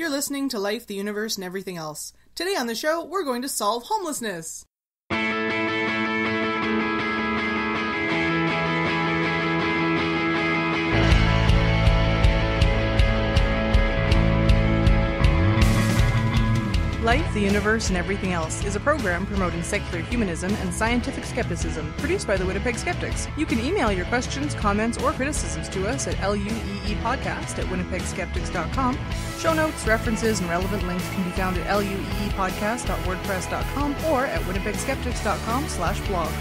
You're listening to Life, the Universe, and Everything Else. Today on the show, we're going to solve homelessness. Life, the Universe, and Everything Else is a program promoting secular humanism and scientific skepticism, produced by the Winnipeg Skeptics. You can email your questions, comments, or criticisms to us at LUEEpodcast@winnipegskeptics.com. Show notes, references, and relevant links can be found at lueepodcast.wordpress.com or at winnipegskeptics.com/blog.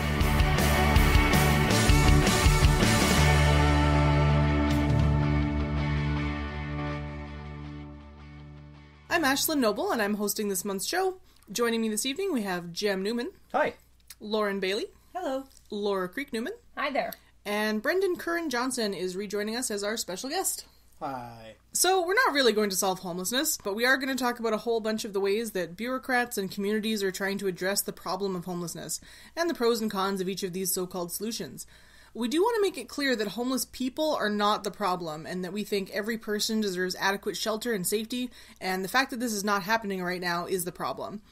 I'm Ashlyn Noble, and I'm hosting this month's show. Joining me this evening, we have Jem Newman. Hi. Lauren Bailey. Hello. Laura Creek Newman. Hi there. And Brendan Curran-Johnson is rejoining us as our special guest. Hi. So, we're not really going to solve homelessness, but we are going to talk about a whole bunch of the ways that bureaucrats and communities are trying to address the problem of homelessness, and the pros and cons of each of these so-called solutions. We do want to make it clear that homeless people are not the problem, and that we think every person deserves adequate shelter and safety, and the fact that this is not happening right now is the problem.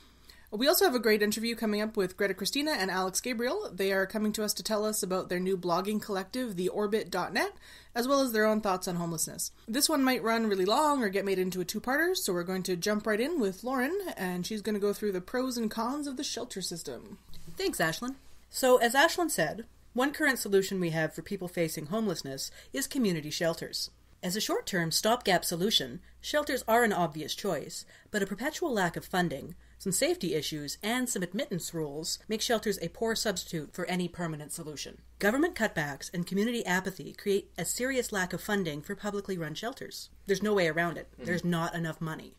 We also have a great interview coming up with Greta, Christina, and Gabriel. They are coming to us to tell us about their new blogging collective, theorbit.net, as well as their own thoughts on homelessness. This one might run really long or get made into a two-parter, so we're going to jump right in with Lauren, and she's going to go through the pros and cons of the shelter system. Thanks, Ashlyn. So, as Ashlyn said, one current solution we have for people facing homelessness is community shelters. As a short-term stopgap solution, shelters are an obvious choice, but a perpetual lack of funding, some safety issues, and some admittance rules make shelters a poor substitute for any permanent solution. Government cutbacks and community apathy create a serious lack of funding for publicly run shelters. There's no way around it. There's not enough money.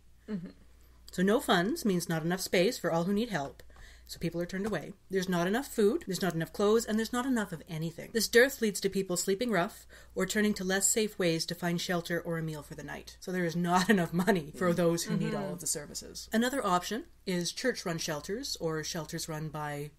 So no funds means not enough space for all who need help. So people are turned away. There's not enough food, there's not enough clothes, and there's not enough of anything. This dearth leads to people sleeping rough or turning to less safe ways to find shelter or a meal for the night. So there is not enough money for those who need all of the services. Another option is church-run shelters or shelters run by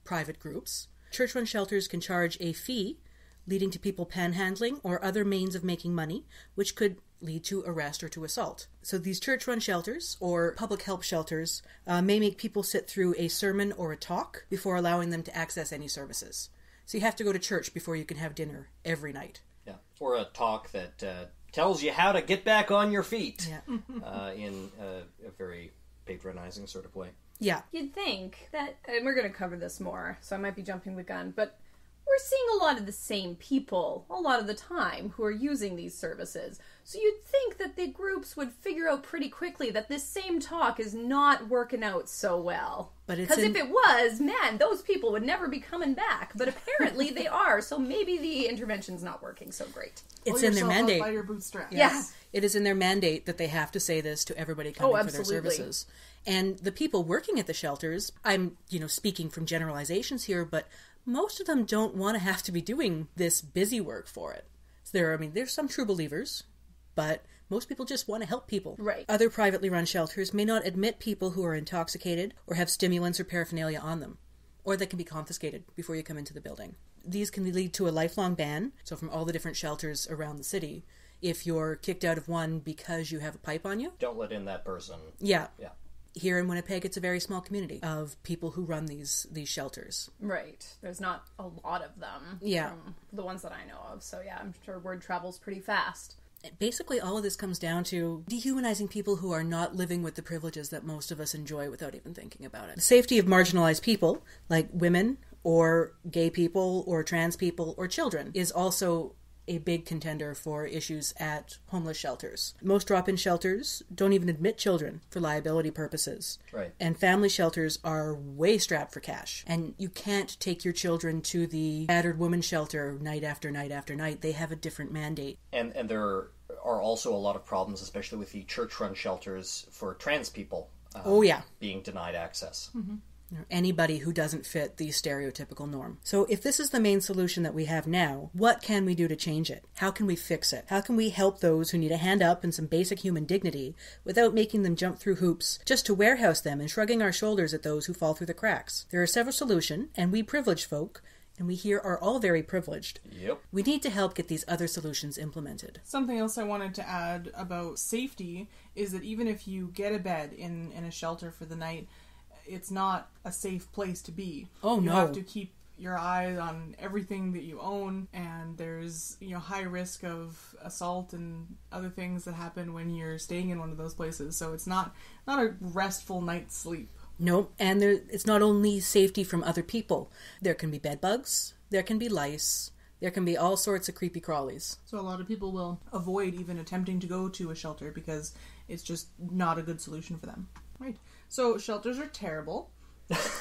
private groups. Church-run shelters can charge a fee, leading to people panhandling or other means of making money, which could lead to arrest or to assault. So these church-run shelters, or public help shelters, may make people sit through a sermon or a talk before allowing them to access any services. So you have to go to church before you can have dinner every night. Yeah, or a talk that tells you how to get back on your feet in a very patronizing sort of way. Yeah. You'd think that, and we're going to cover this more, so I might be jumping the gun, but we're seeing a lot of the same people a lot of the time who are using these services. So you'd think that the groups would figure out pretty quickly that this same talk is not working out so well. Because if it was, man, those people would never be coming back. But apparently they are, so maybe the intervention's not working so great. It's in their mandate. By your bootstraps. Yes. It is in their mandate that they have to say this to everybody coming for their services. And the people working at the shelters, I'm, speaking from generalizations here, but most of them don't want to have to be doing this busy work for it. So there's some true believers, but most people just want to help people. Right. Other privately run shelters may not admit people who are intoxicated or have stimulants or paraphernalia on them, or that can be confiscated before you come into the building. These can lead to a lifelong ban, so from all the different shelters around the city, if you're kicked out of one because you have a pipe on you. Don't let in that person. Yeah. Here in Winnipeg, it's a very small community of people who run these shelters. Right. There's not a lot of them. Yeah. From the ones that I know of. So yeah, I'm sure word travels pretty fast. Basically, all of this comes down to dehumanizing people who are not living with the privileges that most of us enjoy without even thinking about it. The safety of marginalized people, like women or gay people or trans people or children, is also a big contender for issues at homeless shelters. Most drop-in shelters don't even admit children for liability purposes. Right. And family shelters are way strapped for cash. And you can't take your children to the battered woman shelter night after night after night. They have a different mandate. And there are also a lot of problems, especially with the church-run shelters for trans people being denied access. Or anybody who doesn't fit the stereotypical norm. So if this is the main solution that we have now, what can we do to change it? How can we fix it? How can we help those who need a hand up and some basic human dignity without making them jump through hoops just to warehouse them and shrugging our shoulders at those who fall through the cracks? There are several solutions, and we privileged folk and we here are all very privileged. Yep. We need to help get these other solutions implemented. Something else I wanted to add about safety is that even if you get a bed in a shelter for the night, it's not a safe place to be. Oh, no. You have to keep your eyes on everything that you own, and there's, high risk of assault and other things that happen when you're staying in one of those places. So it's not a restful night's sleep. No, and it's not only safety from other people. There can be bed bugs, there can be lice, there can be all sorts of creepy crawlies. So a lot of people will avoid even attempting to go to a shelter because it's just not a good solution for them. Right. So shelters are terrible.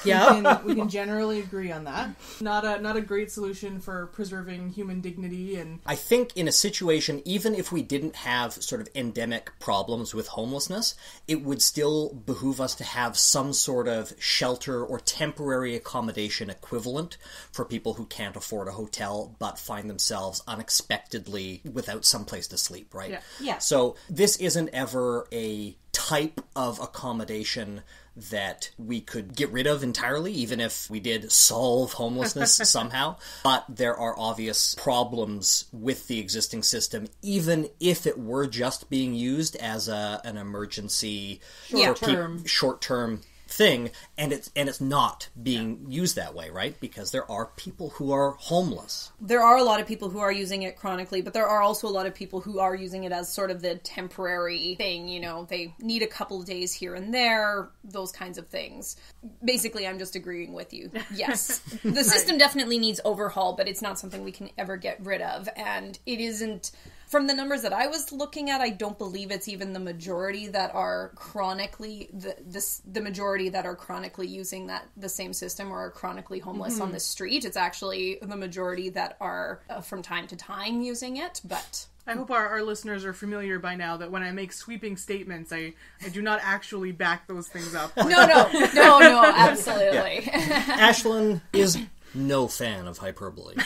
Yeah. We can generally agree on that. Not a great solution for preserving human dignity. And I think in a situation, even if we didn't have sort of endemic problems with homelessness, it would still behoove us to have some sort of shelter or temporary accommodation equivalent for people who can't afford a hotel but find themselves unexpectedly without some place to sleep, right? Yeah. So this isn't ever a type of accommodation that we could get rid of entirely, even if we did solve homelessness somehow. But there are obvious problems with the existing system, even if it were just being used as an emergency short-term thing, and it's not being used that way, right? Because there are people who are homeless. There are a lot of people who are using it chronically, but there are also a lot of people who are using it as sort of the temporary thing, they need a couple of days here and there, those kinds of things. Basically, I'm just agreeing with you. Yes. The system definitely needs overhaul, but it's not something we can ever get rid of, and it isn't... From the numbers that I was looking at, I don't believe it's even the majority that are chronically the majority that are chronically using the same system or are chronically homeless on the street. It's actually the majority that are from time to time using it. But I hope our listeners are familiar by now that when I make sweeping statements, I do not actually back those things up. No, absolutely. Ashlyn is no fan of hyperbole.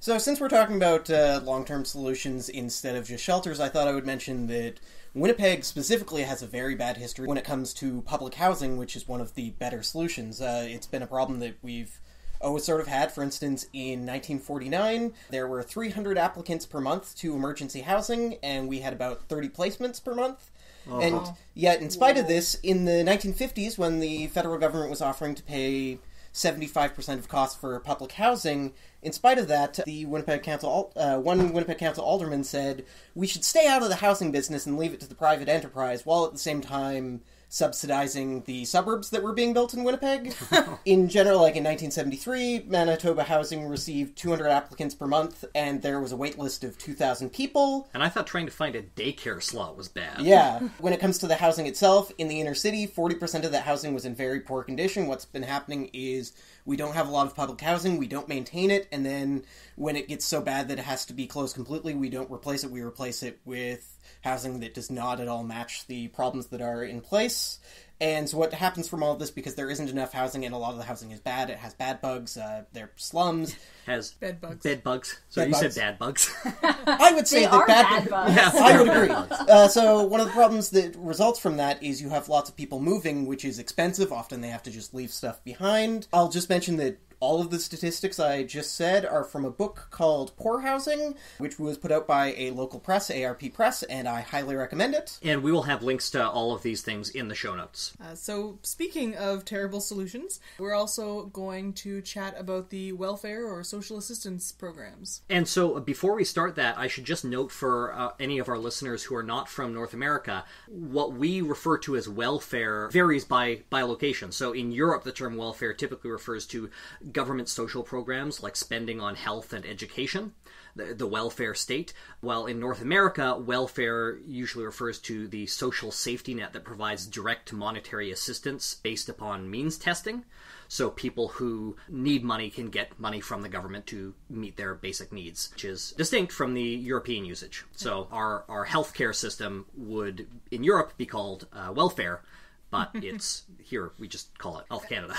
So since we're talking about long-term solutions instead of just shelters, I thought I would mention that Winnipeg specifically has a very bad history when it comes to public housing, which is one of the better solutions. It's been a problem that we've always sort of had. For instance, in 1949, there were 300 applicants per month to emergency housing, and we had about 30 placements per month. Uh-huh. And yet, in spite of this, in the 1950s, when the federal government was offering to pay 75% of costs for public housing, in spite of that, the Winnipeg Council, one Winnipeg Council alderman said, we should stay out of the housing business and leave it to the private enterprise, while at the same time subsidizing the suburbs that were being built in Winnipeg. In general, like in 1973, Manitoba Housing received 200 applicants per month, and there was a wait list of 2,000 people. And I thought trying to find a daycare slot was bad. Yeah. When it comes to the housing itself, in the inner city, 40% of that housing was in very poor condition. What's been happening is we don't have a lot of public housing, we don't maintain it, and then when it gets so bad that it has to be closed completely, we don't replace it, we replace it with housing that does not at all match the problems that are in place. And so what happens from all of this, because there isn't enough housing and a lot of the housing is bad, it has bad bugs, they're slums. Has bed bugs. Bed bugs. So you said bad bugs. I would say that bad bugs. Yeah, I would agree. So one of the problems that results from that is you have lots of people moving, which is expensive. Often they have to just leave stuff behind. I'll just mention that all of the statistics I just said are from a book called Poor Housing, which was put out by a local press, ARP Press, and I highly recommend it. And we will have links to all of these things in the show notes. So speaking of terrible solutions, we're also going to chat about the welfare or social assistance programs. And so before we start that, I should just note for any of our listeners who are not from North America, what we refer to as welfare varies by location. So in Europe, the term welfare typically refers to government social programs like spending on health and education, the welfare state, while in North America, welfare usually refers to the social safety net that provides direct monetary assistance based upon means testing. So people who need money can get money from the government to meet their basic needs, which is distinct from the European usage. So our healthcare system would, in Europe, be called welfare, but it's here we just call it Health Canada.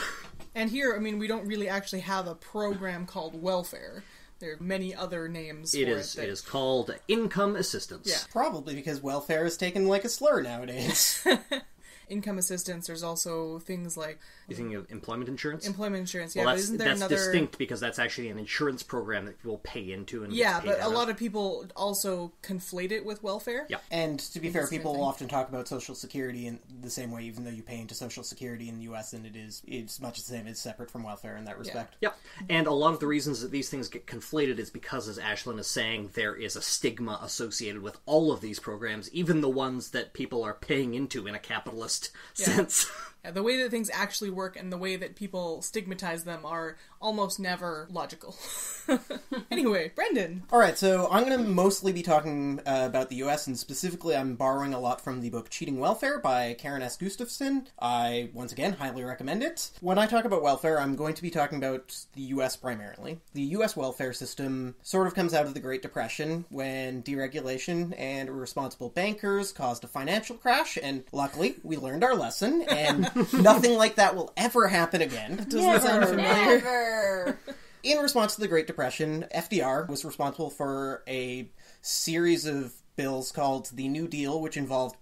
And here, I mean, we don't really actually have a program called welfare. There are many other names for it. It is called income assistance. Yeah. Probably because welfare is taken like a slur nowadays. income assistance. There's also things like... You thinking of employment insurance? Employment insurance, yeah. Well, but isn't there that's another... distinct because that's actually an insurance program that people pay into and Yeah, gets paid but a out lot of of people also conflate it with welfare. Yeah. And to be fair, the same people thing. often talk about Social Security in the same way, even though you pay into Social Security in the US, and it's much the same. It's separate from welfare in that respect. Yep. And a lot of the reasons that these things get conflated is because, as Ashlyn is saying, there is a stigma associated with all of these programs, even the ones that people are paying into in a capitalist sense. Yeah, the way that things actually work and the way that people stigmatize them are almost never logical. Anyway, Brendan. Alright, so I'm going to mostly be talking about the US, and specifically I'm borrowing a lot from the book Cheating Welfare by Karen S. Gustafson. I, once again, highly recommend it. When I talk about welfare, I'm going to be talking about the US primarily. The US welfare system sort of comes out of the Great Depression, when deregulation and irresponsible bankers caused a financial crash, and luckily, we learned our lesson, and nothing like that will ever happen again. Doesn't sound familiar. Never. In response to the Great Depression, FDR was responsible for a series of bills called the New Deal, which involved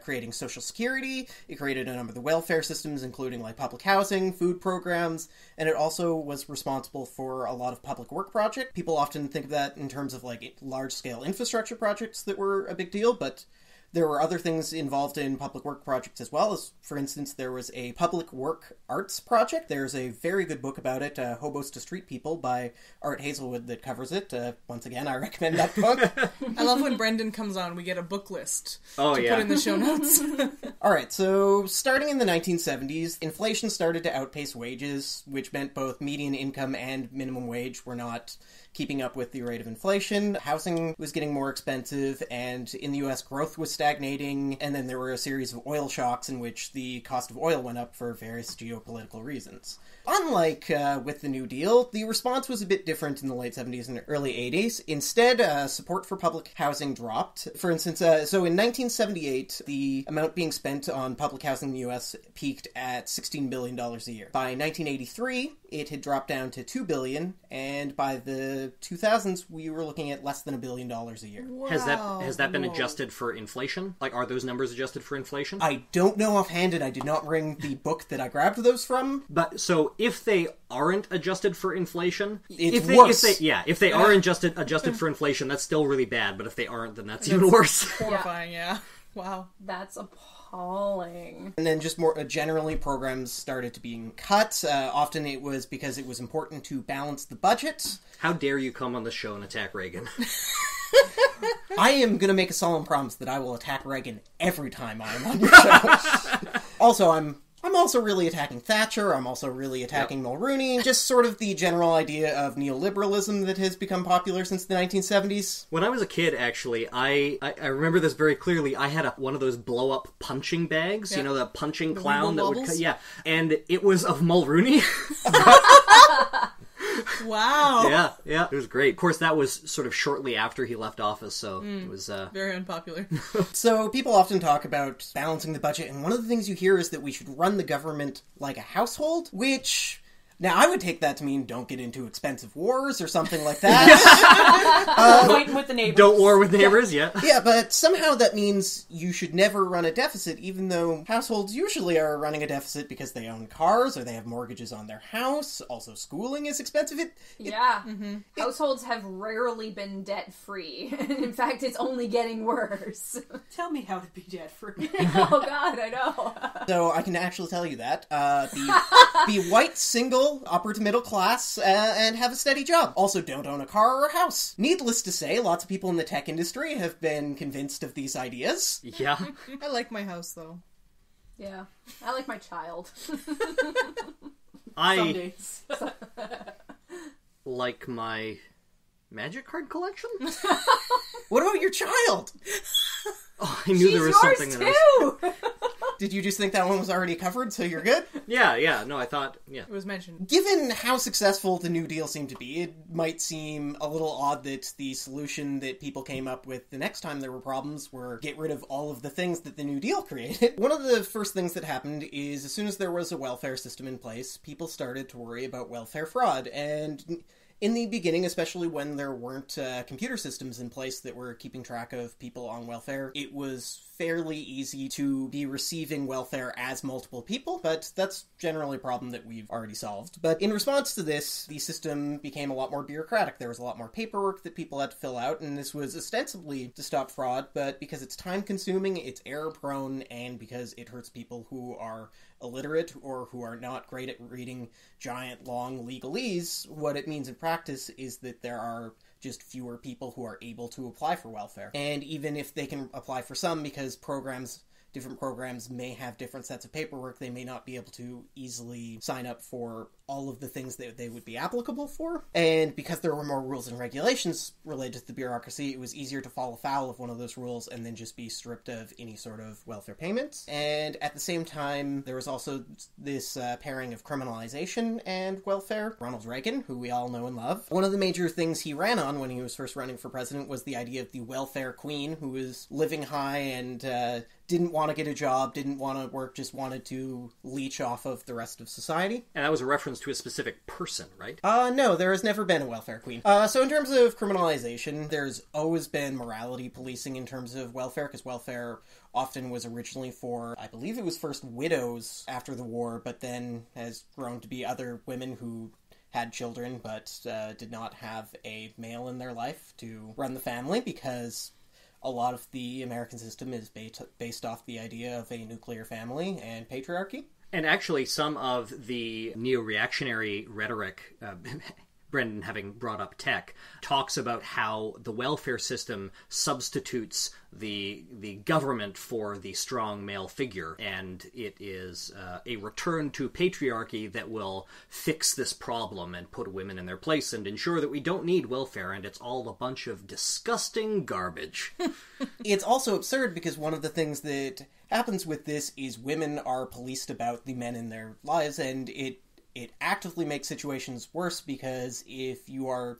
creating Social Security. It created a number of the welfare systems, including like public housing, food programs, and it also was responsible for a lot of public work projects. People often think of that in terms of like large-scale infrastructure projects that were a big deal, but there were other things involved in public work projects as well. As, for instance, there was a public work arts project. There's a very good book about it, Hobos to Street People, by Art Hazelwood, that covers it. Once again, I recommend that book. I love when Brendan comes on, we get a book list to Oh, yeah. put in the show notes. Alright, so starting in the 1970s, inflation started to outpace wages, which meant both median income and minimum wage were not keeping up with the rate of inflation. Housing was getting more expensive, and in the US, growth was stagnating, and then there were a series of oil shocks in which the cost of oil went up for various geopolitical reasons. Unlike with the New Deal, the response was a bit different in the late 70s and early 80s. Instead, support for public housing dropped. For instance, so in 1978, the amount being spent on public housing in the US peaked at $16 billion a year. By 1983, it had dropped down to $2 billion, and by the 2000s, we were looking at less than $1 billion a year. Wow. Has that been Whoa. adjusted for inflation? Like, are those numbers adjusted for inflation? I don't know offhand, and I did not bring the book that I grabbed those from. But so if they aren't adjusted for inflation, It's if they worse. if they are adjusted for inflation, that's still really bad. But if they aren't, then that's even worse. Horrifying, yeah. Wow. That's appalling. And then just more generally, programs started to being cut. Often it was because it was important to balance the budget. How dare you come on the show and attack Reagan? I am going to make a solemn promise that I will attack Reagan every time I am on your show. Also, I'm also really attacking Thatcher. I'm also really attacking Mulrooney. Just sort of the general idea of neoliberalism that has become popular since the 1970s. When I was a kid, actually, I remember this very clearly. I had one of those blow-up punching bags, Yeah. you know, the punching The clown Weeble that Wobbles? would... and it was of Mulrooney. Wow. Yeah, it was great. Of course, that was sort of shortly after he left office, so it was... Very unpopular. So people often talk about balancing the budget, and one of the things you hear is that we should run the government like a household, which... Now, I would take that to mean don't get into expensive wars or something like that. Fighting with the neighbors. Don't war with neighbors, yeah. Yeah, but somehow that means you should never run a deficit, even though households usually are running a deficit because they own cars or they have mortgages on their house. Also, schooling is expensive. Yeah. Households have rarely been debt-free. In fact, it's only getting worse. Tell me how to be debt-free. Oh, God, I know. So I can actually tell you that. Be white, single, upper to middle class, and have a steady job. Also, don't own a car or a house. Needless to say, lots of people in the tech industry have been convinced of these ideas. Yeah. I like my house, though. Yeah. I like my child. Some I days. like my magic card collection. What about your child? Oh, I knew there was She's something yours, that was... too! Did you just think that one was already covered, so you're good? Yeah, no, I thought, yeah. It was mentioned. Given how successful the New Deal seemed to be, it might seem a little odd that the solution that people came up with the next time there were problems were get rid of all of the things that the New Deal created. One of the first things that happened is as soon as there was a welfare system in place, people started to worry about welfare fraud, and In the beginning, especially when there weren't computer systems in place that were keeping track of people on welfare, it was fairly easy to be receiving welfare as multiple people, but that's generally a problem that we've already solved. But in response to this, the system became a lot more bureaucratic. There was a lot more paperwork that people had to fill out, and this was ostensibly to stop fraud, but because it's time-consuming, it's error-prone, and because it hurts people who are illiterate or who are not great at reading giant, long legalese, what it means in practice is that there are just fewer people who are able to apply for welfare. And even if they can apply for some, because different programs may have different sets of paperwork, they may not be able to easily sign up for all of the things that they would be applicable for. And because there were more rules and regulations related to the bureaucracy, it was easier to fall afoul of one of those rules and then just be stripped of any sort of welfare payments. And at the same time, there was also this pairing of criminalization and welfare. Ronald Reagan, who we all know and love, one of the major things he ran on when he was first running for president was the idea of the welfare queen, who was living high and didn't want to get a job, didn't want to work, just wanted to leech off of the rest of society. And that was a reference to a specific person, right? No, there has never been a welfare queen. So in terms of criminalization, there's always been morality policing in terms of welfare, because welfare often was originally for, I believe it was first widows after the war, but then has grown to be other women who had children but did not have a male in their life to run the family, because a lot of the American system is based off the idea of a nuclear family and patriarchy. And actually, some of the neo-reactionary rhetoric, Brendan having brought up tech, talks about how the welfare system substitutes the government for the strong male figure, and it is a return to patriarchy that will fix this problem and put women in their place and ensure that we don't need welfare, and it's all a bunch of disgusting garbage. It's also absurd because one of the things that happens with this is women are policed about the men in their lives, and it actively makes situations worse, because if you are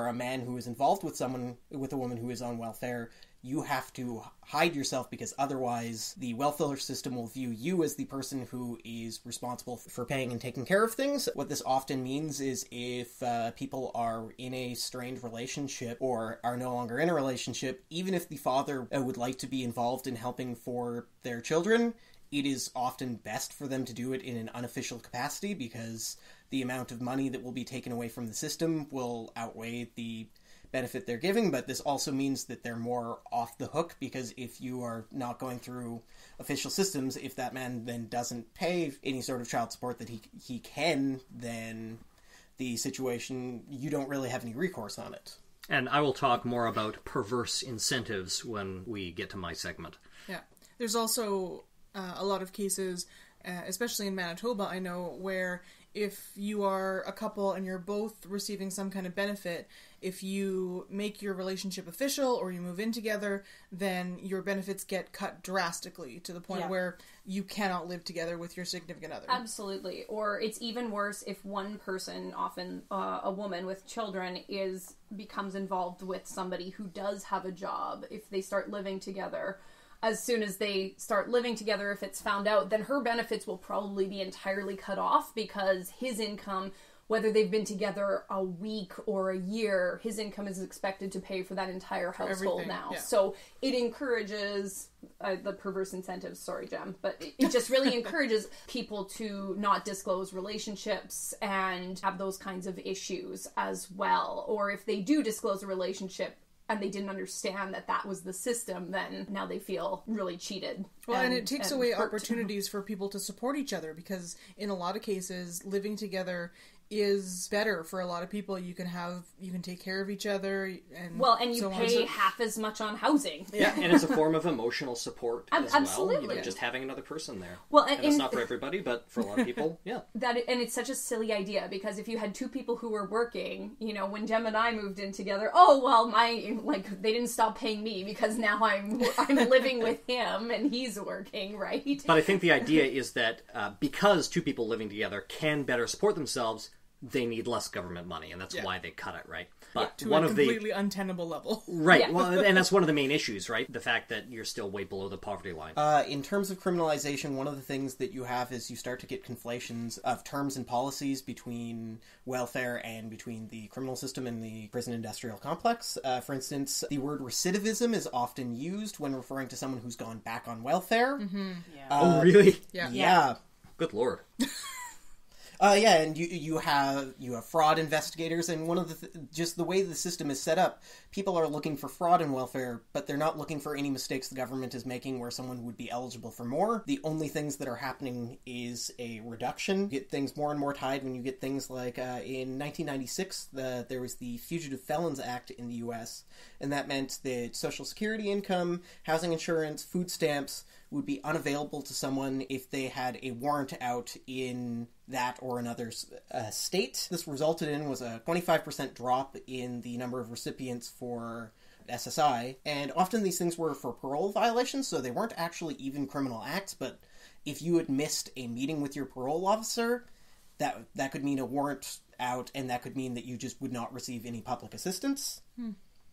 a man who is involved with a woman who is on welfare, you have to hide yourself, because otherwise the welfare system will view you as the person who is responsible for paying and taking care of things. What this often means is if people are in a strained relationship or are no longer in a relationship, even if the father would like to be involved in helping for their children, it is often best for them to do it in an unofficial capacity, because the amount of money that will be taken away from the system will outweigh the benefit they're giving. But this also means that they're more off the hook, because if you are not going through official systems, if that man then doesn't pay any sort of child support that he can, then the situation, you don't really have any recourse on it. And I will talk more about perverse incentives when we get to my segment. Yeah. There's also a lot of cases, especially in Manitoba, I know, where if you are a couple and you're both receiving some kind of benefit, if you make your relationship official or you move in together, then your benefits get cut drastically to the point where you cannot live together with your significant other. Absolutely. Or it's even worse if one person, often a woman with children, becomes involved with somebody who does have a job. If they start living together, as soon as they start living together, if it's found out, then her benefits will probably be entirely cut off, because his income, whether they've been together a week or a year, his income is expected to pay for that entire household now. Yeah. So it encourages the perverse incentives, sorry, Jem, but it just really encourages people to not disclose relationships and have those kinds of issues as well. Or if they do disclose a relationship, and they didn't understand that was the system, then now they feel really cheated. Well, and it takes away opportunities for people to support each other, because in a lot of cases, living together is better for a lot of people. You can take care of each other, and you so pay half as much on housing. Yeah, and it's a form of emotional support as absolutely. well. Just having another person there. Well, and it's not for everybody, but for a lot of people, yeah. And it's such a silly idea, because if you had two people who were working, when Jem and I moved in together, they didn't stop paying me because now I'm living with him and he's working, right? But I think the idea is that because two people living together can better support themselves, they need less government money, and that's why they cut it, right? But to a completely untenable level. Right, Yeah. well, and that's one of the main issues, right? The fact that you're still way below the poverty line. In terms of criminalization, one of the things that you have is you start to get conflations of terms and policies between welfare and between the criminal system and the prison industrial complex. For instance, the word recidivism is often used when referring to someone who's gone back on welfare. Oh, really? Yeah. Good lord. And you have fraud investigators, and one of the just the way the system is set up, people are looking for fraud in welfare, but they're not looking for any mistakes the government is making where someone would be eligible for more. The only things that are happening is a reduction. You get things more and more tied when you get things like in 1996, there was the Fugitive Felons Act in the U.S., and that meant that Social Security income, housing insurance, food stamps would be unavailable to someone if they had a warrant out in that or another state. This resulted in was a 25% drop in the number of recipients for SSI, and often these things were for parole violations, so they weren't actually even criminal acts, but if you had missed a meeting with your parole officer, that could mean a warrant out, and that could mean that you just would not receive any public assistance.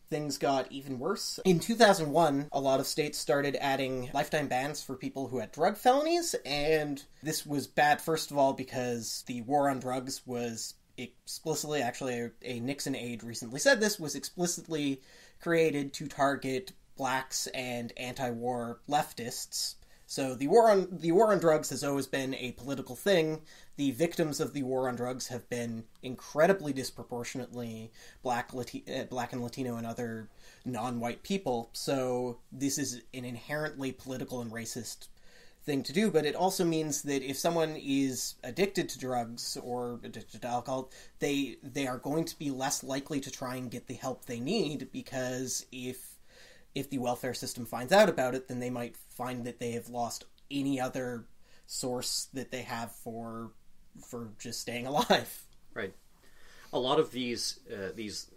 Things got even worse. In 2001, a lot of states started adding lifetime bans for people who had drug felonies, and this was bad, first of all, because the war on drugs was explicitly, actually a Nixon aide recently said this, was explicitly created to target blacks and anti-war leftists. So the war on drugs has always been a political thing. The victims of the war on drugs have been incredibly disproportionately black and Latino and other non-white people. So this is an inherently political and racist thing to do, but it also means that if someone is addicted to drugs or addicted to alcohol, they are going to be less likely to try and get the help they need, because if the welfare system finds out about it, then they might find that they have lost any other source that they have for just staying alive. Right. A lot of these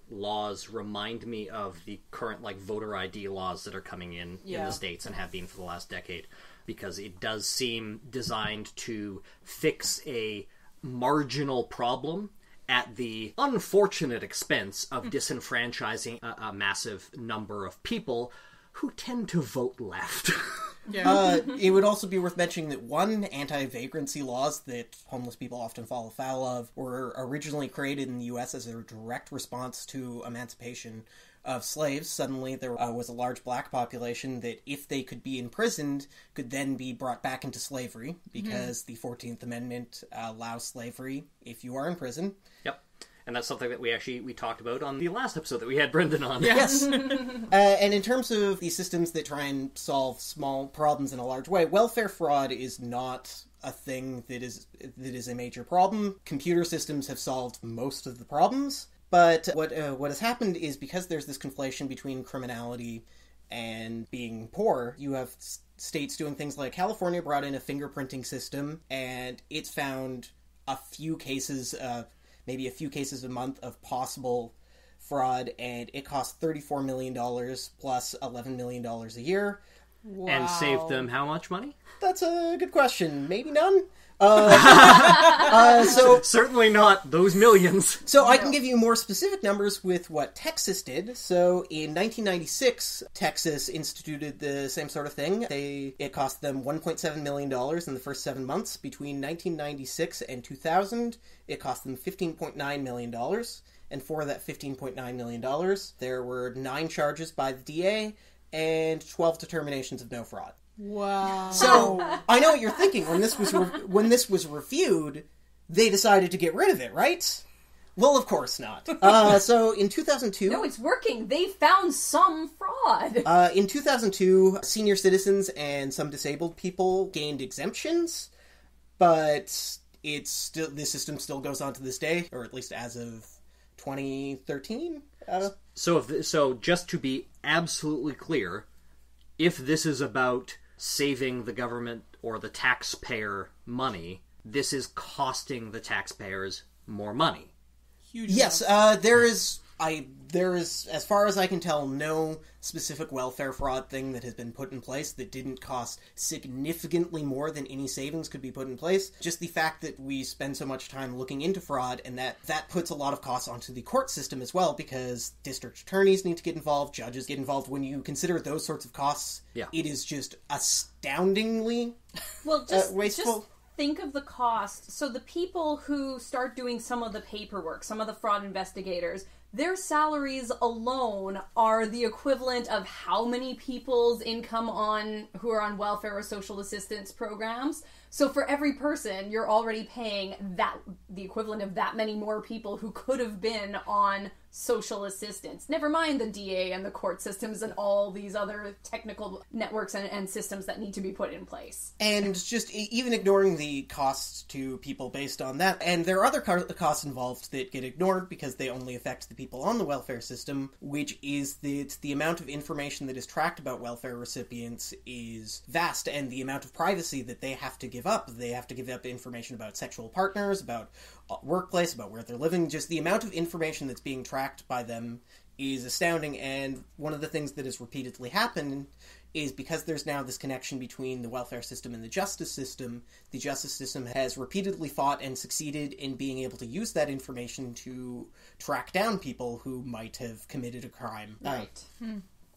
laws remind me of the current voter ID laws that are coming in the States and have been for the last decade, because it does seem designed to fix a marginal problem at the unfortunate expense of disenfranchising a massive number of people who tend to vote left. It would also be worth mentioning that anti-vagrancy laws that homeless people often fall afoul of were originally created in the U.S. as a direct response to emancipation of slaves. Suddenly there was a large black population that, if they could be imprisoned, could then be brought back into slavery, because the 14th Amendment allows slavery if you are in prison. Yep. And that's something that we talked about on the last episode that we had Brendan on. Yes. And in terms of these systems that try and solve small problems in a large way, welfare fraud is not a thing that is a major problem. Computer systems have solved most of the problems. But what has happened is, because there's this conflation between criminality and being poor, you have states doing things like California brought in a fingerprinting system, and it's found maybe a few cases a month of possible fraud, and it cost $34 million plus $11 million a year. Wow. And saved them how much money? That's a good question. Maybe none? Certainly not those millions. So I can give you more specific numbers with what Texas did. So in 1996, Texas instituted the same sort of thing. It cost them $1.7 million in the first 7 months. Between 1996 and 2000, it cost them $15.9 million. And for that $15.9 million, there were 9 charges by the DA and 12 determinations of no fraud. Wow. So I know what you're thinking. When this was reviewed, they decided to get rid of it, right? Well, of course not. So in 2002... No, it's working. They found some fraud. In 2002, senior citizens and some disabled people gained exemptions, but the system still goes on to this day, or at least as of 2013. So just to be absolutely clear, if this is about saving the government or the taxpayer money, this is costing the taxpayers more money. Huge Yes, amounts. there is There is, as far as I can tell, no specific welfare fraud thing that has been put in place that didn't cost significantly more than any savings could be put in place. Just the fact that we spend so much time looking into fraud, and that puts a lot of costs onto the court system as well, because district attorneys need to get involved, judges get involved. When you consider those sorts of costs, it is just astoundingly wasteful. Just think of the cost. So the people who start doing some of the paperwork, some of the fraud investigators, their salaries alone are the equivalent of how many people's income who are on welfare or social assistance programs. So for every person, you're already paying the equivalent of that many more people who could have been on social assistance. Never mind the DA and the court systems and all these other technical networks and systems that need to be put in place. And just even ignoring the costs to people based on that, and there are other costs involved that get ignored because they only affect the people on the welfare system, which is that the amount of information that is tracked about welfare recipients is vast, and the amount of privacy that they have to give up. They have to give up information about sexual partners, about workplace, about where they're living. Just the amount of information that's being tracked by them is astounding, and one of the things that has repeatedly happened is because there's now this connection between the welfare system and the justice system has repeatedly fought and succeeded in being able to use that information to track down people who might have committed a crime. Right.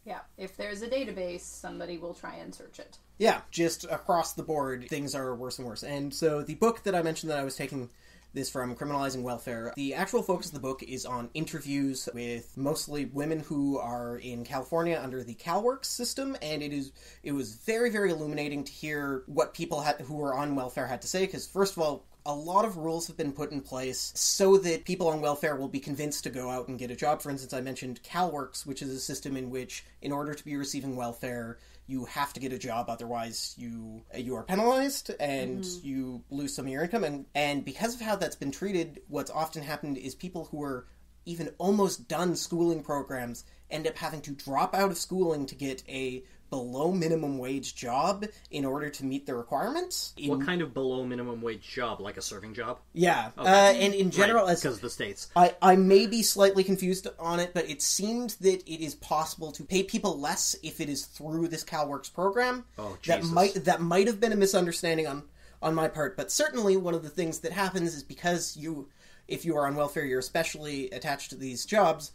Yeah, if there's a database, somebody will try and search it. Yeah, just across the board, things are worse and worse. And so the book that I mentioned that I was taking this from, Criminalizing Welfare, the actual focus of the book is on interviews with mostly women who are in California under the CalWORKS system, and it was very, very illuminating to hear what people who were on welfare had to say, because first of all, a lot of rules have been put in place so that people on welfare will be convinced to go out and get a job. For instance, I mentioned CalWORKS, which is a system in which, in order to be receiving welfare, you have to get a job, otherwise you are penalized and you lose some of your income. And because of how that's been treated, what's often happened is people who are even almost done schooling programs end up having to drop out of schooling to get a below minimum wage job in order to meet the requirements. What kind of below minimum wage job? Like a serving job? Yeah. Okay. And in general, because of the states. I may be slightly confused on it, but it seemed that it is possible to pay people less if it is through this CalWORKS program. Oh, Jesus. That might have been a misunderstanding on my part, but certainly one of the things that happens is because if you are on welfare, you're especially attached to these jobs.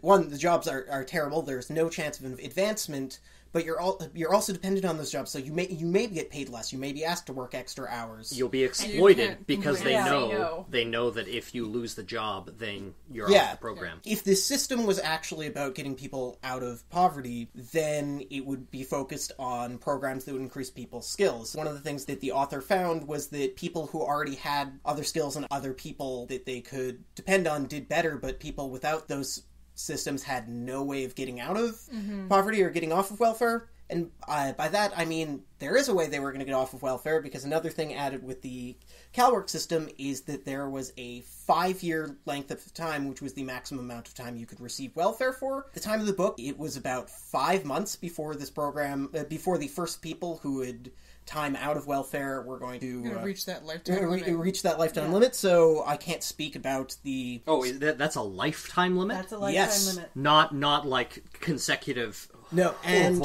One, the jobs are terrible. There's no chance of advancement, but you're also dependent on those jobs. So you may get paid less. You may be asked to work extra hours. You'll be exploited because they know that if you lose the job, then you're off the program. If this system was actually about getting people out of poverty, then it would be focused on programs that would increase people's skills. One of the things that the author found was that people who already had other skills and other people that they could depend on did better, but people without those systems had no way of getting out of poverty or getting off of welfare. And by that, I mean there is a way they were going to get off of welfare, because another thing added with the CalWORKS system is that there was a 5-year length of time, which was the maximum amount of time you could receive welfare for. At the time of the book, it was about 5 months before this program, before the first people who had time out of welfare were going to reach that lifetime limit. So I can't speak about the... Oh, that's a lifetime limit? That's a lifetime limit. Not like consecutive... No, and...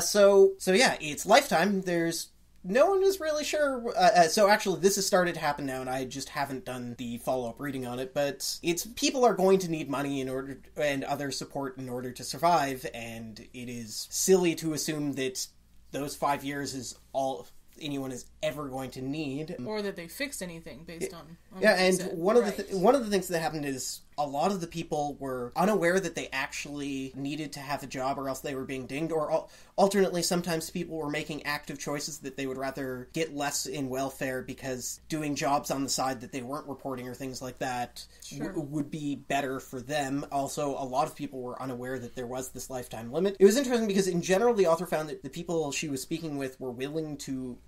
So yeah, it's lifetime. No one is really sure. So actually, this has started to happen now, and I just haven't done the follow-up reading on it. But people are going to need money and other support in order to survive, and it is silly to assume that those 5 years is all anyone is ever going to need, or that they fixed anything based on and one of the things that happened is a lot of the people were unaware that they actually needed to have a job, or else they were being dinged, or alternately sometimes people were making active choices that they would rather get less in welfare because doing jobs on the side that they weren't reporting or things like that would be better for them. Also, a lot of people were unaware that there was this lifetime limit. It was interesting because in general the author found that the people she was speaking with were willing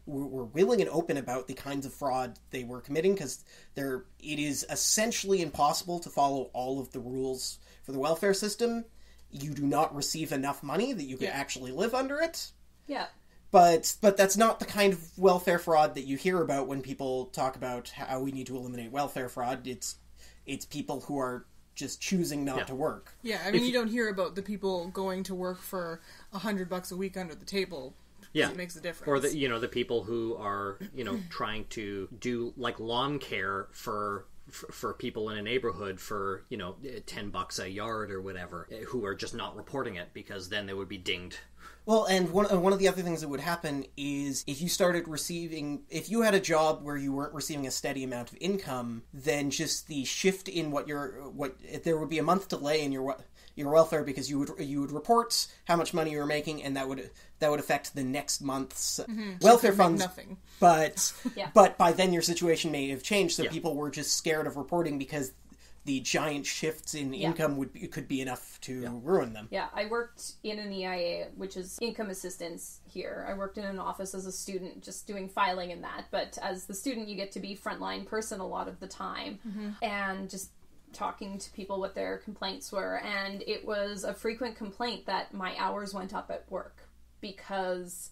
and open about the kinds of fraud they were committing, because it is essentially impossible to follow all of the rules for the welfare system. You do not receive enough money that you can actually live under it. Yeah. But that's not the kind of welfare fraud that you hear about when people talk about how we need to eliminate welfare fraud. It's people who are just choosing not to work. Yeah, I mean, you don't hear about the people going to work for $100 a week under the table. Yeah, it makes a difference. Or the people who are trying to do like lawn care for people in a neighborhood for $10 a yard or whatever, who are just not reporting it because then they would be dinged. Well, and one of the other things that would happen is if you had a job where you weren't receiving a steady amount of income, then just the shift in there would be a month delay in your welfare because you would report how much money you were making, and that would affect the next month's welfare funds. Nothing. But but by then your situation may have changed, so people were just scared of reporting because the giant shifts in income could be enough to ruin them. Yeah, I worked in an EIA, which is income assistance here. I worked in an office as a student, just doing filing and that. But as the student, you get to be frontline person a lot of the time, and just talking to people what their complaints were. And it was a frequent complaint that my hours went up at work because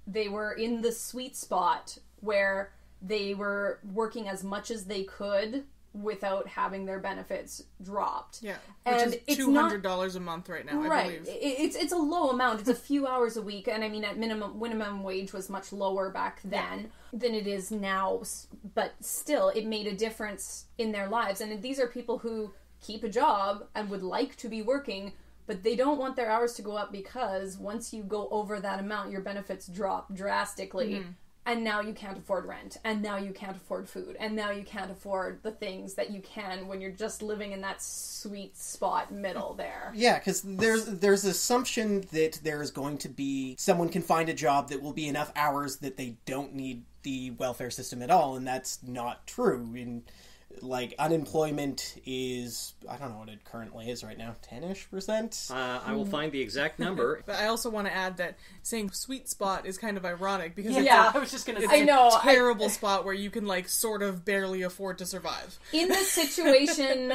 they were in the sweet spot where they were working as much as they could without having their benefits dropped. Yeah, which is $200 a month right now, I believe. It's a low amount. It's a few hours a week, and I mean, at minimum wage was much lower back then than it is now, but still, it made a difference in their lives. And these are people who keep a job and would like to be working, but they don't want their hours to go up because once you go over that amount, your benefits drop drastically. And now you can't afford rent, and now you can't afford food, and now you can't afford the things that you can when you're just living in that sweet spot middle there. Yeah, because there's assumption that there's going to be someone can find a job that will be enough hours that they don't need the welfare system at all, and that's not true. Unemployment is, I don't know what it currently is right now, 10-ish%? I will find the exact number. But I also want to add that saying sweet spot is kind of ironic because I was just going to say, it's a terrible spot where you can sort of barely afford to survive. In the situation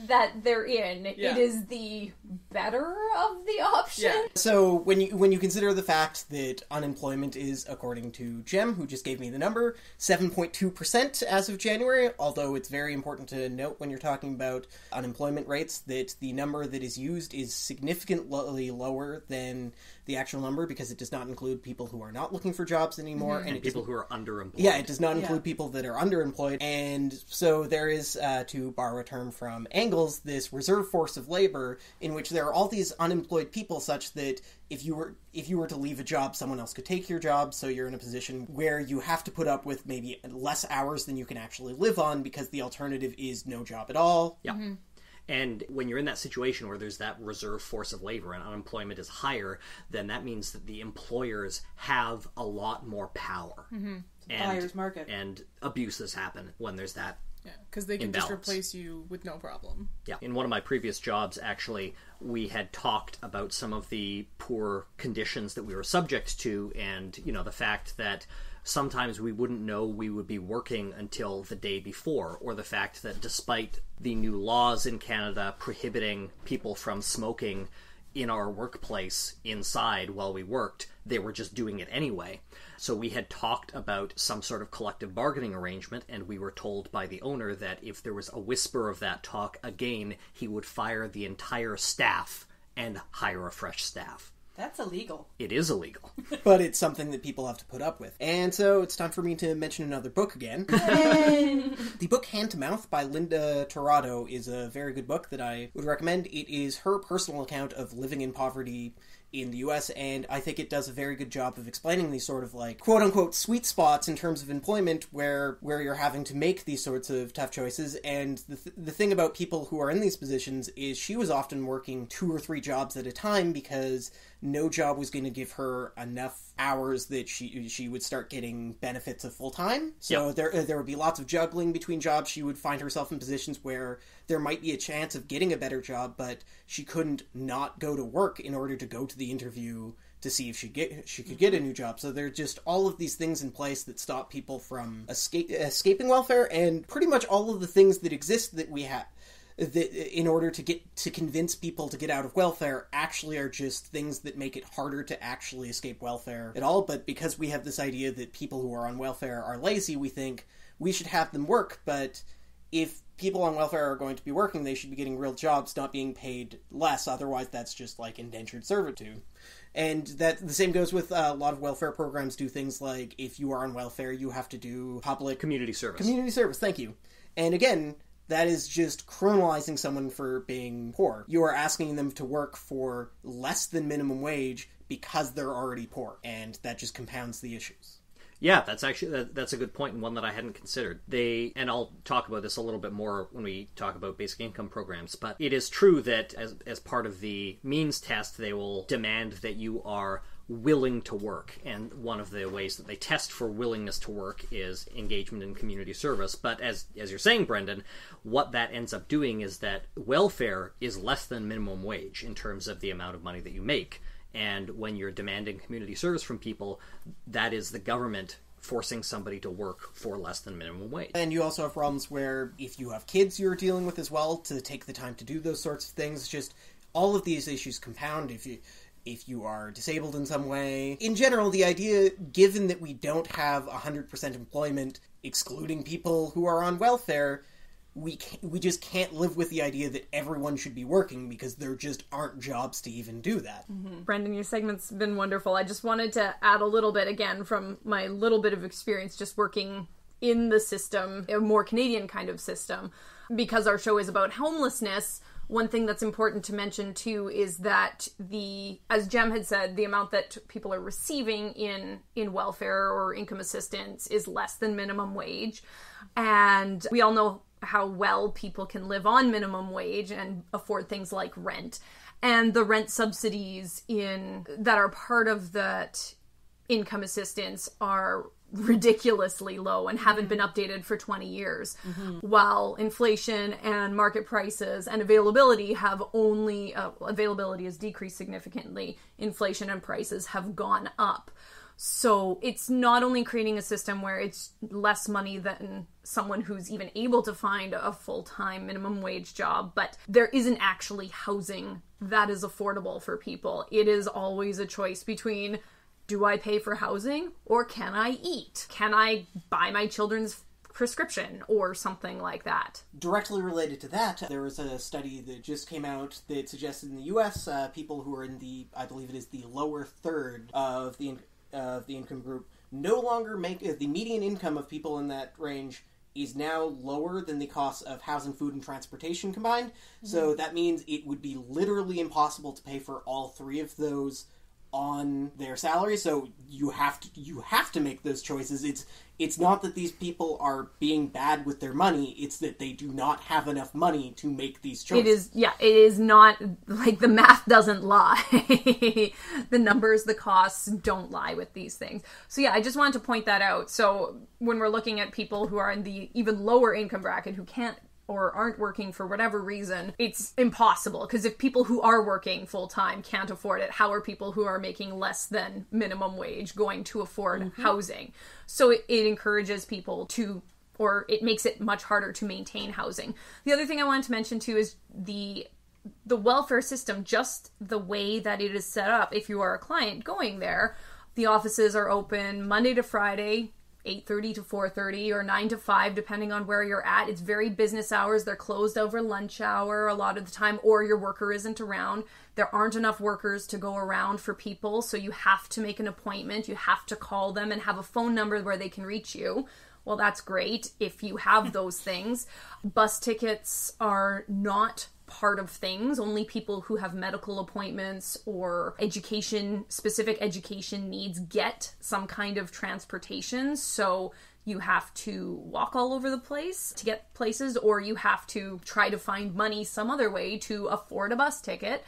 that they're in, it is the better of the option. Yeah. So when you consider the fact that unemployment is, according to Jem, who just gave me the number, 7.2% as of January, although it's very important to note when you're talking about unemployment rates that the number that is used is significantly lower than the actual number because it does not include people who are not looking for jobs anymore. And people who are underemployed. Yeah, it does not include people that are underemployed. And so there is, to borrow a term from Engels, this reserve force of labor in which there are all these unemployed people such that if you were to leave a job, someone else could take your job, so you're in a position where you have to put up with maybe less hours than you can actually live on because the alternative is no job at all. Yeah. And when you're in that situation where there's that reserve force of labor and unemployment is higher, then that means that the employers have a lot more power. And buyer's market. And abuses happen when there's that. Yeah, because they can just replace you with no problem. Yeah. In one of my previous jobs, actually, we had talked about some of the poor conditions that we were subject to and, the fact that sometimes we wouldn't know we would be working until the day before, or the fact that despite the new laws in Canada prohibiting people from smoking in our workplace inside while we worked, they were just doing it anyway. So we had talked about some sort of collective bargaining arrangement, and we were told by the owner that if there was a whisper of that talk again, he would fire the entire staff and hire a fresh staff. That's illegal. It is illegal. But it's something that people have to put up with. And so it's time for me to mention another book again. The book Hand to Mouth by Linda Tirado is a very good book that I would recommend. It is her personal account of living in poverty in the US, and I think it does a very good job of explaining these sort of quote-unquote sweet spots in terms of employment where you're having to make these sorts of tough choices. And the thing about people who are in these positions is she was often working 2 or 3 jobs at a time because no job was going to give her enough hours that she would start getting benefits of full-time. So there would be lots of juggling between jobs. She would find herself in positions where there might be a chance of getting a better job, but she couldn't not go to work in order to go to the interview to see if she could get a new job. So there are just all of these things in place that stop people from escaping welfare, and pretty much all of the things that exist that we have in order to convince people to get out of welfare actually are just things that make it harder to actually escape welfare at all. But because we have this idea that people who are on welfare are lazy, we think we should have them work, but if people on welfare are going to be working, they should be getting real jobs, not being paid less. Otherwise, that's just like indentured servitude. And that the same goes with a lot of welfare programs do things like, if you are on welfare, you have to do public... Community service. Community service, thank you. And again, that is just criminalizing someone for being poor. You are asking them to work for less than minimum wage because they're already poor. And that just compounds the issues. Yeah, that's actually that's a good point, and one that I hadn't considered. And I'll talk about this a little bit more when we talk about basic income programs, but it is true that as part of the means test, they will demand that you are willing to work, and one of the ways that they test for willingness to work is engagement in community service. But as you're saying, Brendan, what that ends up doing is that welfare is less than minimum wage in terms of the amount of money that you make. And when you're demanding community service from people, that is the government forcing somebody to work for less than minimum wage. And you also have problems where if you have kids you're dealing with as well, to take the time to do those sorts of things, just all of these issues compound if you are disabled in some way. In general, the idea, given that we don't have 100% employment, excluding people who are on welfare, we just can't live with the idea that everyone should be working, because there just aren't jobs to even do that. Mm-hmm. Brendan, your segment's been wonderful. I just wanted to add a little bit, again, from my little bit of experience just working in the system, a more Canadian kind of system. Because our show is about homelessness, one thing that's important to mention too is that as Jem had said, the amount that people are receiving in welfare or income assistance is less than minimum wage. And we all know how well people can live on minimum wage and afford things like rent. And the rent subsidies that are part of that income assistance are ridiculously low and haven't been updated for 20 years. Mm-hmm. While inflation and market prices and availability availability has decreased significantly, inflation and prices have gone up. So it's not only creating a system where it's less money than someone who's even able to find a full-time minimum wage job, but there isn't actually housing that is affordable for people. It is always a choice between, do I pay for housing or can I eat? Can I buy my children's prescription or something like that? Directly related to that, there was a study that just came out that suggested in the US, people who are in I believe it is the lower third of the income group, no longer the median income of people in that range is now lower than the cost of housing, food, and transportation combined. Mm-hmm. So that means it would be literally impossible to pay for all three of those on their salary. So you have to make those choices. It's not that these people are being bad with their money, it's that they do not have enough money to make these choices. It is not, like, the math doesn't lie. The numbers, the costs don't lie with these things. So yeah, I just wanted to point that out. So when we're looking at people who are in the even lower income bracket who can't or aren't working for whatever reason, it's impossible. Because if people who are working full-time can't afford it, how are people who are making less than minimum wage going to afford housing? So it encourages people or it makes it much harder to maintain housing. The other thing I wanted to mention too is the welfare system, just the way that it is set up. If you are a client going there, the offices are open Monday to Friday, 8:30 to 4:30 or 9 to 5, depending on where you're at. It's very business hours. They're closed over lunch hour a lot of the time, or your worker isn't around. There aren't enough workers to go around for people, so you have to make an appointment. You have to call them and have a phone number where they can reach you. Well, that's great if you have those things. Bus tickets are not part of things. Only people who have medical appointments or specific education needs get some kind of transportation. So you have to walk all over the place to get places, or you have to try to find money some other way to afford a bus ticket.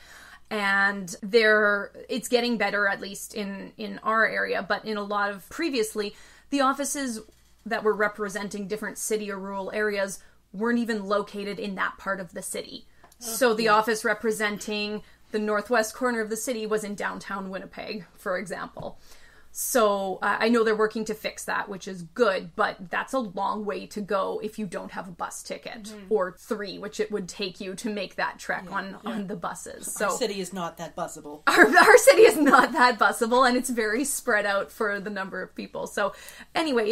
And it's getting better, at least in our area, but in a lot of previously, the offices that were representing different city or rural areas weren't even located in that part of the city. So the office representing the northwest corner of the city was in downtown Winnipeg, for example. So I know they're working to fix that, which is good, but that's a long way to go if you don't have a bus ticket, or 3, which it would take you to make that trek on the buses. So our city is not that busable. Our city is not that busable, and it's very spread out for the number of people. So anyway,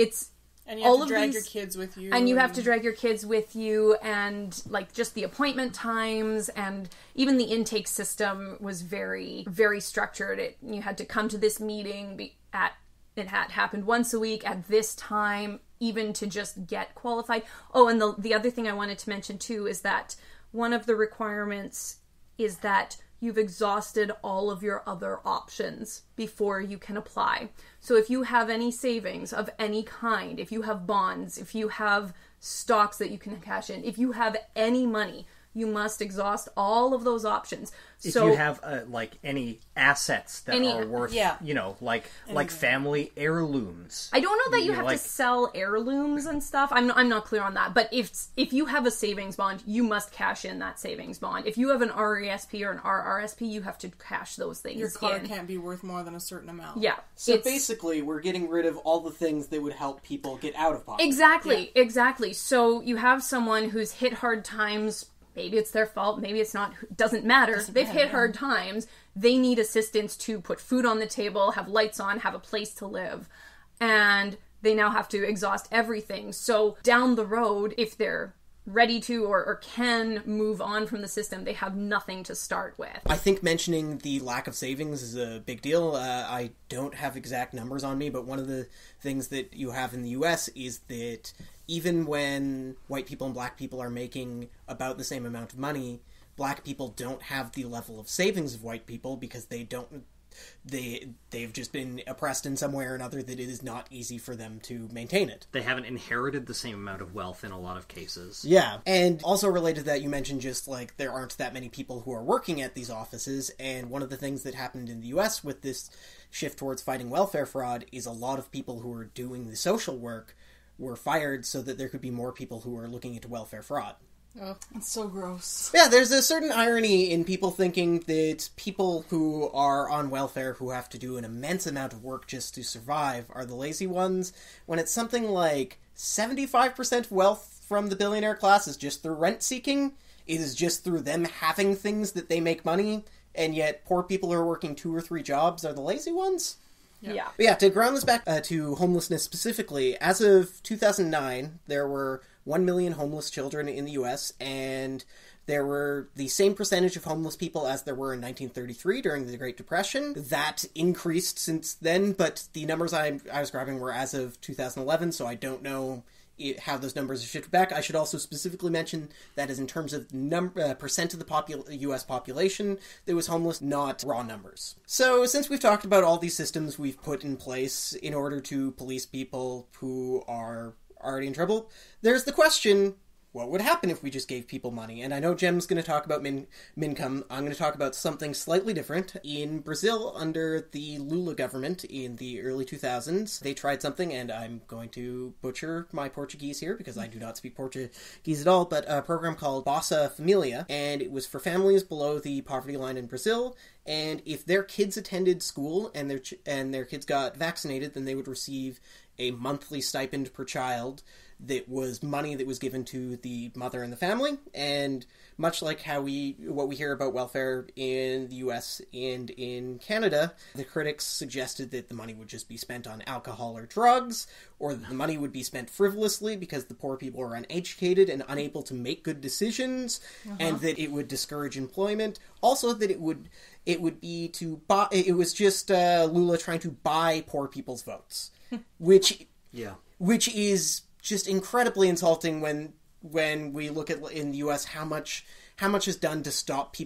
And you have all to of drag these, your kids with you. and you have to drag your kids with you, and like just the appointment times, and even the intake system was very, very structured. You had to come to this meeting it had happened once a week at this time, even to just get qualified. Oh, and the other thing I wanted to mention too is that one of the requirements is that you've exhausted all of your other options before you can apply. So if you have any savings of any kind, if you have bonds, if you have stocks that you can cash in, if you have any money, you must exhaust all of those options. If you have like any assets that are worth, yeah. like family heirlooms. I don't know that you have to sell heirlooms and stuff. I'm not clear on that. But if you have a savings bond, you must cash in that savings bond. If you have an RESP or an RRSP, you have to cash those things. Your car can't be worth more than a certain amount. Yeah. So basically, we're getting rid of all the things that would help people get out of poverty. Exactly. So you have someone who's hit hard times. Maybe it's their fault, maybe it's not, doesn't matter. They've hit hard times. They need assistance to put food on the table, have lights on, have a place to live. And they now have to exhaust everything. So down the road, if they're ready to or can move on from the system, they have nothing to start with. I think mentioning the lack of savings is a big deal. I don't have exact numbers on me, but one of the things that you have in the US is that even when white people and black people are making about the same amount of money, black people don't have the level of savings of white people because they've just been oppressed in some way or another that it is not easy for them to maintain it. They haven't inherited the same amount of wealth in a lot of cases. Yeah, and also related to that, you mentioned just like there aren't that many people who are working at these offices, and one of the things that happened in the US with this shift towards fighting welfare fraud is a lot of people who are doing the social work were fired so that there could be more people who are looking into welfare fraud. Oh, it's so gross. Yeah, there's a certain irony in people thinking that people who are on welfare who have to do an immense amount of work just to survive are the lazy ones, when it's something like 75% of wealth from the billionaire class is just through rent seeking. It is just through them having things that they make money, and yet poor people who are working 2 or 3 jobs are the lazy ones. Yeah. But yeah, to ground this back to homelessness specifically, as of 2009, there were 1 million homeless children in the U.S., and there were the same percentage of homeless people as there were in 1933 during the Great Depression. That increased since then, but the numbers I was grabbing were as of 2011, so I don't know how those numbers are shifted back. I should also specifically mention that is in terms of percent of the U.S. population that was homeless, not raw numbers. So since we've talked about all these systems we've put in place in order to police people who are already in trouble, there's the question, what would happen if we just gave people money? And I know Jem's going to talk about Mincome. I'm going to talk about something slightly different. In Brazil, under the LUEE government in the early 2000s, they tried something, and I'm going to butcher my Portuguese here because I do not speak Portuguese at all, but a program called Bolsa Familia, and it was for families below the poverty line in Brazil, and if their kids attended school and their kids got vaccinated, then they would receive a monthly stipend per child that was money that was given to the mother and the family. And much like what we hear about welfare in the US and in Canada, the critics suggested that the money would just be spent on alcohol or drugs, or that the money would be spent frivolously because the poor people are uneducated and unable to make good decisions, and that it would discourage employment. Also that it was just Lula trying to buy poor people's votes, which is just incredibly insulting when we look at in the U.S. how much is done to stop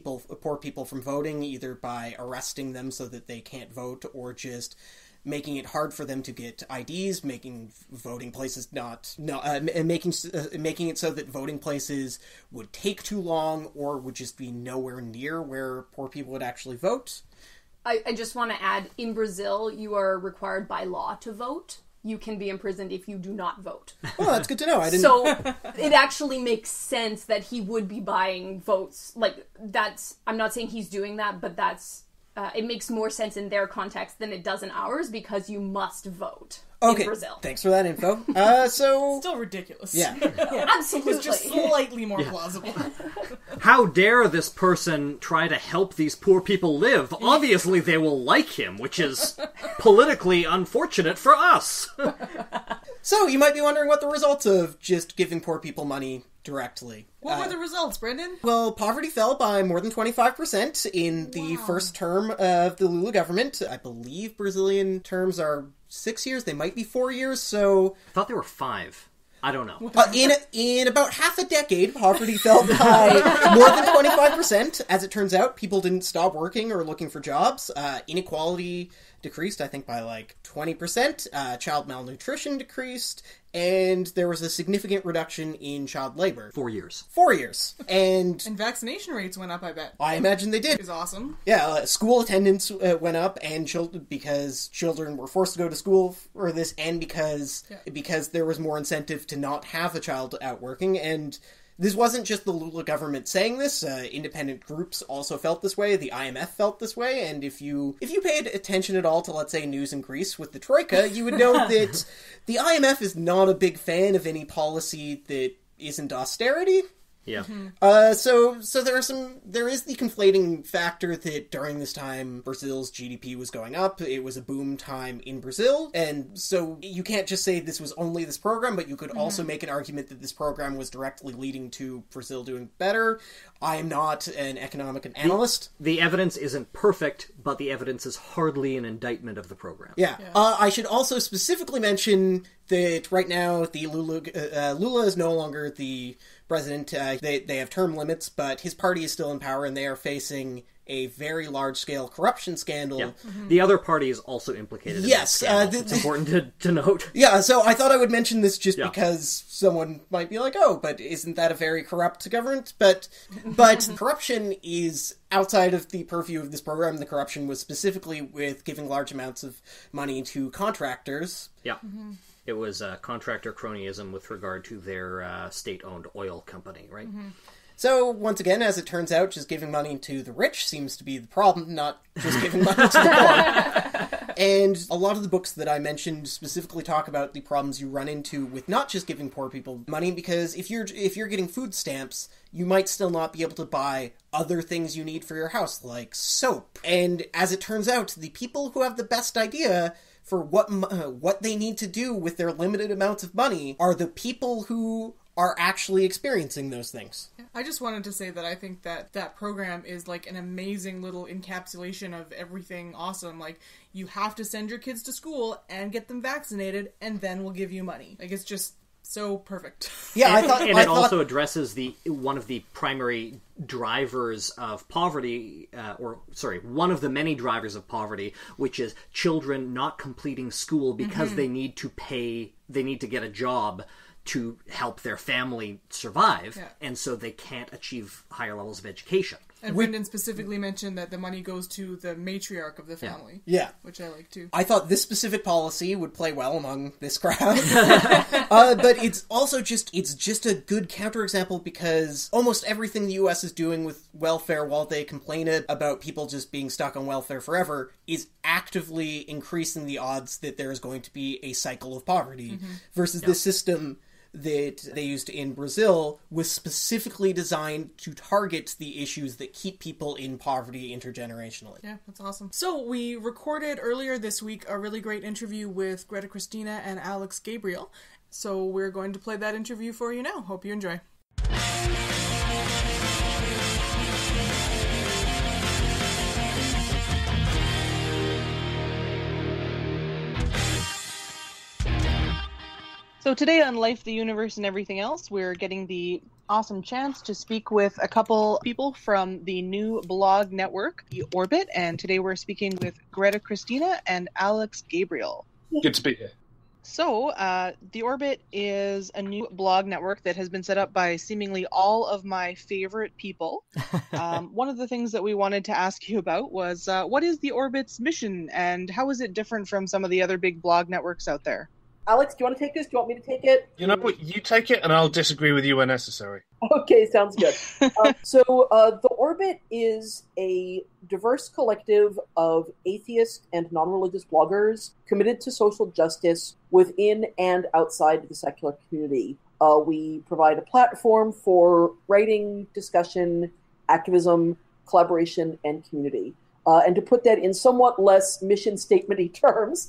poor people from voting, either by arresting them so that they can't vote, or just making it hard for them to get IDs, making voting places making it so that voting places would take too long or would just be nowhere near where poor people would actually vote. I just want to add, in Brazil, you are required by law to vote. You can be imprisoned if you do not vote. Oh, that's good to know. I didn't. So it actually makes sense that he would be buying votes. Like, that's, I'm not saying he's doing that, but that's, it makes more sense in their context than it does in ours, because you must vote in Brazil. Thanks for that info. Still ridiculous. Yeah. Absolutely. It's just slightly more plausible. How dare this person try to help these poor people live? Obviously they will like him, which is politically unfortunate for us. So, you might be wondering what the results of just giving poor people money directly. What were the results, Brendan? Well, poverty fell by more than 25% in the first term of the LUEE government. I believe Brazilian terms are 6 years. They might be 4 years, so... I thought they were 5. I don't know. In about half a decade, poverty fell by more than 25%. As it turns out, people didn't stop working or looking for jobs. Inequality decreased, I think, by like 20%. Child malnutrition decreased. And there was a significant reduction in child labor. 4 years. 4 years. And vaccination rates went up, I bet. I imagine they did. Which is awesome. Yeah, school attendance went up, and because children were forced to go to school for this, and because there was more incentive to not have a child out working, and this wasn't just the LUEE government saying this. Independent groups also felt this way. The IMF felt this way, and if you paid attention at all to, let's say, news in Greece with the Troika, you would know that the IMF is not a big fan of any policy that isn't austerity. Yeah. So there is the conflating factor that during this time Brazil's GDP was going up. It was a boom time in Brazil, and so you can't just say this was only this program, but you could also make an argument that this program was directly leading to Brazil doing better. I am not an economic analyst. The evidence isn't perfect, but the evidence is hardly an indictment of the program. Yeah. I should also specifically mention that right now the Lula is no longer the president. They have term limits, but his party is still in power, and they are facing a very large-scale corruption scandal. Yeah. The other party is also implicated in that scandal. It's important to note. Yeah, so I thought I would mention this just because someone might be like, oh, but isn't that a very corrupt government? But corruption is outside of the purview of this program. The corruption was specifically with giving large amounts of money to contractors. Yeah. It was contractor cronyism with regard to their state-owned oil company, right? So, once again, as it turns out, just giving money to the rich seems to be the problem, not just giving money to the poor. And a lot of the books that I mentioned specifically talk about the problems you run into with not just giving poor people money, because if you're getting food stamps, you might still not be able to buy other things you need for your house, like soap. And as it turns out, the people who have the best idea for what they need to do with their limited amounts of money are the people who are actually experiencing those things. I just wanted to say that I think that program is like an amazing little encapsulation of everything awesome. Like, you have to send your kids to school and get them vaccinated, and then we'll give you money. Like, it's just so perfect. Yeah, it also addresses one of the primary drivers of poverty, one of the many drivers of poverty, which is children not completing school because they need to get a job to help their family survive, and so they can't achieve higher levels of education. And Brendan specifically mentioned that the money goes to the matriarch of the family. Yeah. Which I like too. I thought this specific policy would play well among this crowd. But it's also just a good counterexample, because almost everything the US is doing with welfare, while they complain about people just being stuck on welfare forever, is actively increasing the odds that there is going to be a cycle of poverty. Versus this system that they used in Brazil was specifically designed to target the issues that keep people in poverty intergenerationally. Yeah, that's awesome. So we recorded earlier this week a really great interview with Greta, Christina, and Alex Gabriel. So we're going to play that interview for you now. Hope you enjoy. So today on Life, the Universe, and Everything Else, we're getting the awesome chance to speak with a couple people from the new blog network, The Orbit, and today we're speaking with Greta, Christina, and Alex Gabriel. Good to be here. So, The Orbit is a new blog network that has been set up by seemingly all of my favorite people. One of the things that we wanted to ask you about was, what is The Orbit's mission, and how is it different from some of the other big blog networks out there? Alex, do you want to take this? Do you want me to take it? You know what? You take it, and I'll disagree with you when necessary. Okay, sounds good. The Orbit is a diverse collective of atheist and non-religious bloggers committed to social justice within and outside the secular community. We provide a platform for writing, discussion, activism, collaboration, and community. And to put that in somewhat less mission statement-y terms,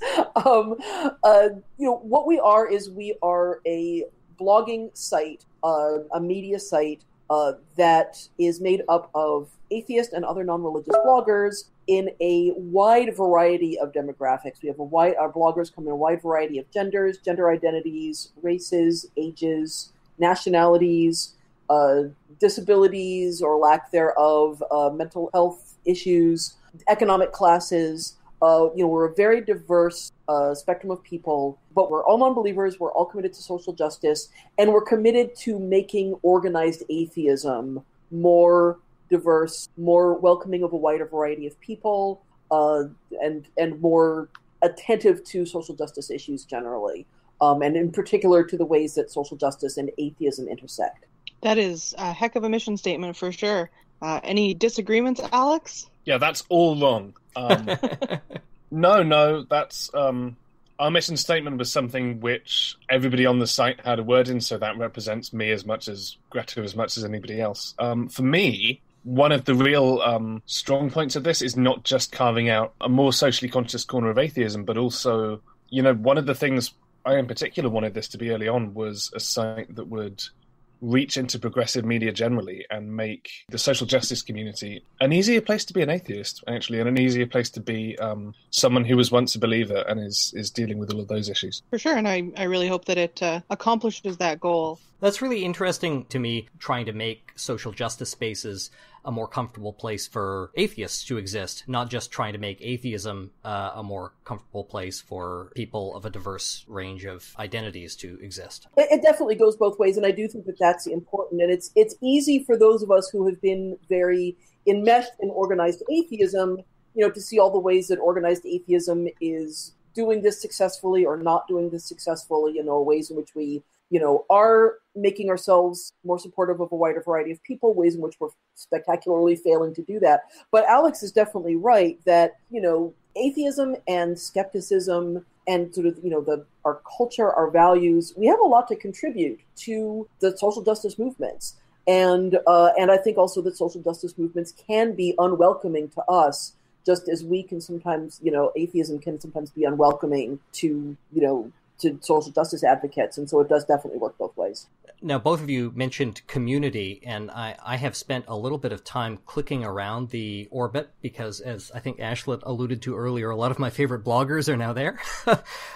what we are is we are a blogging site, a media site that is made up of atheist and other non-religious bloggers in a wide variety of demographics. We have our bloggers come in a wide variety of genders, gender identities, races, ages, nationalities, disabilities or lack thereof, mental health issues, economic classes. We're a very diverse spectrum of people, but we're all non-believers, we're all committed to social justice, and we're committed to making organized atheism more diverse, more welcoming of a wider variety of people, and more attentive to social justice issues generally, and in particular to the ways that social justice and atheism intersect. That is a heck of a mission statement for sure. Any disagreements, Alex? Yeah, that's all wrong. No, that's our mission statement was something which everybody on the site had a word in, so that represents me as much as Greta, as much as anybody else. For me, one of the real strong points of this is not just carving out a more socially conscious corner of atheism, but also, one of the things I in particular wanted this to be early on was a site that would reach into progressive media generally and make the social justice community an easier place to be an atheist, actually, and an easier place to be someone who was once a believer and is dealing with all of those issues. For sure, and I really hope that it accomplishes that goal. That's really interesting to me, trying to make social justice spaces a more comfortable place for atheists to exist, not just trying to make atheism a more comfortable place for people of a diverse range of identities to exist. It definitely goes both ways, and I do think that that's important. And it's easy for those of us who have been very enmeshed in organized atheism, to see all the ways that organized atheism is doing this successfully or not doing this successfully, ways in which we are making ourselves more supportive of a wider variety of people, ways in which we're spectacularly failing to do that. But Alex is definitely right that, atheism and skepticism and sort of, our culture, our values, we have a lot to contribute to the social justice movements. And I think also that social justice movements can be unwelcoming to us, just as we can sometimes, atheism can sometimes be unwelcoming to social justice advocates, and so it does definitely work both ways. Now, both of you mentioned community, and I have spent a little bit of time clicking around the orbit because, as I think Ashlyn alluded to earlier, a lot of my favorite bloggers are now there.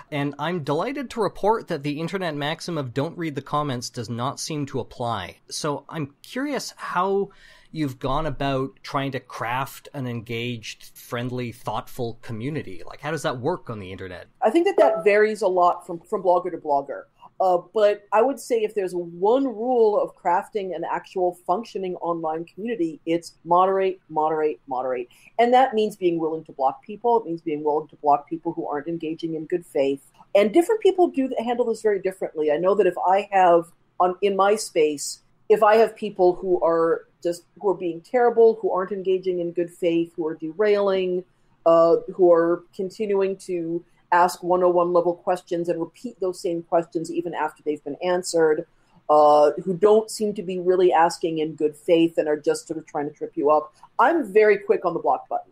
And I'm delighted to report that the internet maxim of don't read the comments does not seem to apply. So I'm curious how you've gone about trying to craft an engaged, friendly, thoughtful community. Like, how does that work on the internet? I think that varies a lot from blogger to blogger. But I would say if there's one rule of crafting an actual functioning online community, it's moderate, moderate, moderate. And that means being willing to block people. It means being willing to block people who aren't engaging in good faith. And different people do handle this very differently. I know that if I have, in my space, if I have people who are being terrible, who aren't engaging in good faith, who are derailing, who are continuing to ask 101 level questions and repeat those same questions even after they've been answered, who don't seem to be really asking in good faith and are just sort of trying to trip you up, I'm very quick on the block button.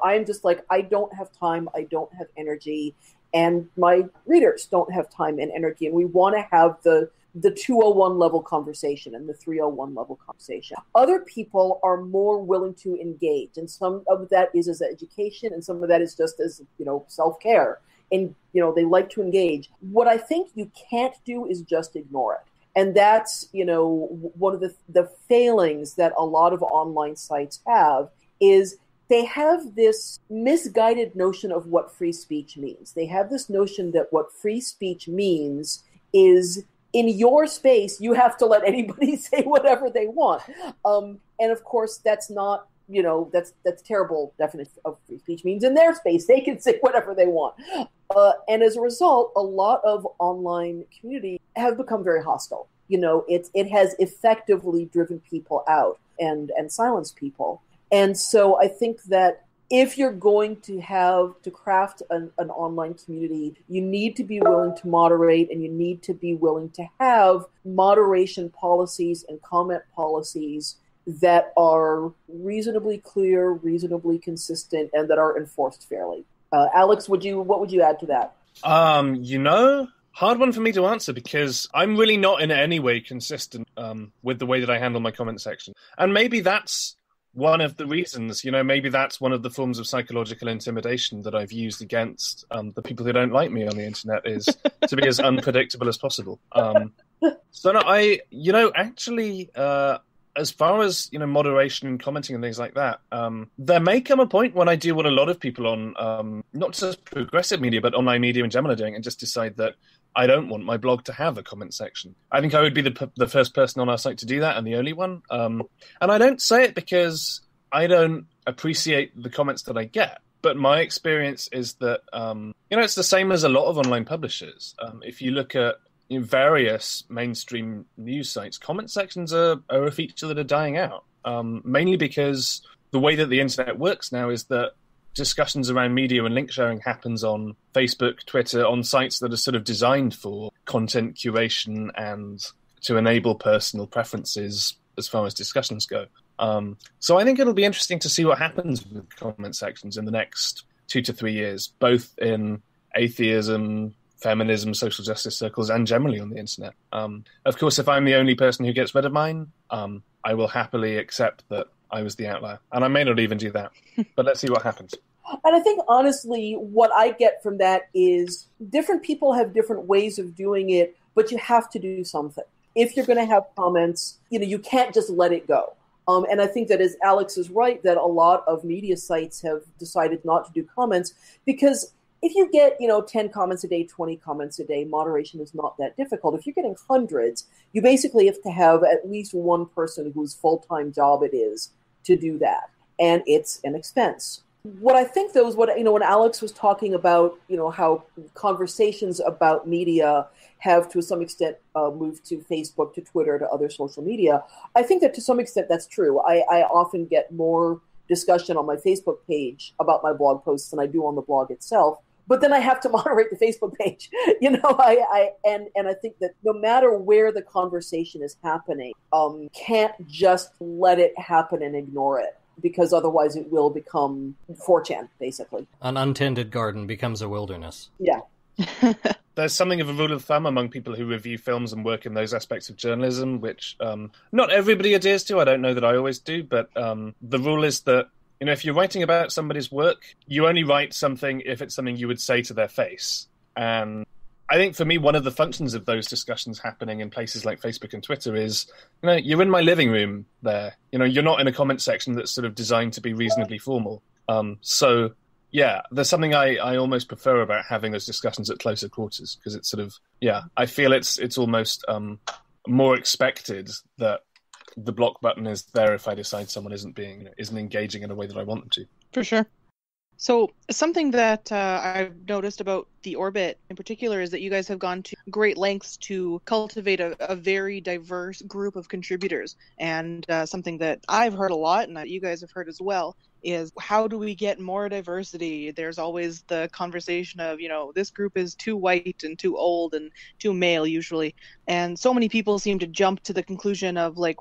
I'm just like, I don't have time, I don't have energy, and my readers don't have time and energy, and we want to have the 201 level conversation and the 301 level conversation. Other people are more willing to engage, and some of that is as education, and some of that is just as, self-care. And, they like to engage. What I think you can't do is just ignore it. And that's, one of the failings that a lot of online sites have is they have this misguided notion of what free speech means. They have this notion that what free speech means is in your space, you have to let anybody say whatever they want. And of course, that's not, that's terrible definition of free speech means in their space. They can say whatever they want. And as a result, a lot of online community have become very hostile. It has effectively driven people out and silenced people. And so I think that if you're going to craft an online community, you need to be willing to moderate, and you need to be willing to have moderation policies and comment policies that are reasonably clear, reasonably consistent, and that are enforced fairly. Alex, what would you add to that? Hard one for me to answer because I'm really not in any way consistent with the way that I handle my comment section. And maybe that's one of the reasons, maybe that's one of the forms of psychological intimidation that I've used against the people who don't like me on the internet, is to be as unpredictable as possible. So no, as far as moderation and commenting and things like that, there may come a point when I do what a lot of people on not just progressive media but online media in general are doing, and just decide that I don't want my blog to have a comment section. I think I would be the first person on our site to do that, and the only one. And I don't say it because I don't appreciate the comments that I get, but my experience is that it's the same as a lot of online publishers. If you look at various mainstream news sites, comment sections are a feature that are dying out, mainly because the way that the internet works now is that discussions around media and link sharing happens on Facebook, Twitter, on sites that are sort of designed for content curation and to enable personal preferences as far as discussions go. So I think it'll be interesting to see what happens with comment sections in the next 2 to 3 years, both in atheism, feminism, social justice circles, and generally on the internet. Of course, if I'm the only person who gets rid of mine, I will happily accept that I was the outlier. And I may not even do that. But let's see what happens. And I think, honestly, what I get from that is different people have different ways of doing it, but you have to do something. If you're going to have comments, you can't just let it go. And I think that, as Alex is right, that a lot of media sites have decided not to do comments because if you get, 10 comments a day, 20 comments a day, moderation is not that difficult. If you're getting hundreds, you basically have to have at least one person whose full-time job it is to do that. And it's an expense. What I think, though, is when Alex was talking about, how conversations about media have to some extent moved to Facebook, to Twitter, to other social media, I think that to some extent that's true. I often get more discussion on my Facebook page about my blog posts than I do on the blog itself. But then I have to moderate the Facebook page, and I think that no matter where the conversation is happening, can't just let it happen and ignore it, because otherwise it will become 4chan, basically. An untended garden becomes a wilderness. Yeah. There's something of a rule of thumb among people who review films and work in those aspects of journalism, which not everybody adheres to. I don't know that I always do, but the rule is that if you're writing about somebody's work, you only write something if it's something you would say to their face. And I think for me, one of the functions of those discussions happening in places like Facebook and Twitter is, you're in my living room there. You're not in a comment section that's sort of designed to be reasonably formal. So, yeah, there's something I almost prefer about having those discussions at closer quarters, because it's sort of, I feel it's almost more expected that the block button is there if I decide someone isn't engaging in a way that I want them to. For sure. So something that I've noticed about the Orbit in particular is that you guys have gone to great lengths to cultivate a very diverse group of contributors. And something that I've heard a lot, and that you guys have heard as well, is how do we get more diversity? There's always the conversation of, this group is too white and too old and too male usually. And so many people seem to jump to the conclusion of we're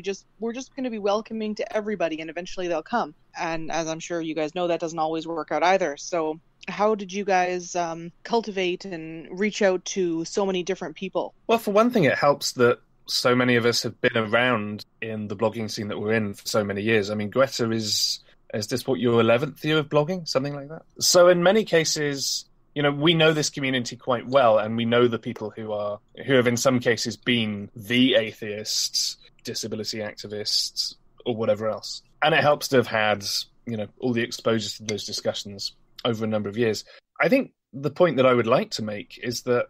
just going to be welcoming to everybody and eventually they'll come. And as I'm sure you guys know, that doesn't always work out either. So how did you guys cultivate and reach out to so many different people? Well, for one thing, it helps that so many of us have been around in the blogging scene that we're in for so many years. I mean, Greta is this what, your 11th year of blogging? Something like that? So in many cases, we know this community quite well, and we know the people who have in some cases been the atheists, disability activists, or whatever else. And it helps to have had, all the exposures to those discussions over a number of years. I think the point that I would like to make is that,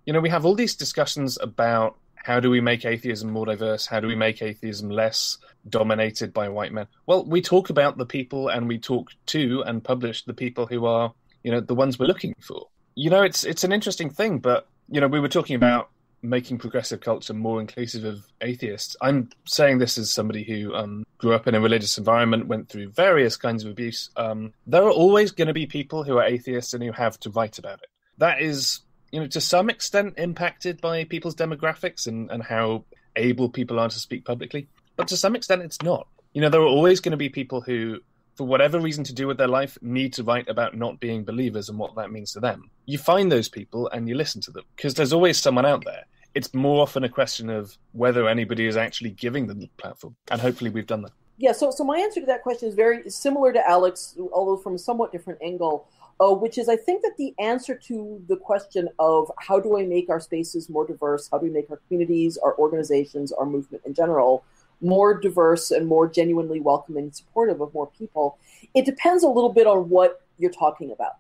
we have all these discussions about how do we make atheism more diverse? How do we make atheism less dominated by white men? Well, we talk about the people, and we talk to and publish the people who are, the ones we're looking for. It's an interesting thing, but, we were talking about making progressive culture more inclusive of atheists. I'm saying this as somebody who grew up in a religious environment, went through various kinds of abuse. There are always going to be people who are atheists and who have to write about it. That is, to some extent impacted by people's demographics and how able people are to speak publicly. but to some extent it's not. There are always going to be people who, for whatever reason to do with their life, need to write about not being believers and what that means to them. You find those people and you listen to them, because there's always someone out there. It's more often a question of whether anybody is actually giving them the platform, and hopefully we've done that. Yeah, so my answer to that question is very similar to Alex, although from a somewhat different angle, which is I think that the answer to the question of how do I make our spaces more diverse, how do we make our communities, our organizations, our movement in general, more diverse and more genuinely welcoming and supportive of more people, it depends a little bit on what you're talking about.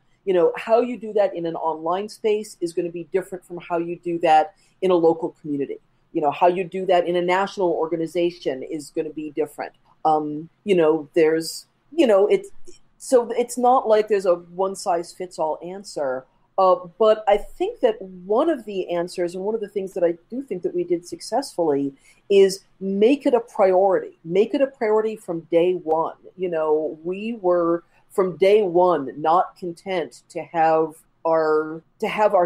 How you do that in an online space is going to be different from how you do that in a local community. How you do that in a national organization is going to be different. It's not like there's a one-size-fits-all answer. But I think that one of the answers and one of the things that I do think that we did successfully is make it a priority. Make it a priority from day one. We were from day one not content to have our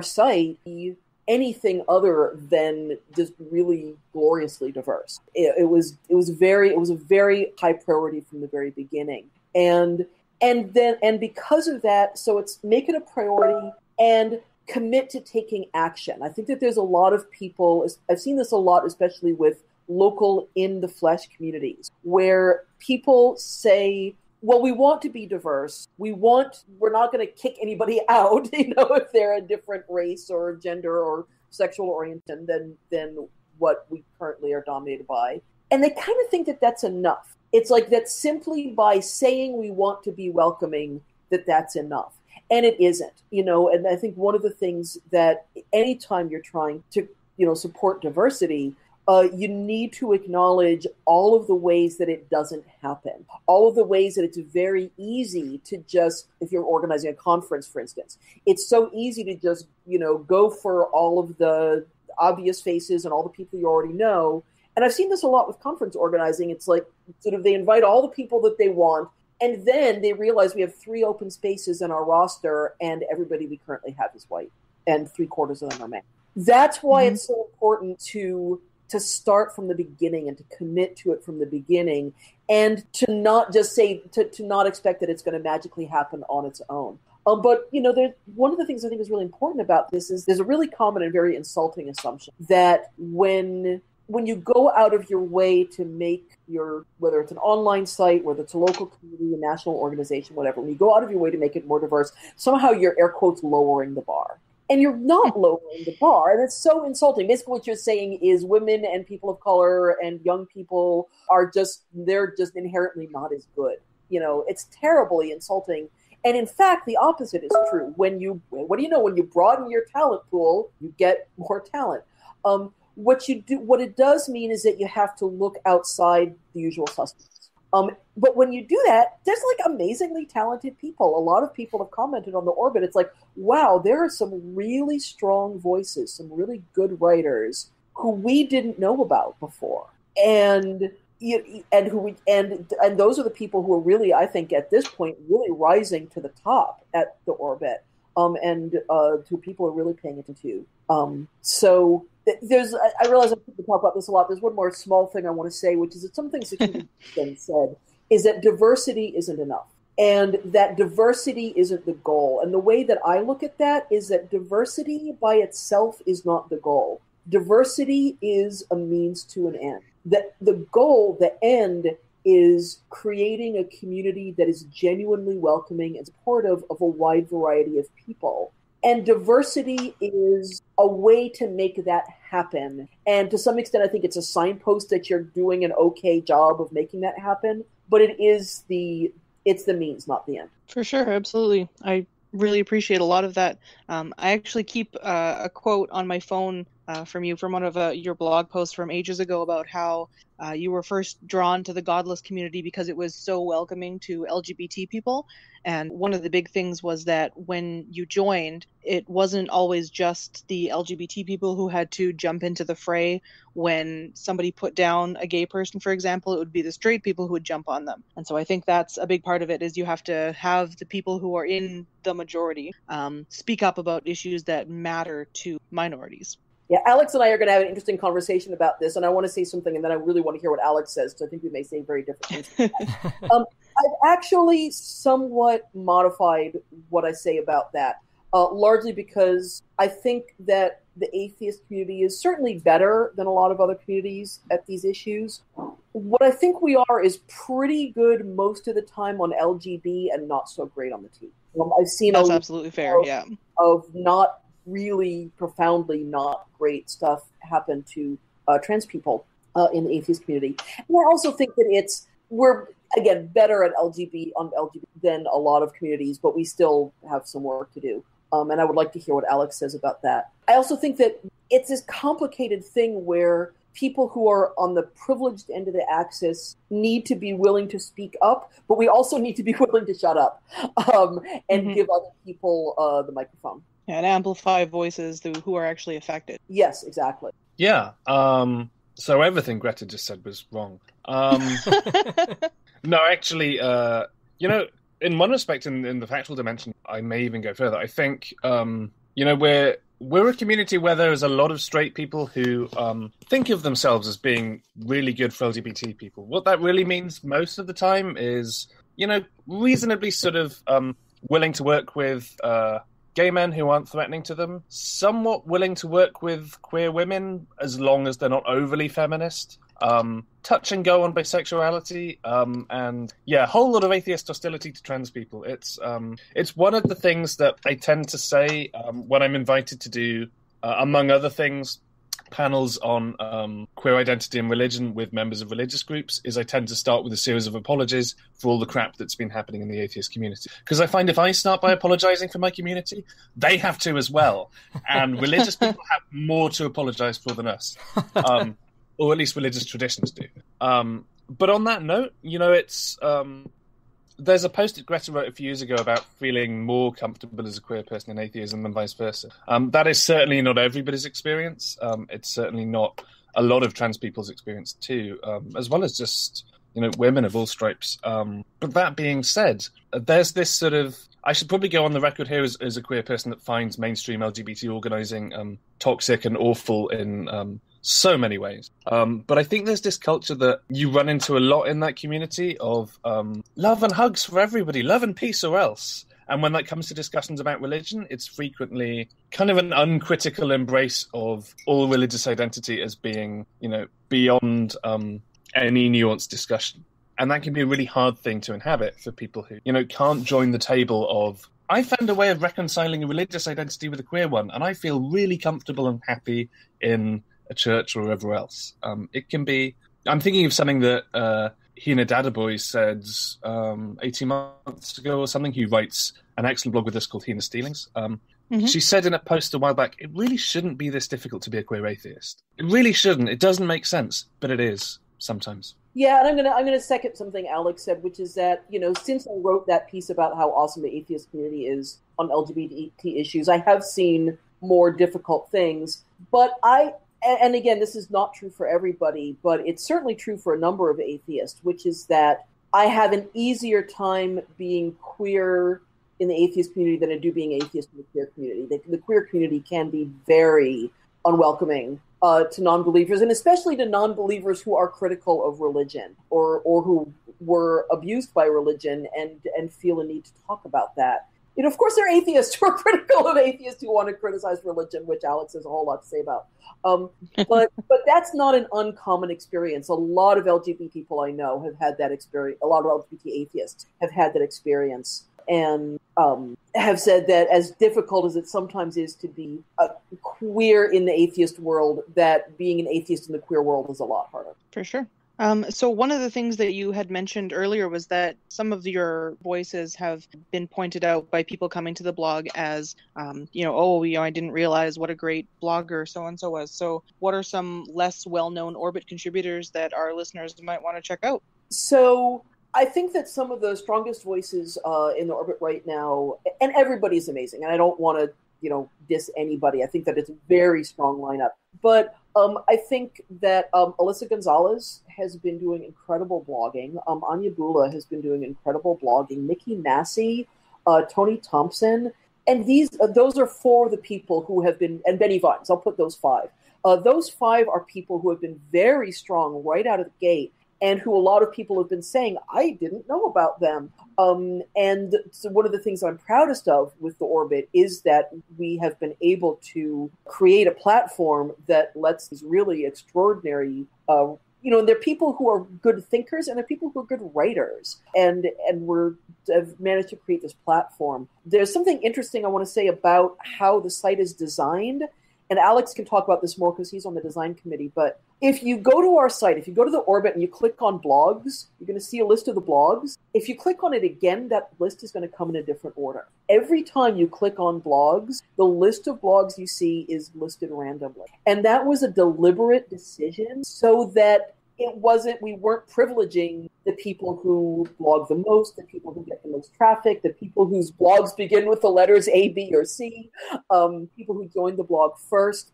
site be anything other than just really gloriously diverse. It was a very high priority from the very beginning. And because of that, so it's make it a priority and commit to taking action. I think that there's a lot of people, I've seen this a lot, especially with local in the flesh communities, where people say, well, we want to be diverse. We're not going to kick anybody out, if they're a different race or gender or sexual orientation than what we currently are dominated by. And they kind of think that that's enough. It's like that simply by saying we want to be welcoming, that's enough. And it isn't, and I think one of the things that anytime you're trying to, support diversity, you need to acknowledge all of the ways that it doesn't happen, all of the ways that it's very easy to just, if you're organizing a conference, for instance, it's so easy to just, go for all of the obvious faces and all the people you already know. And I've seen this a lot with conference organizing. It's like sort of they invite all the people that they want, and then they realize we have 3 open spaces in our roster, and everybody we currently have is white, and 3/4 of them are men. That's why it's so important to start from the beginning and to commit to it from the beginning, and to not just say, to not expect that it's going to magically happen on its own. But, one of the things I think is really important about this is there's a really common and very insulting assumption that when you go out of your way to make whether it's an online site, whether it's a local community, a national organization, whatever, when you go out of your way to make it more diverse, somehow you're air quotes lowering the bar. And you're not lowering the bar, and it's so insulting. Basically what you're saying is women and people of color and young people they're just inherently not as good. It's terribly insulting. And in fact, the opposite is true. When you broaden your talent pool, you get more talent. What it does mean is that you have to look outside the usual suspects. But when you do that, there's amazingly talented people. A lot of people have commented on the Orbit. It's like, wow, there are some really strong voices, some really good writers who we didn't know about before. And those are the people who are really, I think, at this point, really rising to the top at the Orbit. And who people are really paying attention to. So I realize I talk about this a lot. There's one more small thing I want to say, which is that some things that been said is that diversity isn't enough, and that diversity isn't the goal. And the way that I look at that is that diversity by itself is not the goal. Diversity is a means to an end. That the goal, the end, is creating a community that is genuinely welcoming and supportive of a wide variety of people. And diversity is a way to make that happen. And to some extent, I think it's a signpost that you're doing an okay job of making that happen. But it's the means, not the end. For sure, absolutely. I really appreciate a lot of that. I actually keep a quote on my phone from you from one of your blog posts from ages ago about how you were first drawn to the godless community because it was so welcoming to LGBT people. And one of the big things was that when you joined, it wasn't always just the LGBT people who had to jump into the fray. When somebody put down a gay person, for example, it would be the straight people who would jump on them. And so I think that's a big part of it, is you have to have the people who are in the majority speak up about issues that matter to minorities. Yeah, Alex and I are going to have an interesting conversation about this, and I want to say something, and then I really want to hear what Alex says, because I think we may say very different things. I've actually somewhat modified what I say about that, largely because I think that the atheist community is certainly better than a lot of other communities at these issues. What I think we are is pretty good most of the time on LGB and not so great on the T. I've seen That's absolutely fair, yeah. Of not really profoundly not great stuff happen to trans people in the atheist community. And I also think that we're, again, better at LGBT than a lot of communities, but we still have some work to do. And I would like to hear what Alex says about that. I also think that it's this complicated thing where people who are on the privileged end of the axis need to be willing to speak up, but we also need to be willing to shut up and give other people the microphone. And amplify voices who are actually affected. Yes, exactly. Yeah. So everything Greta just said was wrong. No, actually, in one respect, in the factual dimension, I may even go further. I think, we're a community where there is a lot of straight people who think of themselves as being really good for LGBT people. What that really means most of the time is, reasonably sort of willing to work with gay men who aren't threatening to them, somewhat willing to work with queer women as long as they're not overly feminist, touch and go on bisexuality, and a whole lot of atheist hostility to trans people. It's one of the things that I tend to say when I'm invited to do, among other things, panels on queer identity and religion with members of religious groups, is I tend to start with a series of apologies for all the crap that's been happening in the atheist community. Because I find if I start by apologizing for my community, they have to as well. And religious people have more to apologize for than us. Or at least religious traditions do. But on that note, it's there's a post that Greta wrote a few years ago about feeling more comfortable as a queer person in atheism than vice versa. That is certainly not everybody's experience. It's certainly not a lot of trans people's experience too, as well as just women of all stripes. But that being said, there's this sort of, I should probably go on the record here as a queer person that finds mainstream LGBT organising toxic and awful in so many ways. But I think there's this culture that you run into a lot in that community of love and hugs for everybody, love and peace or else. And when that comes to discussions about religion, it's frequently kind of an uncritical embrace of all religious identity as being, beyond any nuanced discussion. And that can be a really hard thing to inhabit for people who, can't join the table of, I found a way of reconciling a religious identity with a queer one, and I feel really comfortable and happy in a church or wherever else. It can be, I'm thinking of something that Hina Dadaboy said 18 months ago or something. He writes an excellent blog with us called Hina Stealings. She said in a post a while back, it really shouldn't be this difficult to be a queer atheist. It really shouldn't. It doesn't make sense, but it is sometimes. Yeah, and I'm gonna second something Alex said, which is that, since I wrote that piece about how awesome the atheist community is on LGBT issues, I have seen more difficult things. But and again, this is not true for everybody, but it's certainly true for a number of atheists, which is that I have an easier time being queer in the atheist community than I do being atheist in the queer community. The queer community can be very unwelcoming to non-believers, and especially to non-believers who are critical of religion or who were abused by religion and feel a need to talk about that. Of course, there are atheists who are critical of atheists who want to criticize religion, which Alex has a whole lot to say about. But that's not an uncommon experience. A lot of LGBT people I know have had that experience. A lot of LGBT atheists have had that experience and have said that as difficult as it sometimes is to be queer in the atheist world, that being an atheist in the queer world is a lot harder. For sure. So one of the things that you had mentioned earlier was that some of your voices have been pointed out by people coming to the blog as, I didn't realize what a great blogger so-and-so was. So what are some less well-known Orbit contributors that our listeners might want to check out? So I think that some of the strongest voices in the Orbit right now, and everybody's amazing, and I don't want to, diss anybody. I think that it's a very strong lineup. But I think that Alyssa Gonzalez has been doing incredible blogging. Anya Bula has been doing incredible blogging. Nikki Massey, Tony Thompson, and those are four of the people who have been, and Benny Vines, I'll put those five. Those 5 are people who have been very strong right out of the gate, and who a lot of people have been saying, I didn't know about them. And so one of the things I'm proudest of with the Orbit is that we have been able to create a platform that lets these really extraordinary, and they're people who are good thinkers, and they're people who are good writers, and have managed to create this platform. There's something interesting I want to say about how the site is designed, and Alex can talk about this more because he's on the design committee, but if you go to our site, if you go to the Orbit and you click on blogs, you're going to see a list of the blogs. If you click on it again, that list is going to come in a different order. Every time you click on blogs, the list of blogs you see is listed randomly. And that was a deliberate decision so that we weren't privileging the people who blog the most, the people who get the most traffic, the people whose blogs begin with the letters A, B, or C, people who joined the blog first.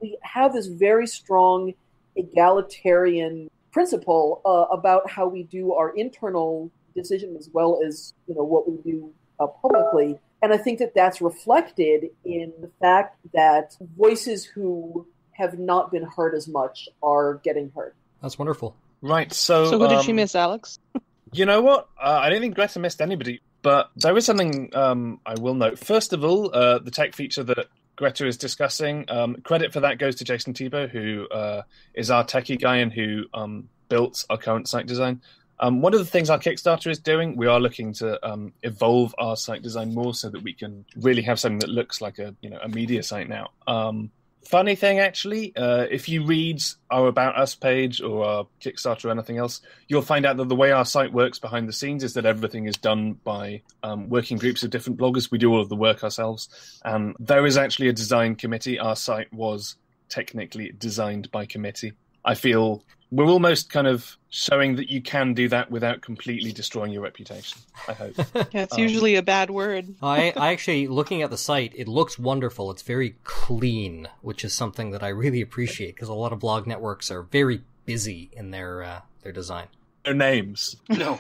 We have this very strong egalitarian principle about how we do our internal decision as well as what we do publicly. And I think that that's reflected in the fact that voices who have not been heard as much are getting heard. That's wonderful. Right, so who did she miss, Alex? You know what? I don't think Greta missed anybody, but there is something I will note. First of all, the tech feature that Greta is discussing, credit for that goes to Jason Tebow, who is our techie guy and who built our current site design. One of the things our Kickstarter is doing, we are looking to evolve our site design more so that we can really have something that looks like a media site now. Funny thing, actually, if you read our About Us page or our Kickstarter or anything else, you'll find out that the way our site works behind the scenes is that everything is done by working groups of different bloggers. We do all of the work ourselves. There is actually a design committee. Our site was technically designed by committee. I feel we're almost kind of showing that you can do that without completely destroying your reputation, I hope. Yeah, it's usually a bad word. I actually, looking at the site, it looks wonderful. It's very clean, which is something that I really appreciate, because a lot of blog networks are very busy in their design. No names. No.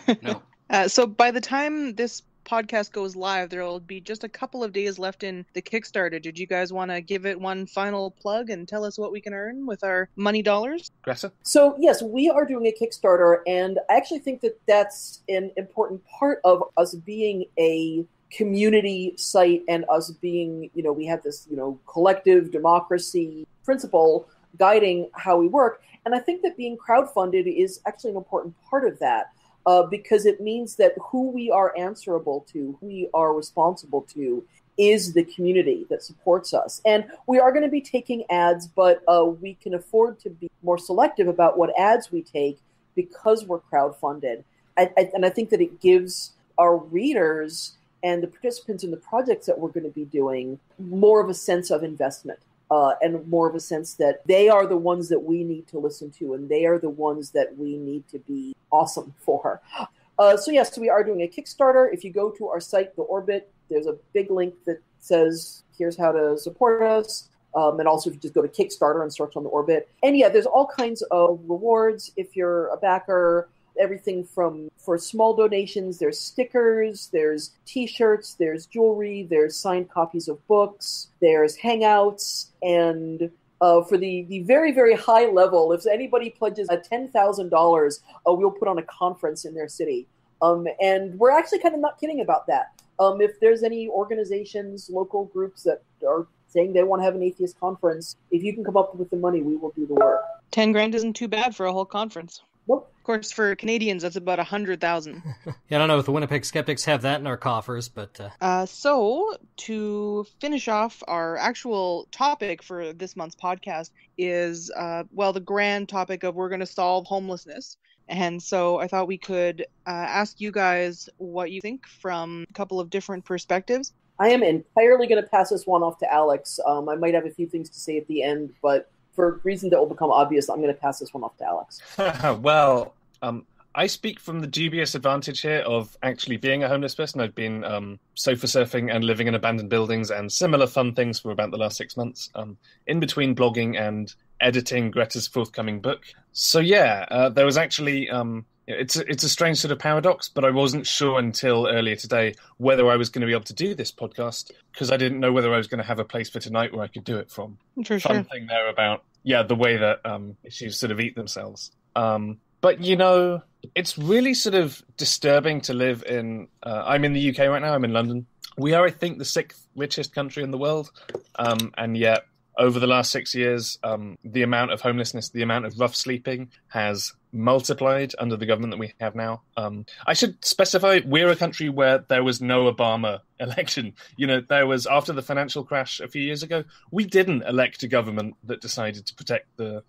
So by the time this podcast goes live, there will be just a couple of days left in the Kickstarter. Did you guys want to give it one final plug and tell us what we can earn with our money dollars? Greta? So yes, we are doing a Kickstarter, and I actually think that that's an important part of us being a community site and us being, we have this, collective democracy principle guiding how we work. And I think that being crowdfunded is actually an important part of that. Because it means that who we are answerable to, who we are responsible to, is the community that supports us. And we are going to be taking ads, but we can afford to be more selective about what ads we take because we're crowdfunded. And I think that it gives our readers and the participants in the projects that we're going to be doing more of a sense of investment. And more of a sense that they are the ones that we need to listen to, and they are the ones that we need to be awesome for. So yes, we are doing a Kickstarter. If you go to our site, The Orbit, there's a big link that says, here's how to support us. And also if you just go to Kickstarter and search on The Orbit. And yeah, there's all kinds of rewards if you're a backer. Everything from, for small donations, there's stickers, there's t-shirts, there's jewelry, there's signed copies of books, there's hangouts, and for the very, very high level, if anybody pledges $10,000, we'll put on a conference in their city. And we're actually kind of not kidding about that. If there's any organizations, local groups that are saying they want to have an atheist conference, if you can come up with the money, we will do the work. 10 grand isn't too bad for a whole conference. Nope. Of course, for Canadians, that's about 100,000. Yeah, I don't know if the Winnipeg Skeptics have that in our coffers, but... So, to finish off our actual topic for this month's podcast is, the grand topic of we're going to solve homelessness. And so I thought we could ask you guys what you think from a couple of different perspectives. I am entirely going to pass this one off to Alex. I might have a few things to say at the end, but for reasons that will become obvious, I'm going to pass this one off to Alex. Well, I speak from the dubious advantage here of actually being a homeless person. I've been sofa surfing and living in abandoned buildings and similar fun things for about the last 6 months, in between blogging and editing Greta's forthcoming book. So yeah, there was actually... It's a strange sort of paradox, but I wasn't sure until earlier today whether I was going to be able to do this podcast because I didn't know whether I was going to have a place for tonight where I could do it from. For Fun sure. thing there about the way that issues sort of eat themselves. But, it's really sort of disturbing to live in... I'm in the UK right now. I'm in London. We are, I think, the 6th richest country in the world. And yet, over the last 6 years, the amount of homelessness, the amount of rough sleeping has multiplied under the government that we have now. I should specify, we're a country where there was no Obama election. There was, after the financial crash a few years ago, we didn't elect a government that decided to protect the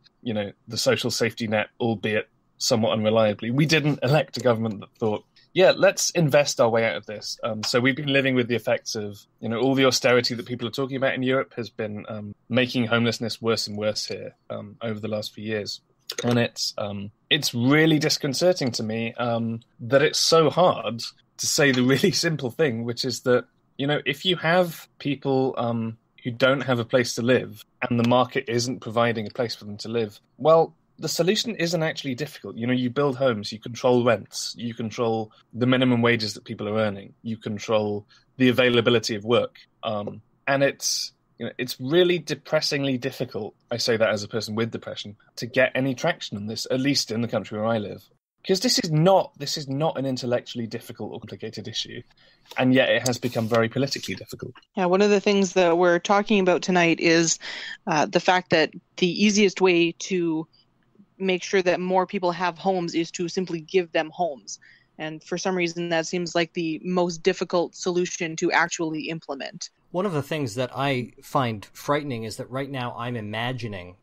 social safety net, albeit somewhat unreliably. We didn't elect a government that thought, let's invest our way out of this. So we've been living with the effects of, all the austerity that people are talking about in Europe has been making homelessness worse and worse here over the last few years. And it's really disconcerting to me that it's so hard to say the really simple thing, which is that, if you have people who don't have a place to live and the market isn't providing a place for them to live, well, the solution isn't actually difficult. You build homes, you control rents, you control the minimum wages that people are earning, you control the availability of work. And it's really depressingly difficult, I say that as a person with depression, to get any traction on this, at least in the country where I live. Because this is not an intellectually difficult or complicated issue, and yet it has become very politically difficult. Yeah, one of the things that we're talking about tonight is the fact that the easiest way to make sure that more people have homes is to simply give them homes. And for some reason, that seems like the most difficult solution to actually implement. One of the things that I find frightening is that right now I'm imagining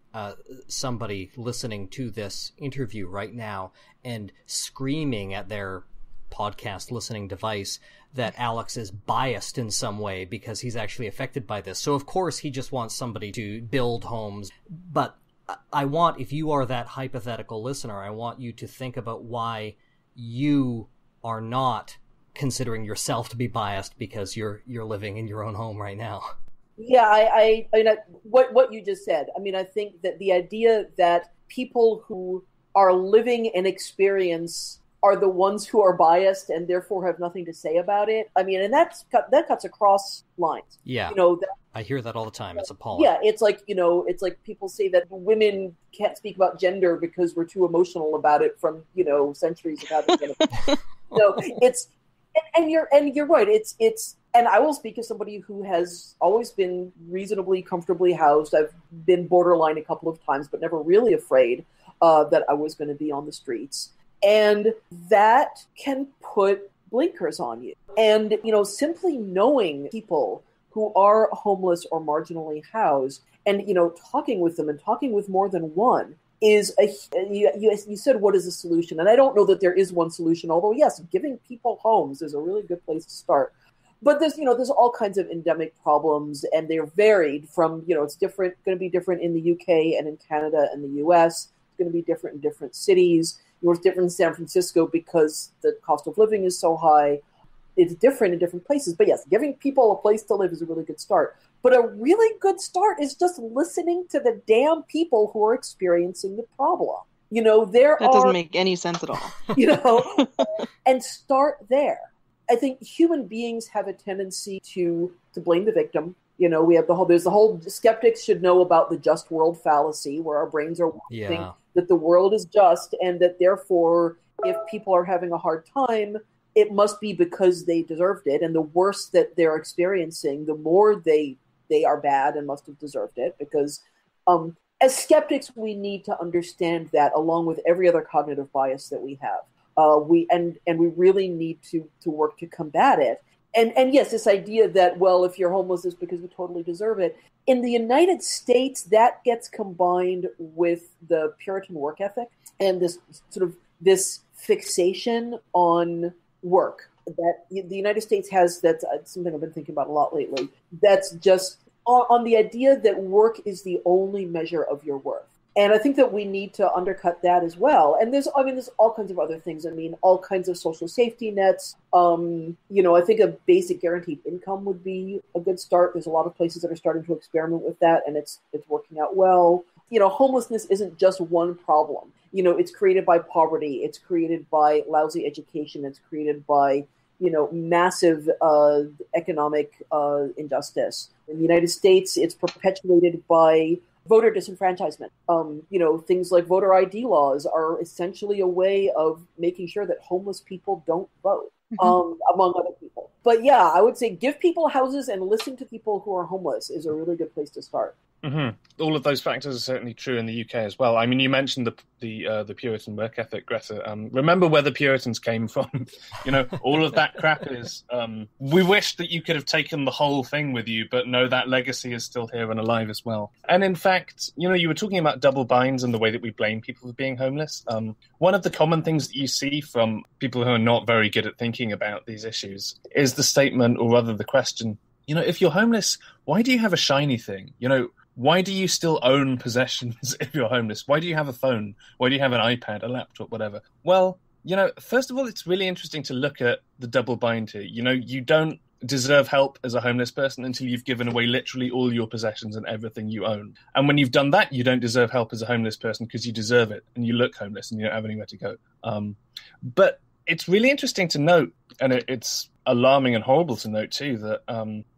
somebody listening to this interview right now and screaming at their podcast listening device that Alex is biased in some way because he's actually affected by this. So of course he just wants somebody to build homes. But I want, if you are that hypothetical listener, I want you to think about why you are not considering yourself to be biased because you're living in your own home right now. Yeah, I mean, what you just said. I mean, I think that the idea that people who are living an experience are the ones who are biased and therefore have nothing to say about it. I mean, and that cuts across lines. Yeah, I hear that all the time. It's appalling. Yeah, it's like people say that women can't speak about gender because we're too emotional about it from centuries of having been. And you're right. It's and I will speak as somebody who has always been reasonably comfortably housed. I've been borderline a couple of times, but never really afraid that I was going to be on the streets. And that can put blinkers on you. And, simply knowing people who are homeless or marginally housed and, talking with them and talking with more than one is you said, what is the solution? And I don't know that there is one solution, although, yes, giving people homes is a really good place to start. But there's all kinds of endemic problems, and they're varied from, it's going to be different in the UK and in Canada and the US. It's going to be different in different cities. It's different in San Francisco because the cost of living is so high. It's different in different places. But yes, giving people a place to live is a really good start. But a really good start is just listening to the damn people who are experiencing the problem. That doesn't make any sense at all. And start there. I think human beings have a tendency to blame the victim. We have there's the whole skeptics should know about the just world fallacy, where our brains are think that the world is just and that therefore if people are having a hard time, it must be because they deserved it. And the worse that they're experiencing, the more they are bad and must have deserved it. Because as skeptics, we need to understand that along with every other cognitive bias that we have. We really need to work to combat it. And yes, this idea that, well, if you're homeless, it's because you totally deserve it. In the United States, that gets combined with the Puritan work ethic and this fixation on work that the United States has. That's something I've been thinking about a lot lately. That's just on the idea that work is the only measure of your worth. And I think that we need to undercut that as well. And there's all kinds of other things. I mean, all kinds of social safety nets. I think a basic guaranteed income would be a good start. There's a lot of places that are starting to experiment with that, and it's working out well. Homelessness isn't just one problem. It's created by poverty. It's created by lousy education. It's created by, massive economic injustice. In the United States, it's perpetuated by voter disenfranchisement. Things like voter ID laws are essentially a way of making sure that homeless people don't vote, among other people. But yeah, I would say give people houses and listen to people who are homeless is a really good place to start. Mm-hmm. All of those factors are certainly true in the UK as well. I mean, you mentioned the Puritan work ethic, Greta. Remember where the Puritans came from. All of that crap is... we wish that you could have taken the whole thing with you, but no, that legacy is still here and alive as well. And in fact, you were talking about double binds and the way that we blame people for being homeless. One of the common things that you see from people who are not very good at thinking about these issues is the statement, or rather the question, if you're homeless, why do you have a shiny thing? Why do you still own possessions if you're homeless? Why do you have a phone? Why do you have an iPad, a laptop, whatever? Well, first of all, it's really interesting to look at the double bind here. You don't deserve help as a homeless person until you've given away literally all your possessions and everything you own. And when you've done that, you don't deserve help as a homeless person because you deserve it and you look homeless and you don't have anywhere to go. But it's really interesting to note, and it's alarming and horrible to note too, that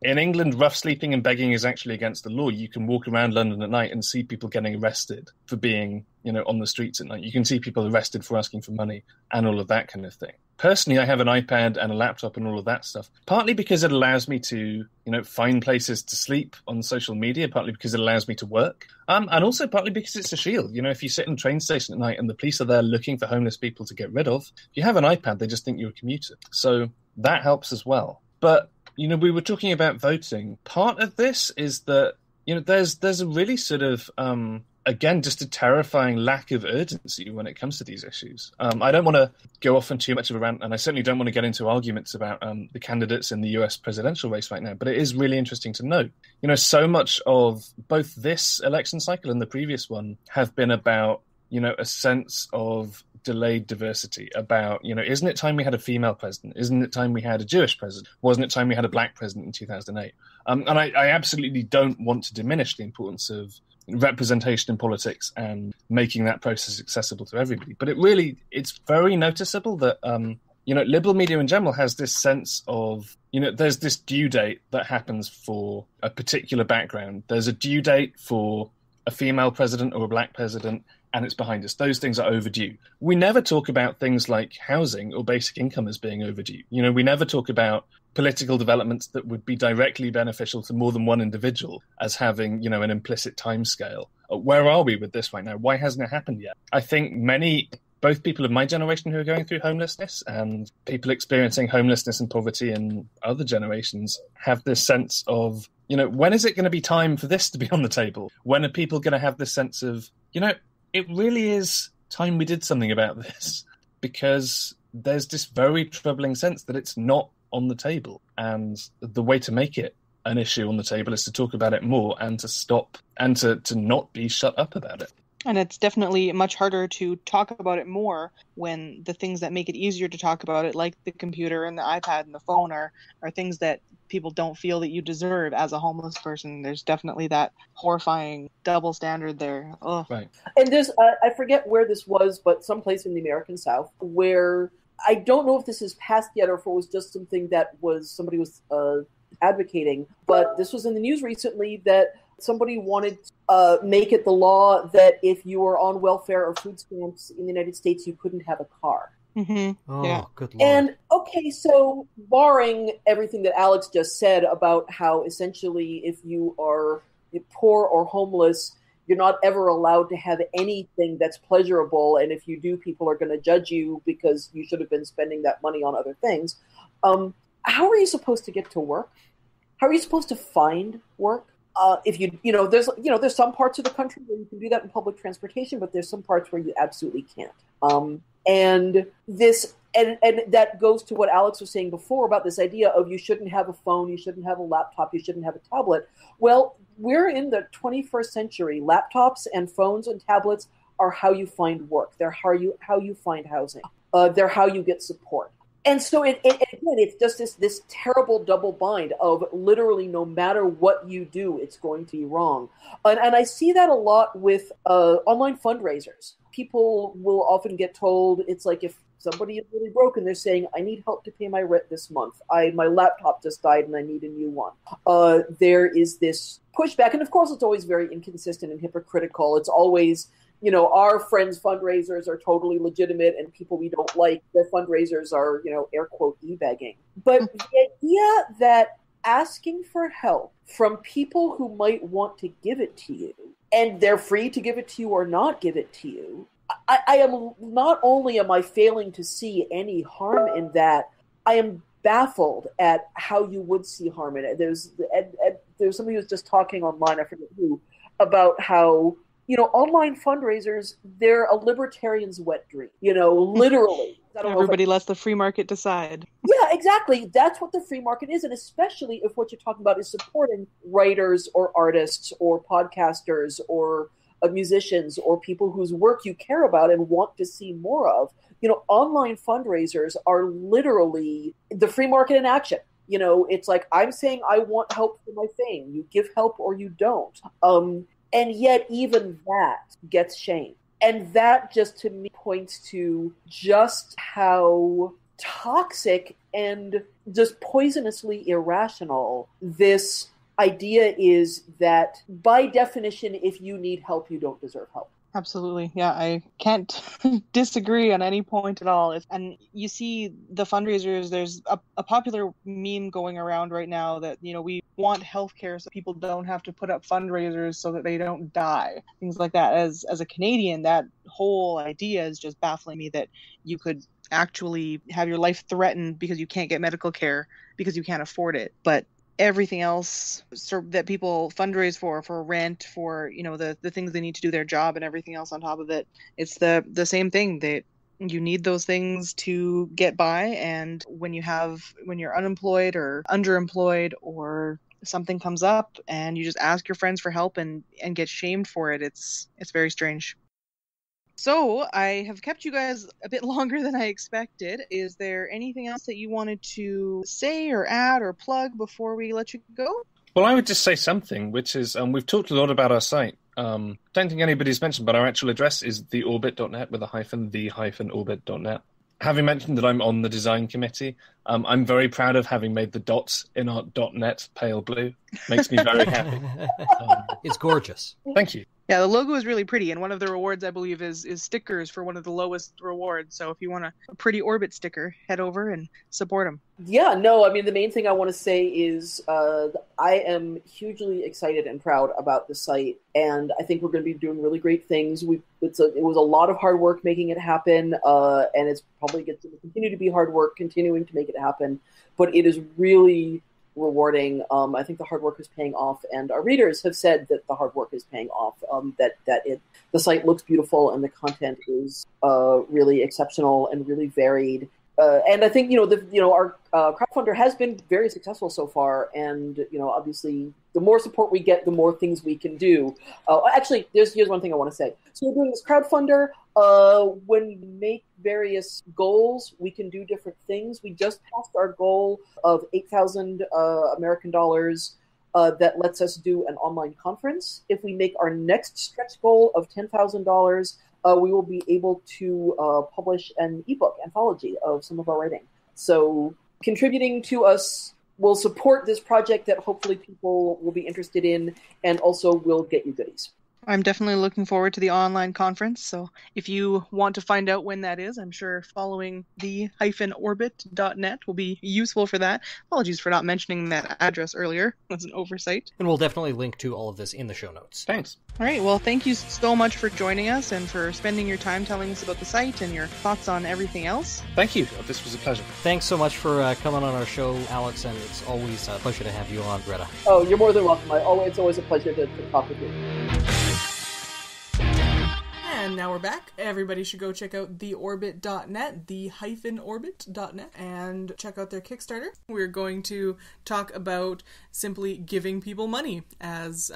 in England, rough sleeping and begging is actually against the law. You can walk around London at night and see people getting arrested for being, on the streets at night. You can see people arrested for asking for money and all of that kind of thing. Personally, I have an iPad and a laptop and all of that stuff, partly because it allows me to, find places to sleep on social media, partly because it allows me to work, and also partly because it's a shield. If you sit in a train station at night and the police are there looking for homeless people to get rid of, if you have an iPad, they just think you're a commuter. So that helps as well. But, we were talking about voting. Part of this is that, there's a really sort of, again, just a terrifying lack of urgency when it comes to these issues. I don't want to go off on too much of a rant, and I certainly don't want to get into arguments about the candidates in the US presidential race right now, but it is really interesting to note. So much of both this election cycle and the previous one have been about, a sense of delayed diversity, about, isn't it time we had a female president? Isn't it time we had a Jewish president? Wasn't it time we had a black president in 2008? And I absolutely don't want to diminish the importance of representation in politics and making that process accessible to everybody. But it's very noticeable that, liberal media in general has this sense of, there's this due date that happens for a particular background. There's a due date for a female president or a black president, and it's behind us. Those things are overdue. We never talk about things like housing or basic income as being overdue. We never talk about political developments that would be directly beneficial to more than one individual as having, an implicit timescale. Where are we with this right now? Why hasn't it happened yet? I think both people of my generation who are going through homelessness and people experiencing homelessness and poverty in other generations have this sense of, when is it going to be time for this to be on the table? When are people going to have this sense of, it really is time we did something about this, because there's this very troubling sense that it's not on the table. And the way to make it an issue on the table is to talk about it more and to stop and to not be shut up about it. And it's definitely much harder to talk about it more when the things that make it easier to talk about it, like the computer and the iPad and the phone, are things that people don't feel that you deserve as a homeless person. There's definitely that horrifying double standard there. Ugh. Right. And there's, I forget where this was, but someplace in the American South, where I don't know if this is passed yet or if it was just something that somebody was advocating, but this was in the news recently that somebody wanted to make it the law that if you were on welfare or food stamps in the United States, you couldn't have a car. Mm-hmm. Oh, yeah. Good Lord. And, okay, so barring everything that Alex just said about how essentially if you are poor or homeless, you're not ever allowed to have anything that's pleasurable, and if you do, people are going to judge you because you should have been spending that money on other things. How are you supposed to get to work? How are you supposed to find work? If there's some parts of the country where you can do that in public transportation, but there's some parts where you absolutely can't. And that goes to what Alex was saying before about this idea of you shouldn't have a phone, you shouldn't have a laptop, you shouldn't have a tablet. Well, we're in the 21st century. Laptops and phones and tablets are how you find work. They're how you find housing. They're how you get support. And so it's just this terrible double bind of literally no matter what you do, it's going to be wrong. And I see that a lot with online fundraisers. People will often get told, it's like if somebody is really broken, they're saying, I need help to pay my rent this month. My laptop just died and I need a new one. There is this pushback, and of course it's always very inconsistent and hypocritical. It's always, our friends' fundraisers are totally legitimate and people we don't like, their fundraisers are, air quote, e-begging. But the idea that asking for help from people who might want to give it to you, and they're free to give it to you or not give it to you, I am not only am I failing to see any harm in that, I am baffled at how you would see harm in it. There's somebody who was just talking online, I forget who, about how online fundraisers, they're a libertarian's wet dream. Literally. Everybody lets the free market decide. Yeah, exactly. That's what the free market is, and especially if what you're talking about is supporting writers or artists or podcasters or musicians or people whose work you care about and want to see more of. Online fundraisers are literally the free market in action. It's like, I'm saying I want help for my thing. You give help or you don't. And yet even that gets shamed. And that just to me points to just how toxic and just poisonously irrational this idea is that by definition, if you need help, you don't deserve help. Absolutely. Yeah, I can't disagree on any point at all. And you see the fundraisers, there's a popular meme going around right now that, we want healthcare so people don't have to put up fundraisers so that they don't die. Things like that. As a Canadian, that whole idea is just baffling me, that you could actually have your life threatened because you can't get medical care because you can't afford it. But everything else that people fundraise for rent, for the things they need to do their job and everything else on top of it, it's the same thing, that you need those things to get by. And when you're unemployed or underemployed or something comes up and you just ask your friends for help and get shamed for it, it's very strange. So I have kept you guys a bit longer than I expected. Is there anything else that you wanted to say or add or plug before we let you go? Well, I would just say something, which is we've talked a lot about our site. Don't think anybody's mentioned, but our actual address is theorbit.net with the-orbit.net. Having mentioned that I'm on the design committee, I'm very proud of having made the dots in our .net pale blue. Makes me very happy. It's gorgeous. Thank you. Yeah, the logo is really pretty, and one of the rewards, I believe, is stickers for one of the lowest rewards. So if you want a pretty Orbit sticker, head over and support them. Yeah, no, I mean, the main thing I want to say is I am hugely excited and proud about the site, and I think we're going to be doing really great things. It was a lot of hard work making it happen, and it's probably going to continue to be hard work continuing to make it happen, but it is really rewarding. I think the hard work is paying off, and our readers have said that the hard work is paying off. The site looks beautiful, and the content is really exceptional and really varied. And I think our crowdfunder has been very successful so far, and obviously the more support we get, the more things we can do. Actually, here's one thing I want to say. So we're doing this crowdfunder. When we make various goals, we can do different things. We just passed our goal of 8,000 American dollars that lets us do an online conference. If we make our next stretch goal of $10,000, we will be able to publish an ebook anthology of some of our writing. So contributing to us will support this project that hopefully people will be interested in, and also will get you goodies. I'm definitely looking forward to the online conference. So if you want to find out when that is, I'm sure following the-orbit.net will be useful for that. Apologies for not mentioning that address earlier. That's an oversight. And we'll definitely link to all of this in the show notes. Thanks. All right. Well, thank you so much for joining us and for spending your time telling us about the site and your thoughts on everything else. Thank you. This was a pleasure. Thanks so much for coming on our show, Alex, and it's always a pleasure to have you on, Greta. Oh, you're more than welcome. It's always a pleasure to talk with you. And now we're back. Everybody should go check out theorbit.net, the-orbit.net, and check out their Kickstarter. We're going to talk about simply giving people money as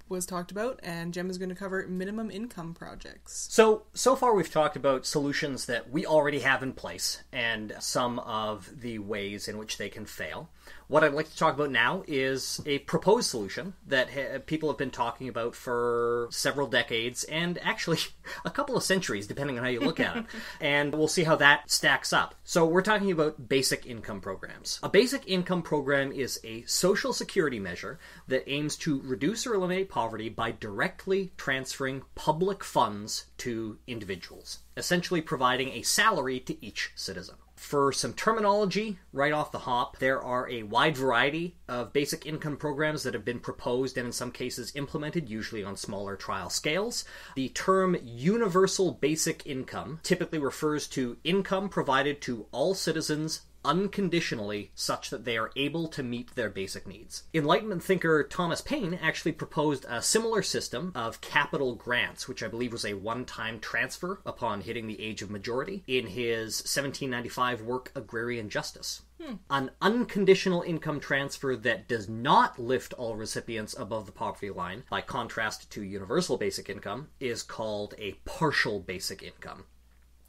was talked about, and Jem is going to cover minimum income projects. So far we've talked about solutions that we already have in place and some of the ways in which they can fail. What I'd like to talk about now is a proposed solution that people have been talking about for several decades, and actually a couple of centuries, depending on how you look at it. And we'll see how that stacks up. So we're talking about basic income programs. A basic income program is a social security measure that aims to reduce or eliminate poverty by directly transferring public funds to individuals, essentially providing a salary to each citizen. For some terminology, right off the hop, there are a wide variety of basic income programs that have been proposed and in some cases implemented, usually on smaller trial scales. The term universal basic income typically refers to income provided to all citizens unconditionally, such that they are able to meet their basic needs. Enlightenment thinker Thomas Paine actually proposed a similar system of capital grants, which I believe was a one-time transfer upon hitting the age of majority, in his 1795 work Agrarian Justice. An unconditional income transfer that does not lift all recipients above the poverty line, by contrast to universal basic income, is called a partial basic income,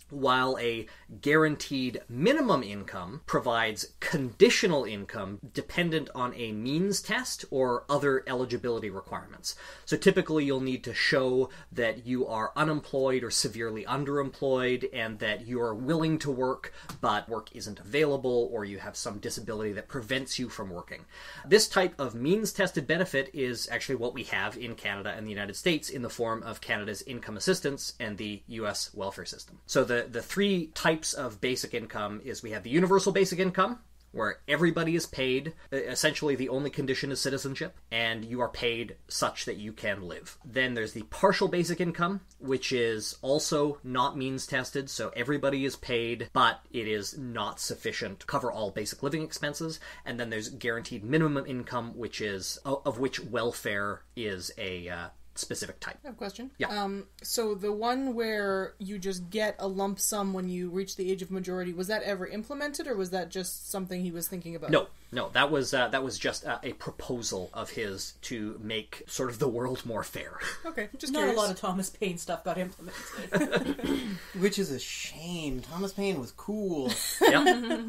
while a guaranteed minimum income provides conditional income dependent on a means test or other eligibility requirements. So typically you'll need to show that you are unemployed or severely underemployed and that you are willing to work but work isn't available, or you have some disability that prevents you from working. This type of means-tested benefit is actually what we have in Canada and the United States in the form of Canada's income assistance and the U.S. welfare system. So the three types of basic income is we have the universal basic income, where everybody is paid. Essentially, the only condition is citizenship, and you are paid such that you can live. Then there's the partial basic income, which is also not means tested, so everybody is paid, but it is not sufficient to cover all basic living expenses. And then there's guaranteed minimum income, which is of which welfare is a specific type. I have a question. Yeah. So the one where you just get a lump sum when you reach the age of majority, was that ever implemented, or was that just something he was thinking about? No, that was just a proposal of his to make sort of the world more fair. Okay, just Not curious. a lot of Thomas Paine stuff got implemented. Which is a shame. Thomas Paine was cool. Yeah.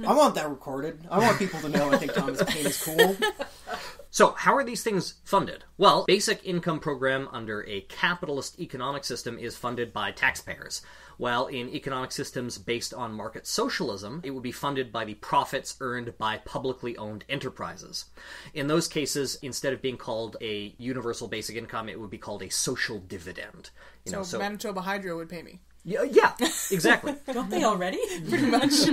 I want that recorded. I want people to know I think Thomas Paine is cool. So, how are these things funded? Well, basic income program under a capitalist economic system is funded by taxpayers, while in economic systems based on market socialism, it would be funded by the profits earned by publicly owned enterprises. In those cases, instead of being called a universal basic income, it would be called a social dividend. So Manitoba Hydro would pay me. Yeah, exactly. Don't they already? Pretty much.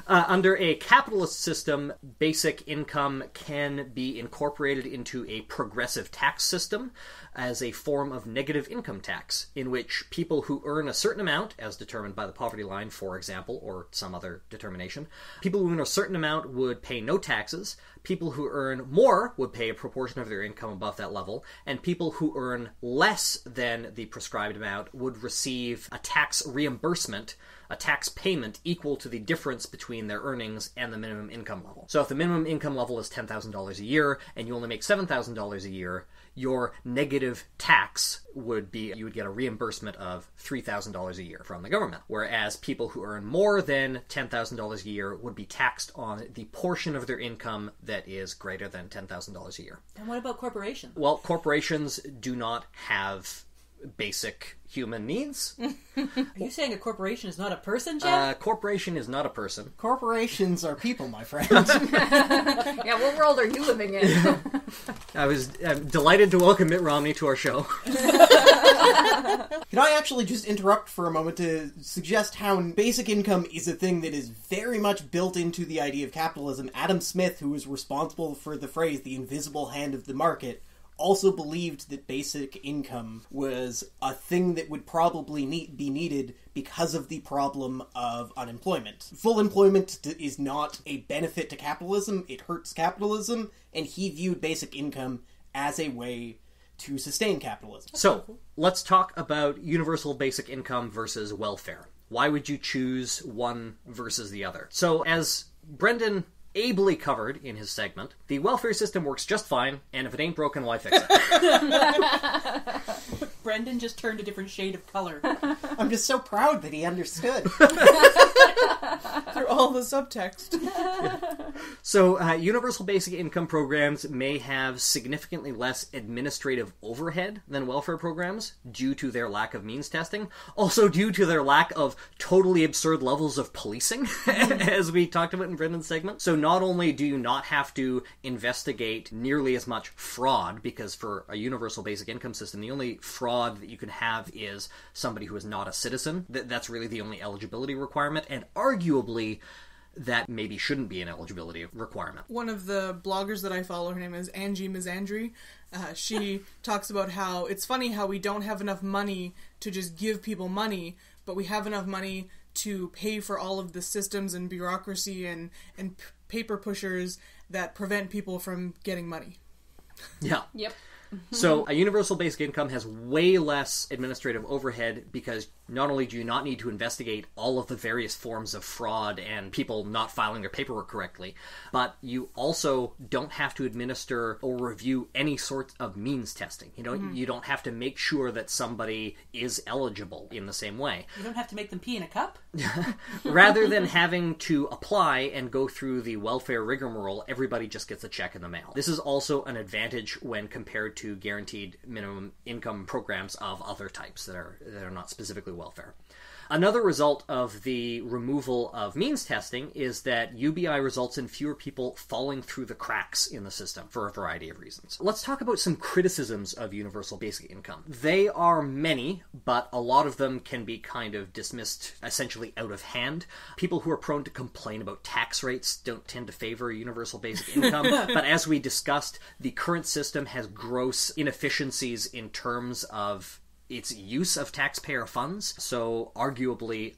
Under a capitalist system, basic income can be incorporated into a progressive tax system as a form of negative income tax, in which people who earn a certain amount, as determined by the poverty line, for example, or some other determination, people who earn a certain amount would pay no taxes, people who earn more would pay a proportion of their income above that level, and people who earn less than the prescribed amount would receive a tax reimbursement, a tax payment equal to the difference between their earnings and the minimum income level. So if the minimum income level is $10,000 a year and you only make $7,000 a year, your negative tax would be, you would get a reimbursement of $3,000 a year from the government. Whereas people who earn more than $10,000 a year would be taxed on the portion of their income that is greater than $10,000 a year. And what about corporations? Well, corporations do not have basic human needs. Are you saying a corporation is not a person, Jeff? Corporation is not a person. Corporations are people, my friend. Yeah, what world are you living in? I'm delighted to welcome Mitt Romney to our show. Can I actually just interrupt for a moment to suggest how basic income is a thing that is very much built into the idea of capitalism? Adam Smith, who was responsible for the phrase, the invisible hand of the market, also believed that basic income was a thing that would probably be needed because of the problem of unemployment. Full employment is not a benefit to capitalism, it hurts capitalism, and he viewed basic income as a way to sustain capitalism. So, let's talk about universal basic income versus welfare. Why would you choose one versus the other? So, as Brendan ably covered in his segment, the welfare system works just fine, and if it ain't broken, why fix it? Brendan just turned a different shade of color. I'm just so proud that he understood. Through all the subtext. So, universal basic income programs may have significantly less administrative overhead than welfare programs due to their lack of means testing. Also due to their lack of totally absurd levels of policing, as we talked about in Brendan's segment. So not only do you not have to investigate nearly as much fraud, because for a universal basic income system, the only fraud that you can have is somebody who is not a citizen. That's really the only eligibility requirement, and arguably that maybe shouldn't be an eligibility requirement. One of the bloggers that I follow, her name is Angie Mizandri. She talks about how it's funny how we don't have enough money to just give people money, but we have enough money to pay for all of the systems and bureaucracy and paper pushers that prevent people from getting money. Yeah. Yep. So a universal basic income has way less administrative overhead because not only do you not need to investigate all of the various forms of fraud and people not filing their paperwork correctly, but you also don't have to administer or review any sort of means testing. You don't have to make sure that somebody is eligible in the same way. You don't have to make them pee in a cup? Rather than having to apply and go through the welfare rigmarole, everybody just gets a check in the mail. This is also an advantage when compared to guaranteed minimum income programs of other types that are not specifically welfare. Another result of the removal of means testing is that UBI results in fewer people falling through the cracks in the system for a variety of reasons. Let's talk about some criticisms of universal basic income. They are many, but a lot of them can be kind of dismissed essentially out of hand. People who are prone to complain about tax rates don't tend to favor universal basic income, but as we discussed, the current system has gross inefficiencies in terms of its use of taxpayer funds, so arguably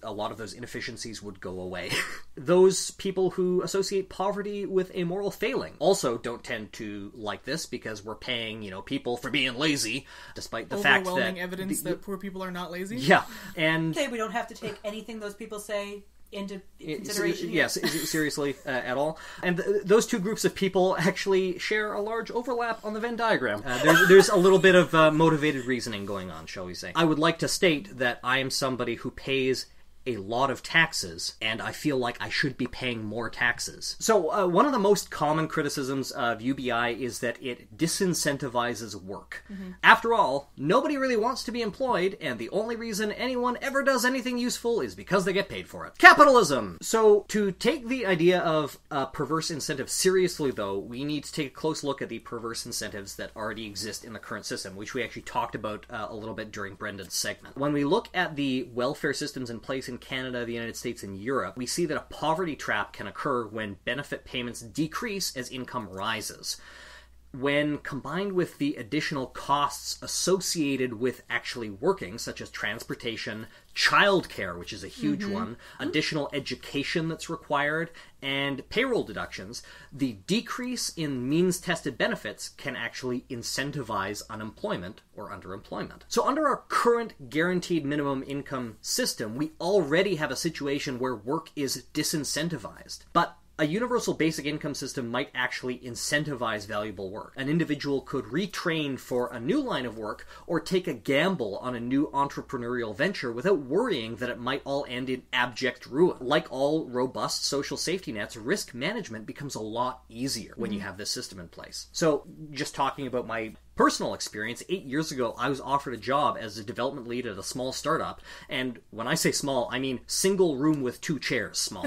a lot of those inefficiencies would go away. Those people who associate poverty with a moral failing also don't tend to like this because we're paying, people for being lazy, despite the fact that... Overwhelming evidence that poor people are not lazy? Yeah, and... We don't have to take anything those people say into consideration here. Yes, seriously, at all. And those two groups of people actually share a large overlap on the Venn diagram. There's a little bit of motivated reasoning going on, shall we say. I would like to state that I am somebody who pays a lot of taxes, and I feel like I should be paying more taxes. So one of the most common criticisms of UBI is that it disincentivizes work. Mm-hmm. After all, nobody really wants to be employed, and the only reason anyone ever does anything useful is because they get paid for it. Capitalism! So to take the idea of perverse incentives seriously, though, we need to take a close look at the perverse incentives that already exist in the current system, which we actually talked about a little bit during Brendan's segment. When we look at the welfare systems in place in Canada, the United States, and Europe, we see that a poverty trap can occur when benefit payments decrease as income rises. When combined with the additional costs associated with actually working, such as transportation, childcare, which is a huge one, additional education that's required, and payroll deductions, the decrease in means-tested benefits can actually incentivize unemployment or underemployment. So under our current guaranteed minimum income system, we already have a situation where work is disincentivized. But a universal basic income system might actually incentivize valuable work. An individual could retrain for a new line of work or take a gamble on a new entrepreneurial venture without worrying that it might all end in abject ruin. Like all robust social safety nets, risk management becomes a lot easier when you have this system in place. So just talking about my personal experience, 8 years ago, I was offered a job as a development lead at a small startup. And when I say small, I mean single room with 2 chairs small.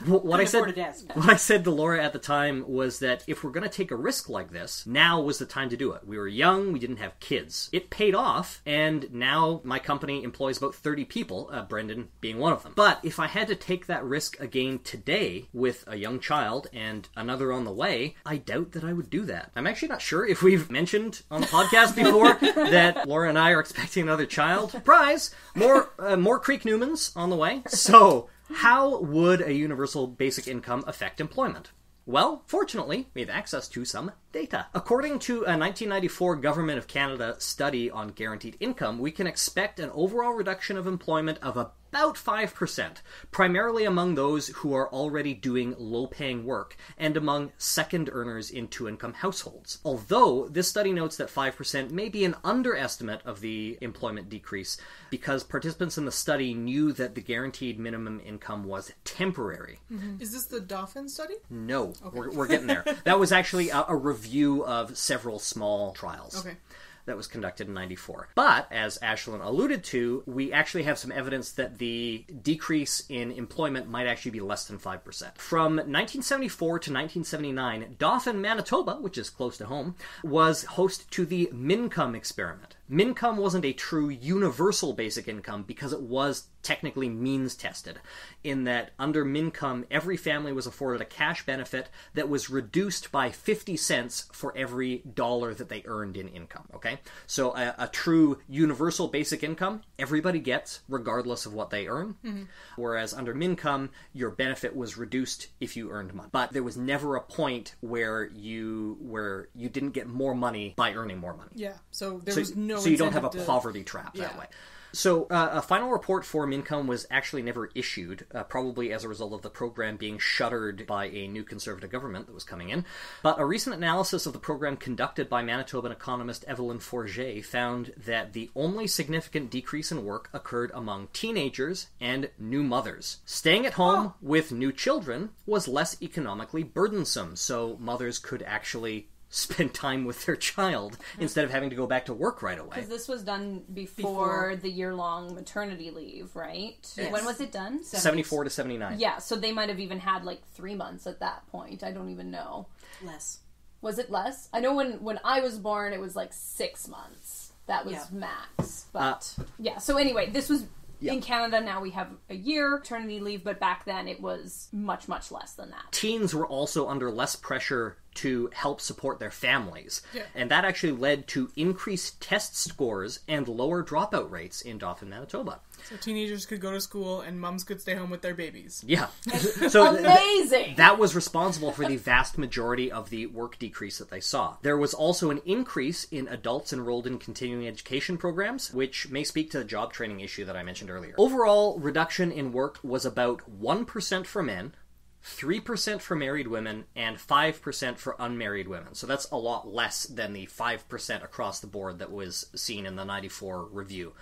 What I said to Laura at the time was that if we're going to take a risk like this, now was the time to do it. We were young, we didn't have kids. It paid off, and now my company employs about 30 people, Brendan being one of them. But if I had to take that risk again today with a young child and another on the way, I doubt that I would do that. I'm actually not sure if we've mentioned on the podcast before that Laura and I are expecting another child. Surprise! More Creek Newmans on the way. So, how would a universal basic income affect employment? Well, fortunately, we have access to some data. According to a 1994 Government of Canada study on guaranteed income, we can expect an overall reduction of employment of about 5%, primarily among those who are already doing low-paying work and among second earners in two-income households. Although this study notes that 5% may be an underestimate of the employment decrease because participants in the study knew that the guaranteed minimum income was temporary. Mm-hmm. Is this the Dauphin study? No, okay. we're getting there. That was actually a review of several small trials. Okay. That was conducted in 94. But, as Ashlyn alluded to, we actually have some evidence that the decrease in employment might actually be less than 5%. From 1974 to 1979, Dauphin, Manitoba, which is close to home, was host to the Mincome experiment. Mincome wasn't a true universal basic income because it was technically means tested, in that under Mincome, every family was afforded a cash benefit that was reduced by 50 cents for every dollar that they earned in income, okay? So a true universal basic income, everybody gets regardless of what they earn, whereas under Mincome, your benefit was reduced if you earned money. But there was never a point where you didn't get more money by earning more money. Yeah, so there was no So you don't have a incentive poverty trap that way. So a final report for Mincome was actually never issued, probably as a result of the program being shuttered by a new Conservative government that was coming in. But a recent analysis of the program conducted by Manitoban economist Evelyn Forget found that the only significant decrease in work occurred among teenagers and new mothers. Staying at home with new children was less economically burdensome, so mothers could actually spend time with their child instead of having to go back to work right away. Because this was done before the year-long maternity leave, right? Yes. When was it done? 74 to 79. Yeah, so they might have even had like 3 months at that point. I don't even know. Less. Was it less? I know when I was born, it was like 6 months. That was max. But yeah, so anyway, this was... In Canada now we have a year maternity leave, but back then it was much, much less than that. Teens were also under less pressure to help support their families. Yeah. And that actually led to increased test scores and lower dropout rates in Dauphin, Manitoba. So teenagers could go to school and mums could stay home with their babies. Yeah. So amazing! That was responsible for the vast majority of the work decrease that they saw. There was also an increase in adults enrolled in continuing education programs, which may speak to the job training issue that I mentioned earlier. Overall, reduction in work was about 1% for men, 3% for married women, and 5% for unmarried women. So that's a lot less than the 5% across the board that was seen in the 94 review.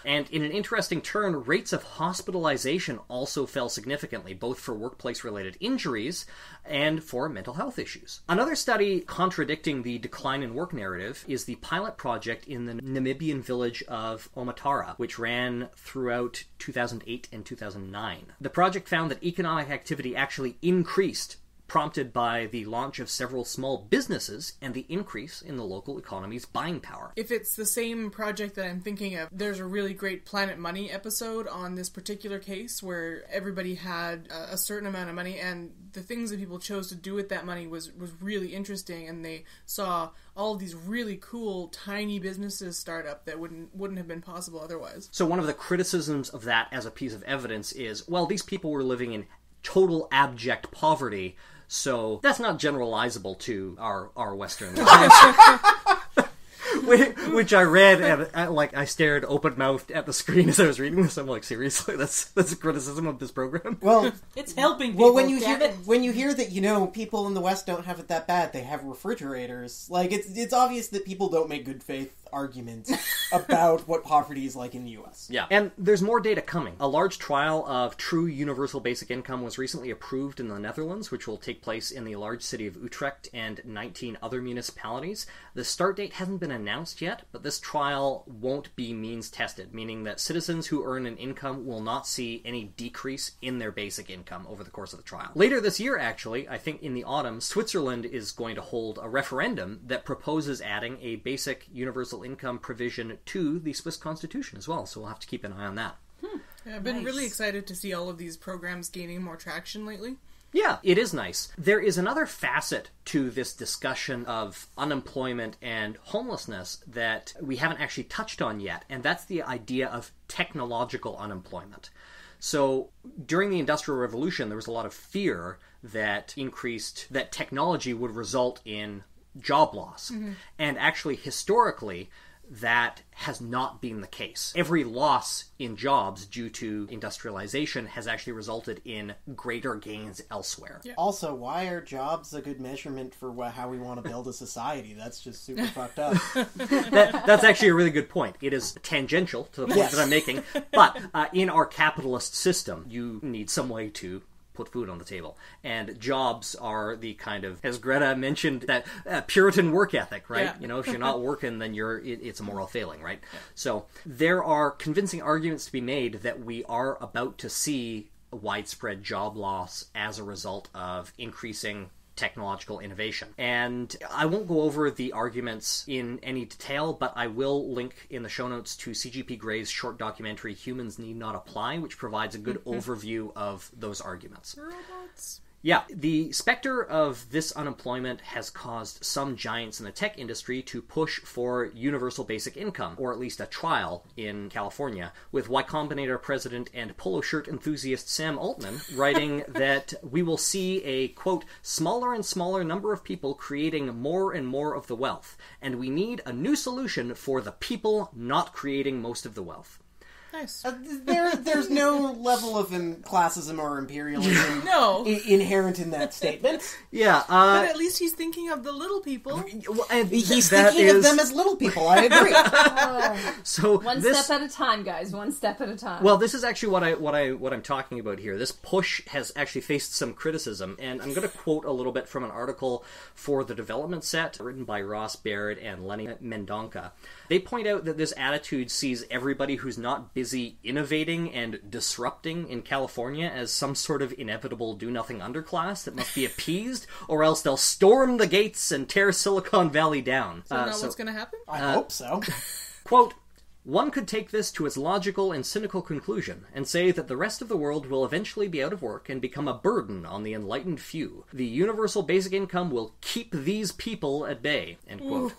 And in an interesting turn, rates of hospitalization also fell significantly, both for workplace-related injuries and for mental health issues. Another study contradicting the decline in work narrative is the pilot project in the Namibian village of Omatara, which ran throughout 2008 and 2009. The project found that economic activity actually increased, prompted by the launch of several small businesses and the increase in the local economy's buying power. If it's the same project that I'm thinking of, there's a really great Planet Money episode on this particular case where everybody had a certain amount of money, and the things that people chose to do with that money was really interesting, and they saw all of these really cool tiny businesses start up that wouldn't have been possible otherwise. So one of the criticisms of that as a piece of evidence is, well, these people were living in total abject poverty, so that's not generalizable to our Western lives. Which I read, and I stared open-mouthed at the screen as I was reading this. I'm like, seriously, that's a criticism of this program? Well, it's helping people. Well, when you hear that, people in the West don't have it that bad, they have refrigerators. Like, it's obvious that people don't make good faith arguments about what poverty is like in the U.S. Yeah, and there's more data coming. A large trial of true universal basic income was recently approved in the Netherlands, which will take place in the large city of Utrecht and 19 other municipalities. The start date hasn't been announced yet, but this trial won't be means tested, meaning that citizens who earn an income will not see any decrease in their basic income over the course of the trial. Later this year, actually, I think in the autumn, Switzerland is going to hold a referendum that proposes adding a basic universal income provision to the Swiss Constitution as well, so we'll have to keep an eye on that. Yeah, I've been really excited to see all of these programs gaining more traction lately. Yeah, it is nice. There is another facet to this discussion of unemployment and homelessness that we haven't actually touched on yet, and that's the idea of technological unemployment. So during the Industrial Revolution, there was a lot of fear that technology would result in job loss. And actually, historically, that has not been the case. Every loss in jobs due to industrialization has actually resulted in greater gains elsewhere. Yeah. Also, why are jobs a good measurement for how we want to build a society? That's just super fucked up. That's actually a really good point. It is tangential to the point that I'm making, but in our capitalist system, you need some way to put food on the table. And jobs are the kind of, as Greta mentioned, that Puritan work ethic, right? Yeah. If you're not working, then it's a moral failing, right? Yeah. So there are convincing arguments to be made that we are about to see widespread job loss as a result of increasing technological innovation. And I won't go over the arguments in any detail, but I will link in the show notes to C.G.P. Gray's short documentary Humans Need Not Apply, which provides a good overview of those arguments. Robots. Yeah, the specter of this unemployment has caused some giants in the tech industry to push for universal basic income, or at least a trial in California, with Y Combinator president and polo shirt enthusiast Sam Altman writing that we will see a, quote, smaller and smaller number of people creating more and more of the wealth, and we need a new solution for the people not creating most of the wealth. Nice. There's no level of classism or imperialism inherent in that statement. Yeah. But at least he's thinking of the little people. And he's thinking of them as little people, I agree. So one step at a time, guys. One step at a time. Well, this is actually what I'm talking about here. This push has actually faced some criticism, and I'm going to quote a little bit from an article for The Development Set, written by Ross Baird and Lenny Mendonca. They point out that this attitude sees everybody who's not busy innovating and disrupting in California as some sort of inevitable do-nothing underclass that must be appeased, or else they'll storm the gates and tear Silicon Valley down. So now what's going to happen? I hope so. Quote, one could take this to its logical and cynical conclusion and say that the rest of the world will eventually be out of work and become a burden on the enlightened few. The universal basic income will keep these people at bay, end quote.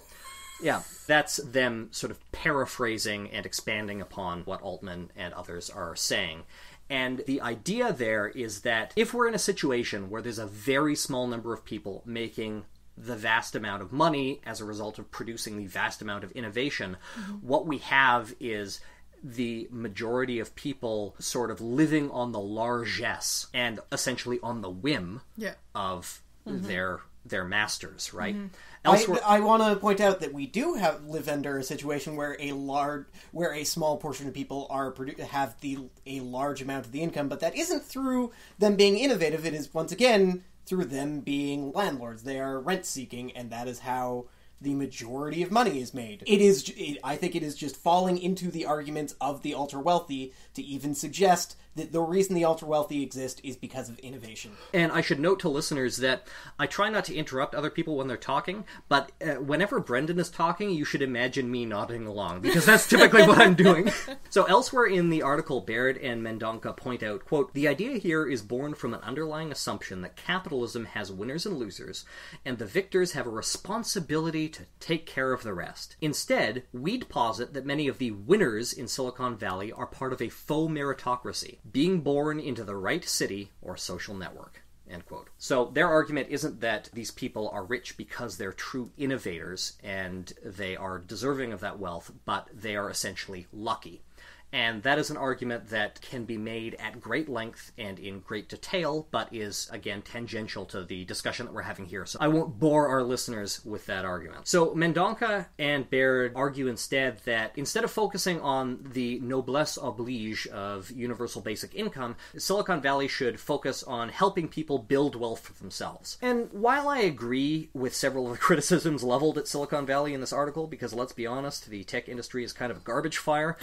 Yeah, that's them sort of paraphrasing and expanding upon what Altman and others are saying. And the idea there is that if we're in a situation where there's a very small number of people making the vast amount of money as a result of producing the vast amount of innovation, what we have is the majority of people sort of living on the largesse and essentially on the whim of their masters, right? Elsewhere, I want to point out that we do live under a situation where a small portion of people have a large amount of the income, but that isn't through them being innovative. It is once again through them being landlords. They are rent seeking, and that is how the majority of money is made. I think it is just falling into the arguments of the ultra wealthy to even suggest that the reason the ultra wealthy exist is because of innovation. And I should note to listeners that I try not to interrupt other people when they're talking, but whenever Brendan is talking, you should imagine me nodding along, because that's typically what I'm doing. So elsewhere in the article, Baird and Mendonca point out, quote, the idea here is born from an underlying assumption that capitalism has winners and losers, and the victors have a responsibility to take care of the rest. Instead, we'd posit that many of the winners in Silicon Valley are part of a faux meritocracy, being born into the right city or social network, end quote. So their argument isn't that these people are rich because they're true innovators and they are deserving of that wealth, but they are essentially lucky. And that is an argument that can be made at great length and in great detail, but is, again, tangential to the discussion that we're having here. So I won't bore our listeners with that argument. So Mendonca and Baird argue instead that instead of focusing on the noblesse oblige of universal basic income, Silicon Valley should focus on helping people build wealth for themselves. And while I agree with several of the criticisms leveled at Silicon Valley in this article, because let's be honest, the tech industry is kind of a garbage fire,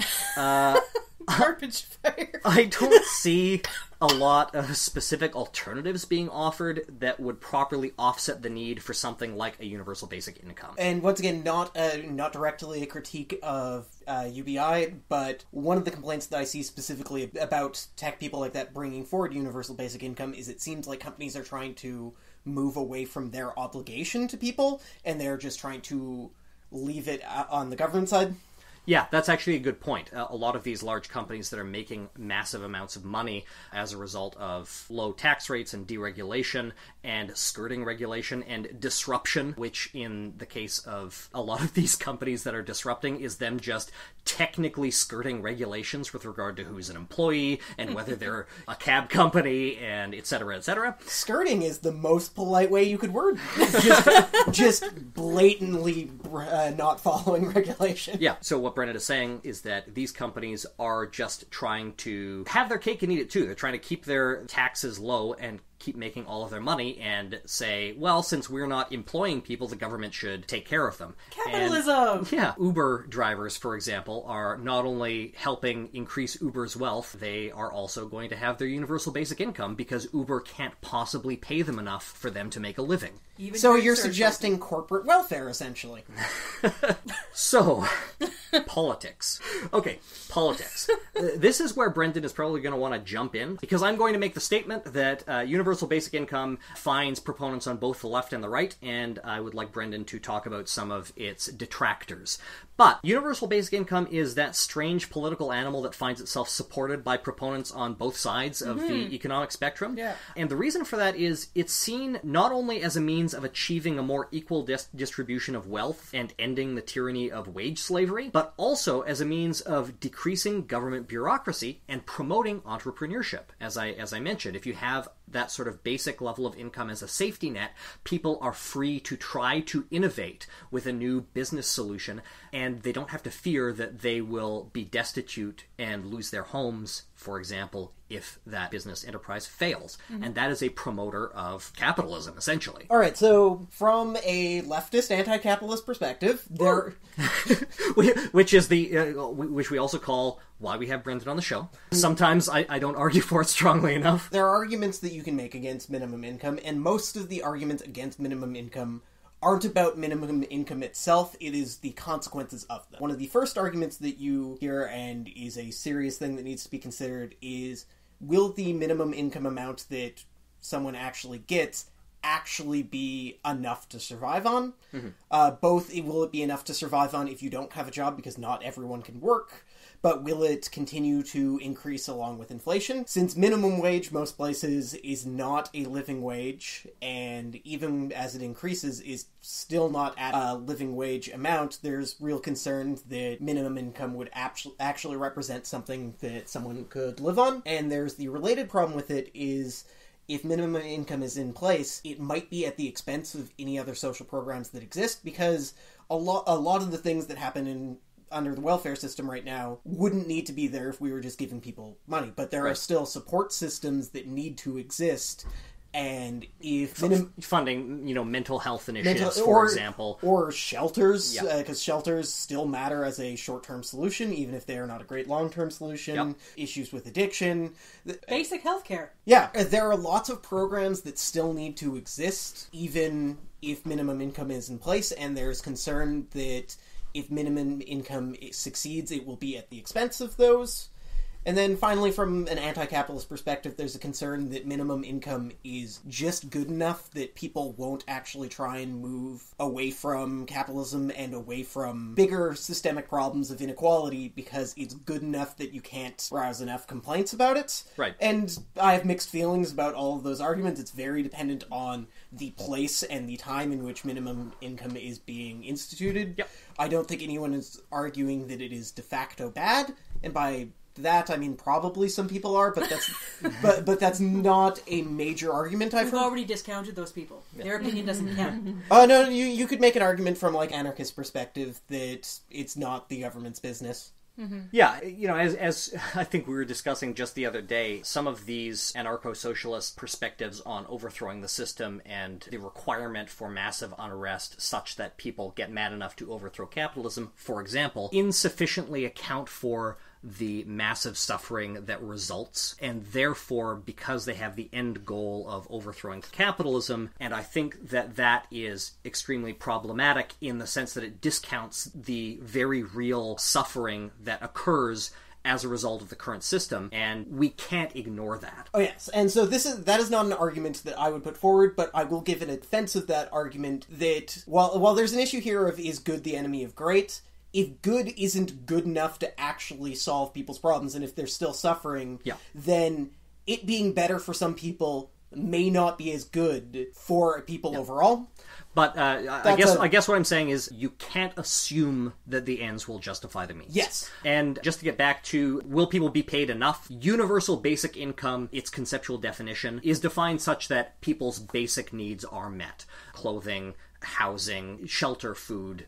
garbage fire. I don't see a lot of specific alternatives being offered that would properly offset the need for something like a universal basic income. And once again, not directly a critique of UBI, but one of the complaints that I see specifically about tech people like that bringing forward universal basic income is it seems like companies are trying to move away from their obligation to people, and they're just trying to leave it on the government side. Yeah, that's actually a good point. A lot of these large companies that are making massive amounts of money as a result of low tax rates and deregulation and skirting regulation and disruption, which in the case of a lot of these companies that are disrupting is them just technically skirting regulations with regard to who's an employee and whether they're a cab company and et cetera, et cetera. Skirting is the most polite way you could word just blatantly not following regulation. Yeah, so what Brendan is saying is that these companies are just trying to have their cake and eat it too. They're trying to keep their taxes low and keep making all of their money and say, well, since we're not employing people, the government should take care of them. Capitalism! And, yeah. Uber drivers, for example, are not only helping increase Uber's wealth, they are also going to have their universal basic income because Uber can't possibly pay them enough for them to make a living. So you're suggesting corporate welfare, essentially. So, politics. Okay, politics. This is where Brendan is probably going to want to jump in, because I'm going to make the statement that universal basic income finds proponents on both the left and the right, and I would like Brendan to talk about some of its detractors. But universal basic income is that strange political animal that finds itself supported by proponents on both sides of the economic spectrum. Yeah. And the reason for that is it's seen not only as a means of achieving a more equal distribution of wealth and ending the tyranny of wage slavery, but also as a means of decreasing government bureaucracy and promoting entrepreneurship. As I mentioned, if you have that sort of basic level of income as a safety net, people are free to try to innovate with a new business solution, and they don't have to fear that they will be destitute and lose their homes, for example, if that business enterprise fails. And that is a promoter of capitalism, essentially. All right, so from a leftist anti-capitalist perspective, there... which is which we also call why we have Brendan on the show. Sometimes I don't argue for it strongly enough. There are arguments that you can make against minimum income, and most of the arguments against minimum income aren't about minimum income itself, it is the consequences of them. One of the first arguments that you hear, and is a serious thing that needs to be considered, is will the minimum income amount that someone actually gets actually be enough to survive on? Both, will it be enough to survive on if you don't have a job, because not everyone can work, but will it continue to increase along with inflation? Since minimum wage, most places, is not a living wage, and even as it increases, is still not at a living wage amount, there's real concern that minimum income would actually represent something that someone could live on. And there's the related problem with it is, if minimum income is in place, it might be at the expense of any other social programs that exist, because a lot of the things that happen under the welfare system right now wouldn't need to be there if we were just giving people money. But there are still support systems that need to exist, and if funding, mental health initiatives, for example, or shelters, because shelters still matter as a short-term solution, even if they are not a great long-term solution. Issues with addiction, basic healthcare. Yeah, there are lots of programs that still need to exist, even if minimum income is in place, and there's concern that if minimum income succeeds, it will be at the expense of those. And then finally, from an anti-capitalist perspective, there's a concern that minimum income is just good enough that people won't actually try and move away from capitalism and away from bigger systemic problems of inequality, because it's good enough that you can't rouse enough complaints about it. Right. And I have mixed feelings about all of those arguments. It's very dependent on the place and the time in which minimum income is being instituted. Yep. I don't think anyone is arguing that it is de facto bad, and by that I mean probably some people are, but that's but that's not a major argument I've heard. We've already discounted those people. Their opinion doesn't count. No, you could make an argument from anarchist perspective that it's not the government's business. Yeah, as I think we were discussing just the other day, some of these anarcho-socialist perspectives on overthrowing the system and the requirement for massive unrest such that people get mad enough to overthrow capitalism, for example, insufficiently account for the massive suffering that results, and therefore, because they have the end goal of overthrowing capitalism, and I think that is extremely problematic in the sense that it discounts the very real suffering that occurs as a result of the current system, and we can't ignore that. Oh yes, and so that is not an argument that I would put forward, but I will give an offense of that argument that while there's an issue here of is good the enemy of great, if good isn't good enough to actually solve people's problems, and if they're still suffering, then it being better for some people may not be as good for people overall. But I guess what I'm saying is you can't assume that the ends will justify the means. Yes. And just to get back to, will people be paid enough? Universal basic income, its conceptual definition, is defined such that people's basic needs are met. Clothing, housing, shelter, food,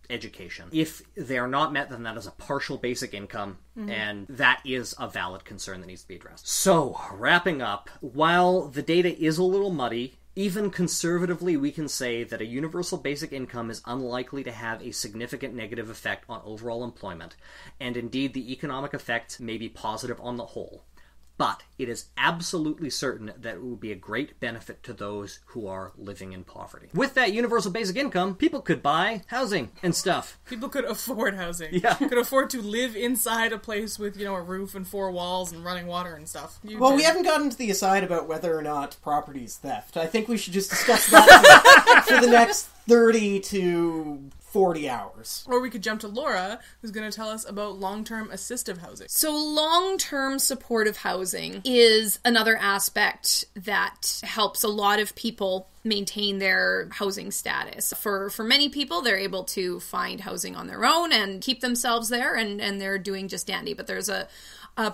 education. If they are not met, then that is a partial basic income, and that is a valid concern that needs to be addressed. So, wrapping up, while the data is a little muddy, even conservatively, we can say that a universal basic income is unlikely to have a significant negative effect on overall employment, and indeed the economic effect may be positive on the whole. But it is absolutely certain that it will be a great benefit to those who are living in poverty. With that universal basic income, people could buy housing and stuff. People could afford housing. Yeah. Could afford to live inside a place with, a roof and 4 walls and running water and stuff. We haven't gotten to the aside about whether or not property is theft. I think we should just discuss that for the next 30 to 40 hours. Or we could jump to Laura, who's going to tell us about long-term assistive housing. So long-term supportive housing is another aspect that helps a lot of people maintain their housing status. For many people, they're able to find housing on their own and keep themselves there, and they're doing just dandy. But there's a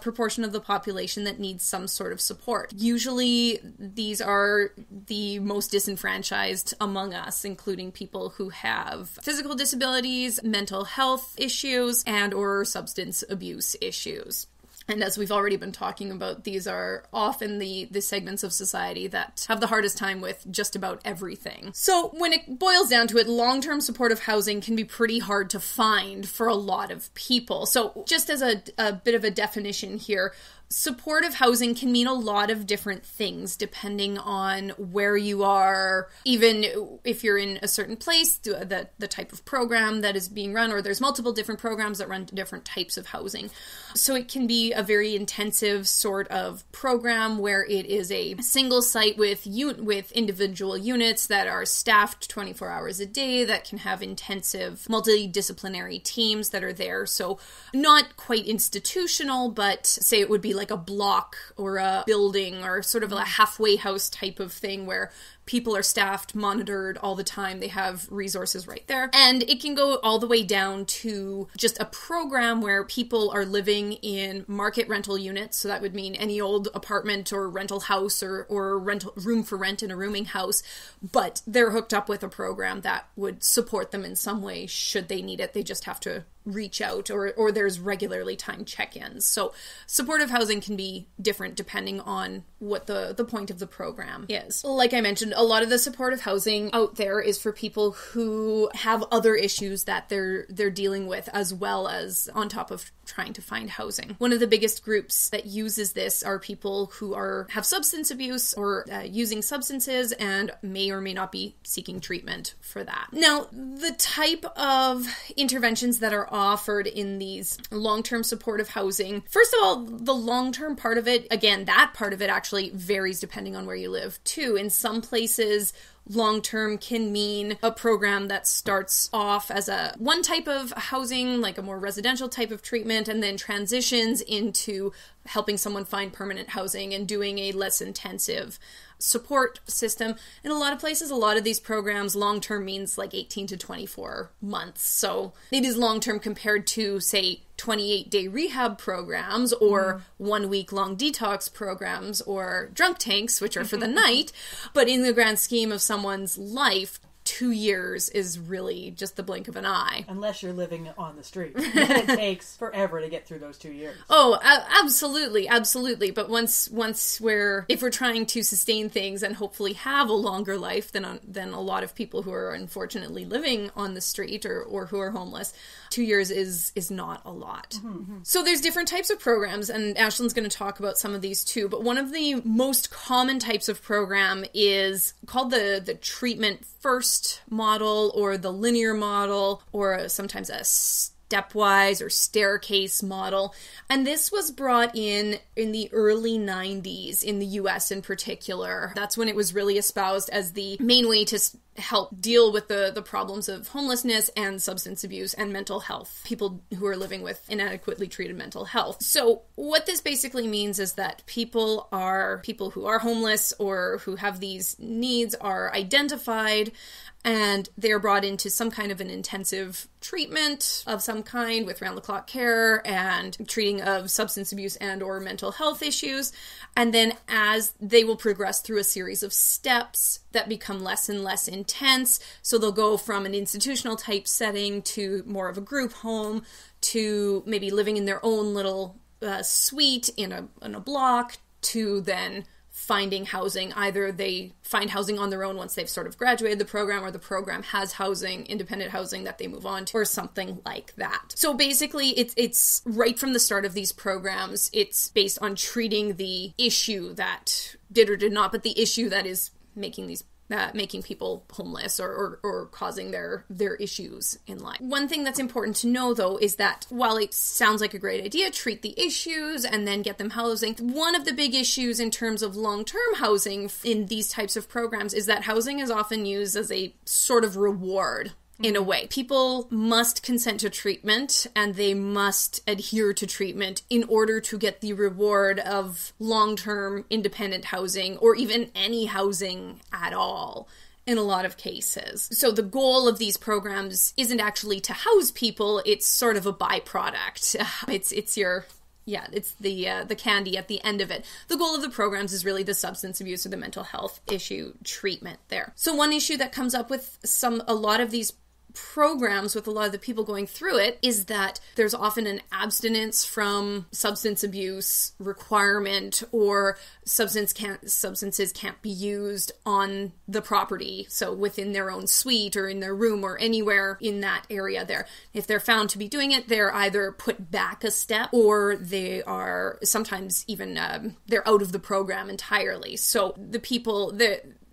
proportion of the population that needs some sort of support. Usually, these are the most disenfranchised among us, including people who have physical disabilities, mental health issues, and or substance abuse issues. And as we've already been talking about, these are often the segments of society that have the hardest time with just about everything. So when it boils down to it, long-term supportive housing can be pretty hard to find for a lot of people. So just as a bit of a definition here, supportive housing can mean a lot of different things depending on where you are, even if you're in a certain place, the type of program that is being run, or there's multiple different programs that run different types of housing. So it can be a very intensive sort of program where it is a single site with individual units that are staffed 24 hours a day, that can have intensive multidisciplinary teams that are there. So not quite institutional, but say it would be like a block or a building or sort of a halfway house type of thing where people are staffed, monitored all the time. They have resources right there. And it can go all the way down to just a program where people are living in market rental units. So that would mean any old apartment or rental house or rental room for rent in a rooming house. But they're hooked up with a program that would support them in some way should they need it. They just have to reach out, or there's regularly timed check-ins. So supportive housing can be different depending on what the point of the program is. Like I mentioned, a lot of the supportive housing out there is for people who have other issues that they're dealing with, as well as on top of trying to find housing. One of the biggest groups that uses this are people who have substance abuse or using substances and may or may not be seeking treatment for that. Now, the type of interventions that are offered in these long-term supportive housing, first of all, the long-term part of it, again, that part of it actually varies depending on where you live too. In some places, long-term can mean a program that starts off as one type of housing, like a more residential type of treatment, and then transitions into helping someone find permanent housing and doing a less intensive support system. In a lot of places, a lot of these programs, long-term means like 18 to 24 months. So it is long-term compared to, say, 28-day rehab programs or 1 week long detox programs or drunk tanks, which are for the night. But in the grand scheme of someone's life, 2 years is really just the blink of an eye. Unless you're living on the street. And it takes forever to get through those 2 years. Oh, absolutely, absolutely. But if we're trying to sustain things and hopefully have a longer life than a lot of people who are unfortunately living on the street or who are homeless, 2 years is not a lot. Mm-hmm. So there's different types of programs, and Ashlyn's going to talk about some of these too. But one of the most common types of program is called the treatment first model, or the linear model, or sometimes a stepwise or staircase model. And this was brought in the early 90s in the US in particular. That's when it was really espoused as the main way to help deal with the problems of homelessness and substance abuse and mental health, people who are living with inadequately treated mental health. So what this basically means is that people who are homeless or who have these needs are identified, and they're brought into some kind of an intensive treatment of some kind with round-the-clock care and treating of substance abuse and or mental health issues. And then as they will progress through a series of steps that become less and less intense, so they'll go from an institutional type setting to more of a group home to maybe living in their own little suite in a block, to then finding housing. Either they find housing on their own once they've sort of graduated the program, or the program has housing, independent housing that they move on to, or something like that. So basically, it's right from the start of these programs, it's based on treating the issue that did or did not, but the issue that is making people homeless or causing their issues in life. One thing that's important to know, though, is that while it sounds like a great idea, treat the issues and then get them housing, one of the big issues in terms of long-term housing in these types of programs is that housing is often used as a sort of reward. In a way, people must consent to treatment and they must adhere to treatment in order to get the reward of long-term independent housing, or even any housing at all in a lot of cases. So the goal of these programs isn't actually to house people, it's sort of a byproduct. It's the candy at the end of it. The goal of the programs is really the substance abuse or the mental health issue treatment there. So one issue that comes up with a lot of these programs, with a lot of the people going through it, is that there's often an abstinence from substance abuse requirement, or substances can't be used on the property, so within their own suite or in their room or anywhere in that area there. If they're found to be doing it, they're either put back a step, or they are sometimes even they're out of the program entirely. So the people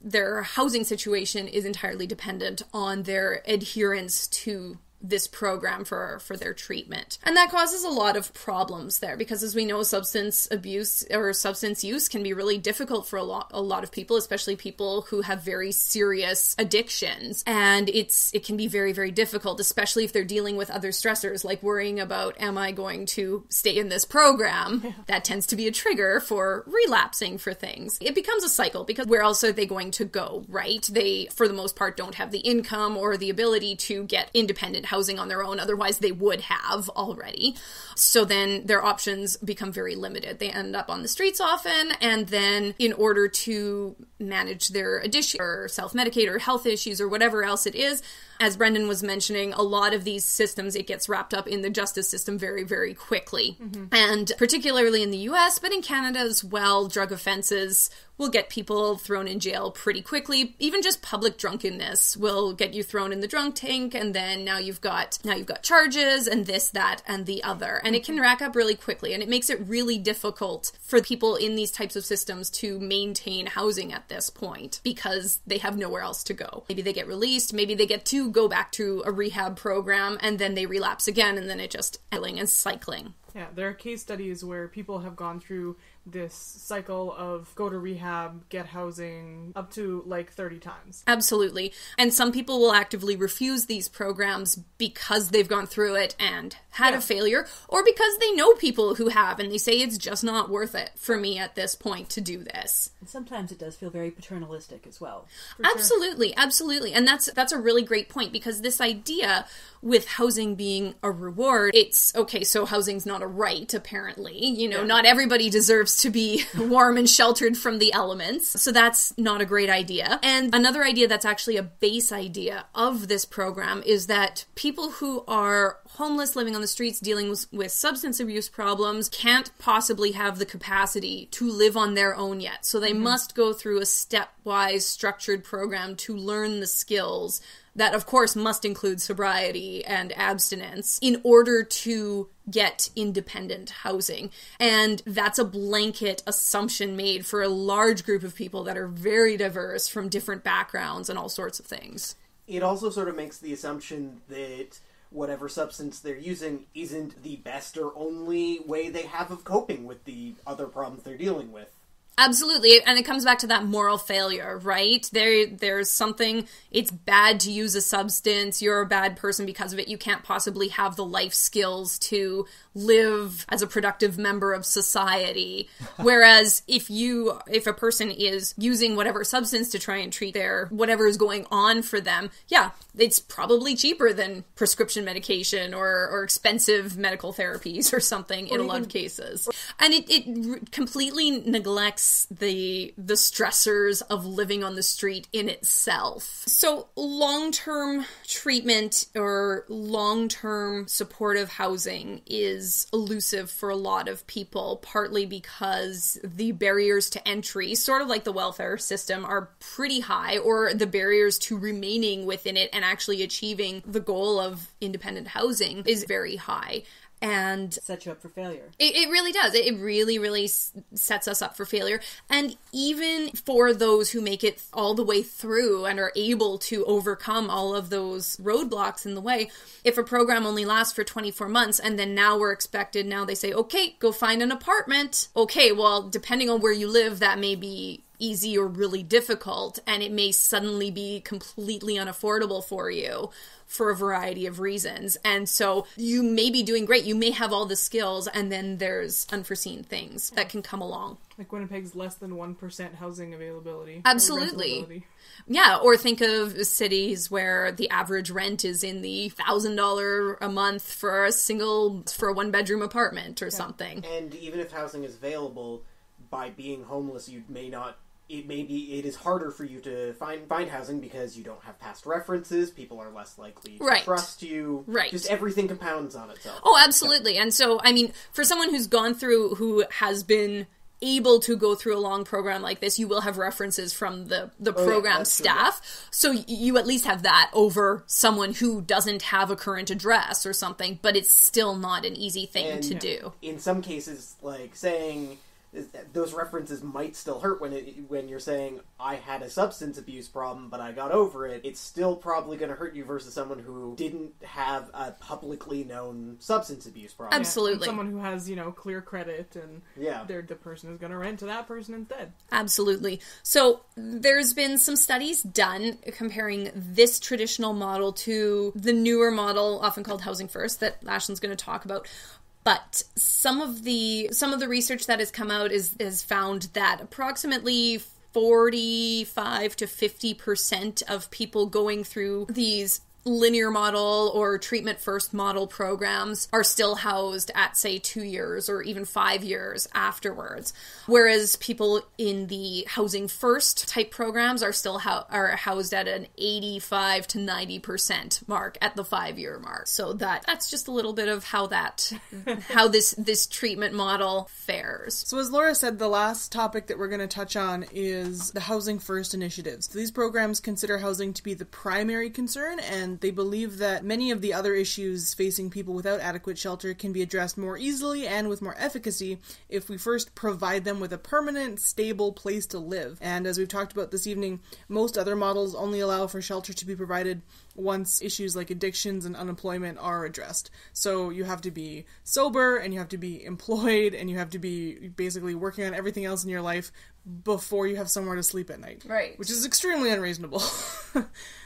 their housing situation is entirely dependent on their adherence to this program for their treatment. And that causes a lot of problems there, because as we know, substance abuse or substance use can be really difficult for a lot of people, especially people who have very serious addictions. And it can be very, very difficult, especially if they're dealing with other stressors, like worrying about, am I going to stay in this program? Yeah. That tends to be a trigger for relapsing for things. It becomes a cycle, because where else are they going to go, right? They, for the most part, don't have the income or the ability to get independent housing on their own, otherwise they would have already. So then their options become very limited. They end up on the streets often, and then in order to manage their addiction or self-medicate or health issues or whatever else it is, as Brendan was mentioning, a lot of these systems, it gets wrapped up in the justice system very, very quickly. Mm-hmm. And particularly in the US, but in Canada as well, drug offenses will get people thrown in jail pretty quickly. Even just public drunkenness will get you thrown in the drunk tank, and then now you've got charges and this, that, and the other. And it can rack up really quickly, and it makes it really difficult for people in these types of systems to maintain housing at this point, because they have nowhere else to go. Maybe they get released, maybe they get to go back to a rehab program, and then they relapse again, and then it just cycling. Yeah, there are case studies where people have gone through this cycle of go to rehab, get housing, up to like 30 times. Absolutely. And some people will actively refuse these programs because they've gone through it and had a failure, or because they know people who have, and they say it's just not worth it for me at this point to do this. And sometimes it does feel very paternalistic as well. Absolutely, sure. Absolutely. And that's a really great point, because this idea with housing being a reward, it's okay, so housing's not a right, apparently. Not everybody deserves to be warm and sheltered from the elements. So that's not a great idea. And another idea that's actually a base idea of this program is that people who are homeless, living on the streets, dealing with substance abuse problems, can't possibly have the capacity to live on their own yet. So they must go through a stepwise structured program to learn the skills that, of course, must include sobriety and abstinence in order to get independent housing. And that's a blanket assumption made for a large group of people that are very diverse from different backgrounds and all sorts of things. It also sort of makes the assumption that whatever substance they're using isn't the best or only way they have of coping with the other problems they're dealing with. Absolutely, and it comes back to that moral failure, right? There's something, it's bad to use a substance, you're a bad person because of it, you can't possibly have the life skills to live as a productive member of society. Whereas if a person is using whatever substance to try and treat their whatever is going on for them, yeah, it's probably cheaper than prescription medication or expensive medical therapies or something in a lot of cases. And it completely neglects the stressors of living on the street in itself. So long-term treatment or long-term supportive housing is elusive for a lot of people, partly because the barriers to entry, sort of like the welfare system, are pretty high, or the barriers to remaining within it and actually achieving the goal of independent housing is very high. And set you up for failure. It really does. It really, really sets us up for failure. And even for those who make it all the way through and are able to overcome all of those roadblocks in the way, if a program only lasts for 24 months and then now they say, okay, go find an apartment. Okay, well, depending on where you live, that may be easy or really difficult, and it may suddenly be completely unaffordable for you for a variety of reasons. And so you may be doing great, you may have all the skills, and then there's unforeseen things that can come along. Like Winnipeg's less than 1% housing availability. Absolutely. Yeah, or think of cities where the average rent is in the $1,000 a month for a one-bedroom apartment or something. And even if housing is available, by being homeless, it is harder for you to find housing because you don't have past references, people are less likely to trust you. Right. Just everything compounds on itself. Oh, absolutely. And so, I mean, for someone who has been able to go through a long program like this, you will have references from the program staff. True. So you at least have that over someone who doesn't have a current address or something, but it's still not an easy thing to do. In some cases, like saying those references might still hurt when you're saying, I had a substance abuse problem, but I got over it. It's still probably going to hurt you versus someone who didn't have a publicly known substance abuse problem. Absolutely. Someone who has, clear credit, and the person is going to rent to that person instead. Absolutely. So there's been some studies done comparing this traditional model to the newer model, often called Housing First, that Ashlyn's going to talk about. But some of the research that has come out has found that approximately 45 to 50% of people going through these linear model or treatment first model programs are still housed at, say, 2 years or even 5 years afterwards, whereas people in the housing first type programs are still are housed at an 85 to 90% mark at the 5-year mark. So that's just a little bit of how this treatment model fares. So as Laura said, the last topic that we're going to touch on is the housing first initiatives. So these programs consider housing to be the primary concern, and they believe that many of the other issues facing people without adequate shelter can be addressed more easily and with more efficacy if we first provide them with a permanent, stable place to live. And as we've talked about this evening, most other models only allow for shelter to be provided once issues like addictions and unemployment are addressed. So you have to be sober, and you have to be employed, and you have to be basically working on everything else in your life before you have somewhere to sleep at night. Right. Which is extremely unreasonable.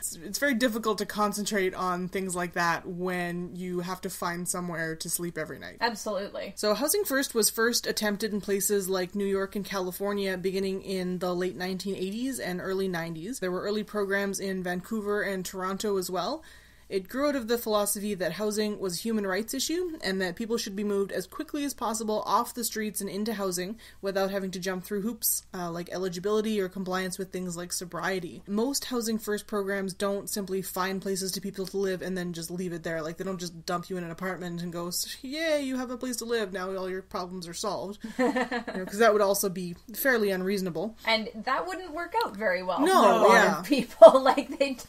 It's very difficult to concentrate on things like that when you have to find somewhere to sleep every night. Absolutely. So Housing First was first attempted in places like New York and California beginning in the late 1980s and early 90s. There were early programs in Vancouver and Toronto as well. It grew out of the philosophy that housing was a human rights issue and that people should be moved as quickly as possible off the streets and into housing without having to jump through hoops like eligibility or compliance with things like sobriety. Most Housing First programs don't simply find places to people to live and then just leave it there. Like, they don't just dump you in an apartment and go, yay, you have a place to live, now all your problems are solved. Because that would also be fairly unreasonable. And that wouldn't work out very well for a lot of people. It's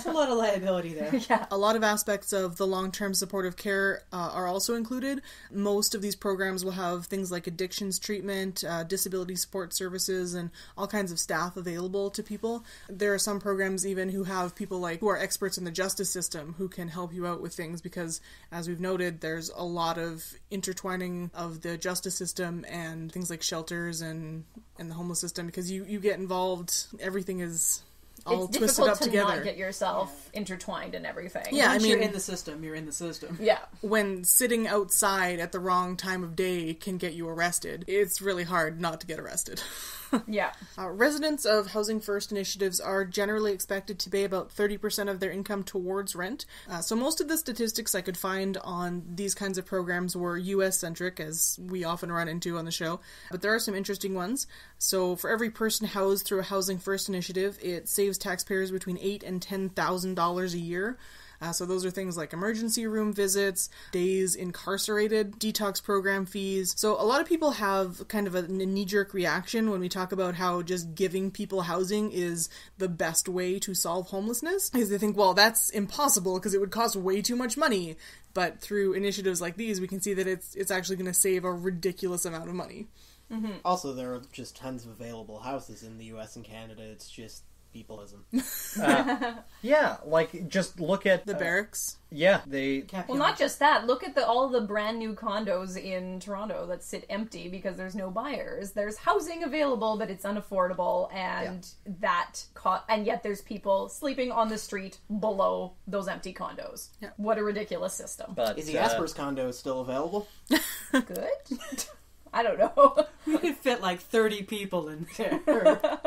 a lot of liability there. Yeah. A lot of aspects of the long-term supportive care are also included. Most of these programs will have things like addictions treatment, disability support services, and all kinds of staff available to people. There are some programs even who have people who are experts in the justice system who can help you out with things because, as we've noted, there's a lot of intertwining of the justice system and things like shelters and the homeless system because you get involved. Everything is all It's twisted difficult up to together. not get yourself intertwined in everything. Yeah, Once I mean, you're in the system, you're in the system. Yeah. when sitting outside at the wrong time of day can get you arrested, it's really hard not to get arrested. Yeah. Residents of Housing First initiatives are generally expected to pay about 30% of their income towards rent. So most of the statistics I could find on these kinds of programs were US-centric, as we often run into on the show. But there are some interesting ones. So for every person housed through a Housing First initiative, it saves taxpayers between $8,000 and $10,000 a year. So those are things like emergency room visits, days incarcerated, detox program fees. So a lot of people have kind of a knee-jerk reaction when we talk about how just giving people housing is the best way to solve homelessness. Because they think, well, that's impossible because it would cost way too much money. But through initiatives like these, we can see that it's actually going to save a ridiculous amount of money. Mm-hmm. Also, there are just tons of available houses in the US and Canada. It's just peopleism. Yeah, just look at... The barracks. Yeah, they... Well, not just that. Look at all the brand new condos in Toronto that sit empty because there's no buyers. There's housing available, but it's unaffordable, and and yet there's people sleeping on the street below those empty condos. Yeah. What a ridiculous system. But, Is the Asper's condo still available? Good? I don't know. We could fit 30 people in there.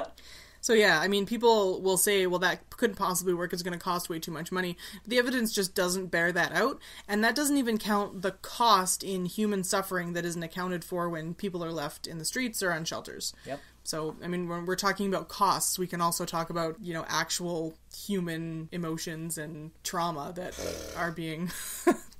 So yeah, I mean, people will say, well, that couldn't possibly work, it's going to cost way too much money. But the evidence just doesn't bear that out, and that doesn't even count the cost in human suffering that isn't accounted for when people are left in the streets or on shelters. Yep. So, I mean, when we're talking about costs, we can also talk about, actual human emotions and trauma that are being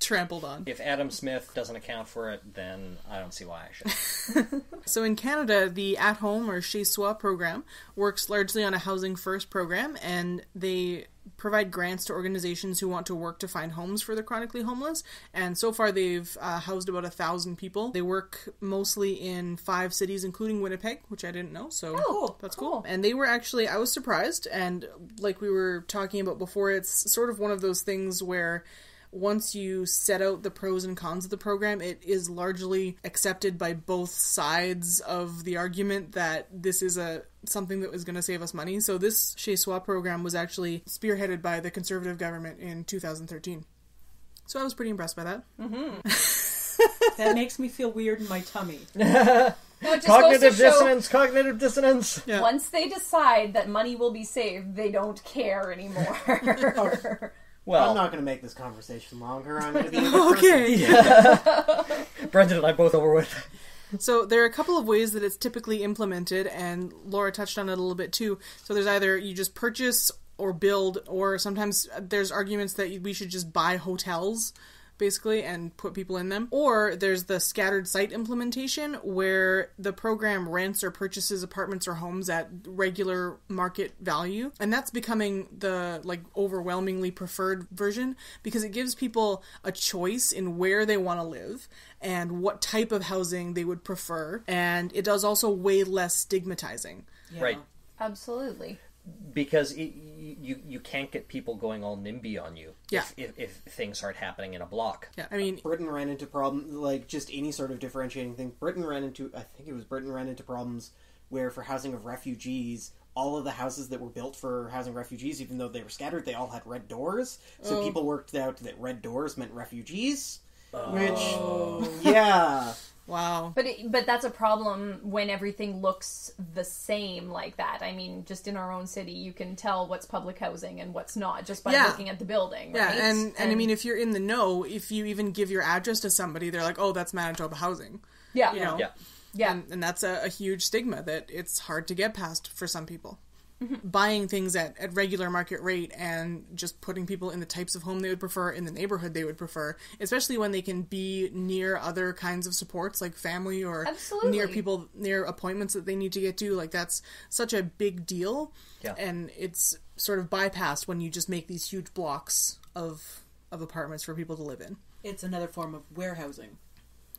trampled on. If Adam Smith doesn't account for it, then I don't see why I should. So in Canada, the At Home or Chez Soi program works largely on a Housing First program, and they provide grants to organizations who want to work to find homes for the chronically homeless. And so far, they've housed about 1,000 people. They work mostly in 5 cities, including Winnipeg, which I didn't know. So that's cool. And they were actually, I was surprised. And like we were talking about before, it's sort of one of those things where once you set out the pros and cons of the program, it is largely accepted by both sides of the argument that this is something that was going to save us money. So this Chez Soi program was actually spearheaded by the Conservative government in 2013. So I was pretty impressed by that. Mm-hmm. That makes me feel weird in my tummy. Cognitive dissonance. Yeah. Once they decide that money will be saved, they don't care anymore. Well, I'm not going to make this conversation longer. I'm going to be Okay. Brendan and I both over with. So there are a couple of ways that it's typically implemented, and Laura touched on it a little bit too. So there's either you just purchase or build, or sometimes there's arguments that we should just buy hotels, basically, and put people in them. Or there's the scattered site implementation, where the program rents or purchases apartments or homes at regular market value. And that's becoming the overwhelmingly preferred version, because it gives people a choice in where they want to live and what type of housing they would prefer. And it does also way less stigmatizing. Yeah. Right. Absolutely. Because you can't get people going all NIMBY on you if things start happening in a block. Yeah, I mean, Britain ran into problems, just any sort of differentiating thing. Britain ran into problems where for housing of refugees, all of the houses that were built for housing refugees, even though they were scattered, they all had red doors. So people worked out that red doors meant refugees. Which, yeah... wow. But that's a problem when everything looks the same like that. I mean, just in our own city, you can tell what's public housing and what's not just by looking at the building, right? Yeah, and I mean, if you're in the know, if you even give your address to somebody, they're like, oh, that's Manitoba housing. Yeah. You know? Yeah. Yeah. And that's a huge stigma that it's hard to get past for some people. buying things at regular market rate and just putting people in the types of home they would prefer, in the neighborhood they would prefer, especially when they can be near other kinds of supports like family or near appointments that they need to get to. Like, that's such a big deal. Yeah. And it's sort of bypassed when you just make these huge blocks of apartments for people to live in. It's another form of warehousing.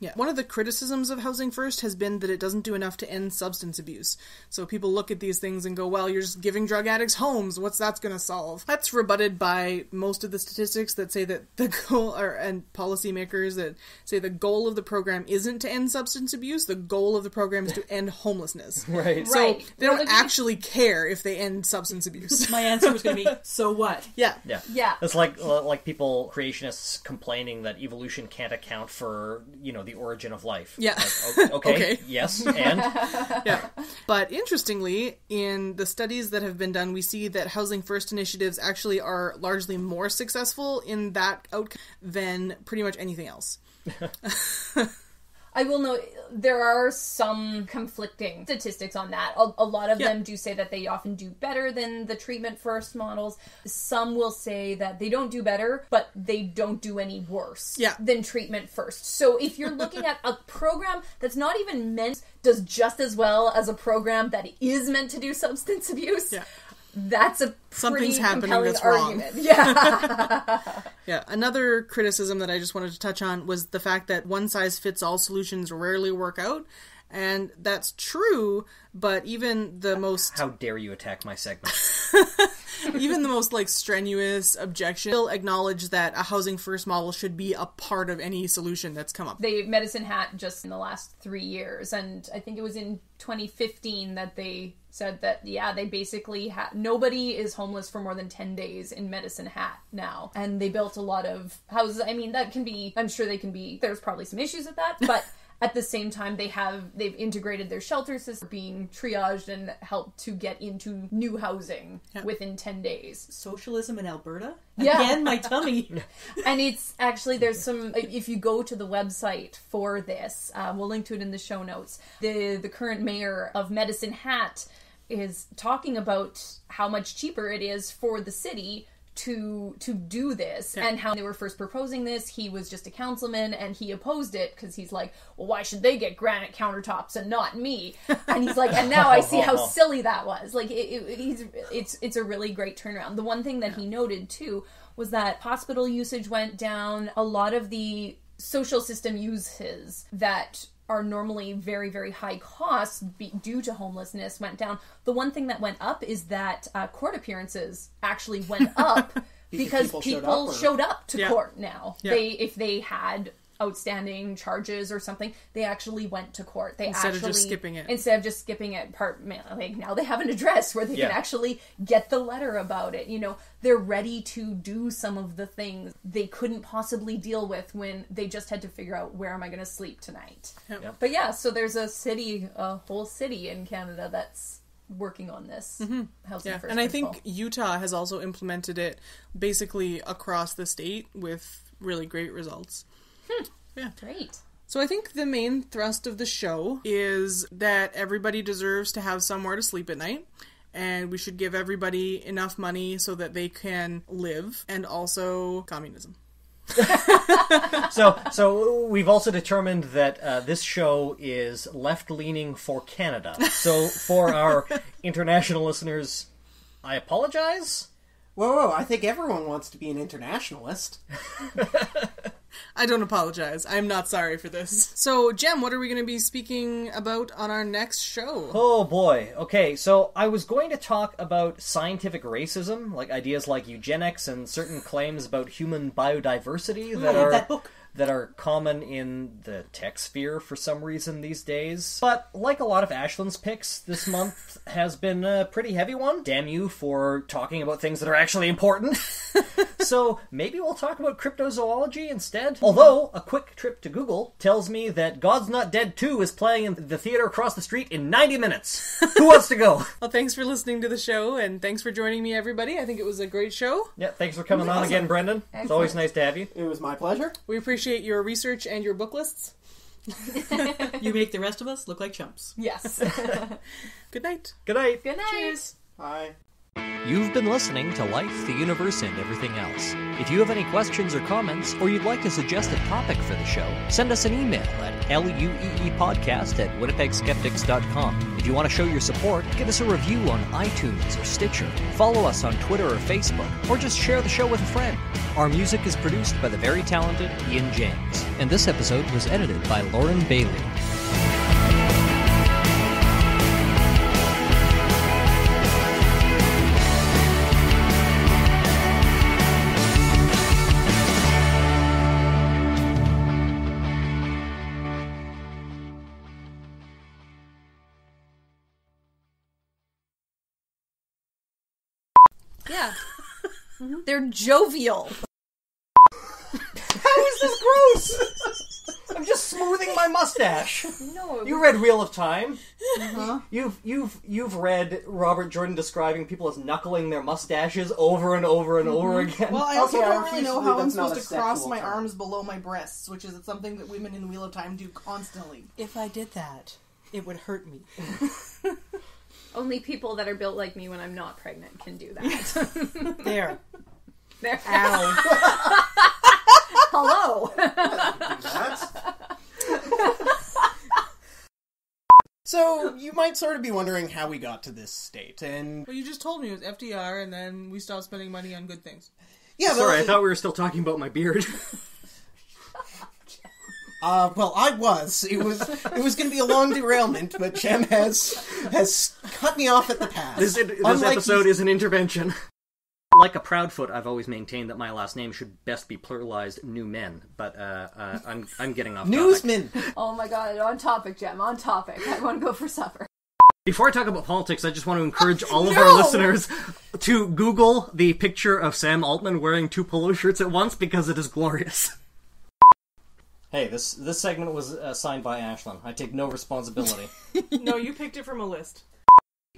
Yeah. One of the criticisms of Housing First has been that it doesn't do enough to end substance abuse. So people look at these things and go, well, you're just giving drug addicts homes. What's that's going to solve? That's rebutted by most of the statistics that say that the goal, and policymakers that say the goal of the program isn't to end substance abuse. The goal of the program is to end homelessness. Right. So they don't actually care if they end substance abuse. My answer was going to be, so what? Yeah. Yeah. It's like people, creationists complaining that evolution can't account for, the origin of life. Yeah. Like, okay. Yes, and? Yeah. But interestingly, in the studies that have been done, we see that Housing First initiatives actually are largely more successful in that outcome than pretty much anything else. I will note there are some conflicting statistics on that. A lot of them do say that they often do better than the treatment first models. Some will say that they don't do better, but they don't do any worse than treatment first. So if you're looking at a program that's not even meant, does just as well as a program that is meant to do substance abuse, that's a pretty compelling argument. Yeah. Yeah. Another criticism that I just wanted to touch on was the fact that one-size-fits-all solutions rarely work out. And that's true, but even the most... How dare you attack my segment? Even the most, strenuous objection will acknowledge that a Housing First model should be a part of any solution that's come up. They Medicine Hat just in the last 3 years, and I think it was in 2015 that they said that, they basically nobody is homeless for more than 10 days in Medicine Hat now. And they built a lot of houses. I mean, I'm sure there's probably some issues with that, but... At the same time, they've integrated their shelter system, being triaged and helped to get into new housing within 10 days. Socialism in Alberta? Yeah. Again, my tummy. And it's actually, there's some, if you go to the website for this, we'll link to it in the show notes, the current mayor of Medicine Hat is talking about how much cheaper it is for the city to do this, and how they were first proposing this. He was just a councilman and he opposed it because he's like, well, why should they get granite countertops and not me? And he's like, and now I see how silly that was. Like, it's a really great turnaround. The one thing that he noted too was that hospital usage went down. A lot of the social system uses that are normally very, very high costs due to homelessness went down. The one thing that went up is that court appearances actually went up because people showed up to court now. Yeah. If they had outstanding charges or something, they actually went to court. Instead of just skipping it. Now they have an address where they can actually get the letter about it. They're ready to do some of the things they couldn't possibly deal with when they just had to figure out, where am I going to sleep tonight? Yep. But so there's a whole city in Canada that's working on this housing first. And I think Utah has also implemented it basically across the state with really great results. Yeah. Great. So I think the main thrust of the show is that everybody deserves to have somewhere to sleep at night, and we should give everybody enough money so that they can live, and also communism. So we've also determined that this show is left-leaning for Canada. So for our international listeners, I apologize. Whoa, I think everyone wants to be an internationalist. I don't apologize. I'm not sorry for this. So, Jem, what are we going to be speaking about on our next show? Oh, boy. Okay, so I was going to talk about scientific racism, like ideas like eugenics and certain claims about human biodiversity that are common in the tech sphere for some reason these days. But like a lot of Ashlyn's picks, this month has been a pretty heavy one. Damn you for talking about things that are actually important. So maybe we'll talk about cryptozoology instead. Although, a quick trip to Google tells me that God's Not Dead 2 is playing in the theater across the street in 90 minutes. Who wants to go? Well, thanks for listening to the show, and thanks for joining me, everybody. I think it was a great show. Yeah, thanks for coming on again, Brendan. Excellent. It's always nice to have you. It was my pleasure. We appreciate your research and your book lists. You make the rest of us look like chumps. Yes. Good night. Good night. Good night. Cheers. Hi. You've been listening to Life, the Universe, and Everything Else. If you have any questions or comments, or you'd like to suggest a topic for the show, send us an email at lueepodcast@winnipegskeptics.com. If you want to show your support, give us a review on iTunes or Stitcher, follow us on Twitter or Facebook, or just share the show with a friend. Our music is produced by the very talented Ian James, and this episode was edited by Lauren Bailey. Yeah. They're jovial. How is this gross? I'm just smoothing my mustache. No. You read Wheel of Time. You've read Robert Jordan describing people as knuckling their mustaches over and over and over again. Well, I also Okay, don't really refuse know to how believe I'm that's not supposed a to cross sexual my term. arms below my breasts, which is something that women in Wheel of Time do constantly. If I did that, it would hurt me. Only people that are built like me when I'm not pregnant can do that. There. There. Ow. Hello. So, you might sort of be wondering how we got to this state, and... Well, you just told me it was FDR, and then we stopped spending money on good things. Yeah, Sorry, I thought we were still talking about my beard. Well, I was. It was going to be a long derailment, but Jem has cut me off at the pass. This Unlike episode is an intervention. Like a Proudfoot, I've always maintained that my last name should best be pluralized new men, but I'm getting off topic. Newsman. Oh my god, on topic, Jem, on topic. I want to go for supper. Before I talk about politics, I just want to encourage all of our listeners to Google the picture of Sam Altman wearing two polo shirts at once, because it is glorious. Hey, this segment was signed by Ashlyn. I take no responsibility. No, you picked it from a list.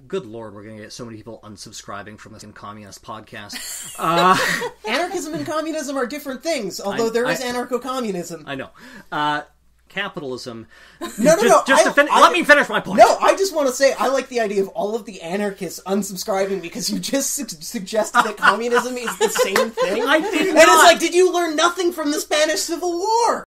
Good lord, we're going to get so many people unsubscribing from this communist podcast. Anarchism and communism are different things, although there is anarcho-communism. I know. Capitalism. No. Let me finish my point. No, I just want to say I like the idea of all of the anarchists unsubscribing because you just suggested that communism is the same thing. I did And not. it's like, did you learn nothing from the Spanish Civil War?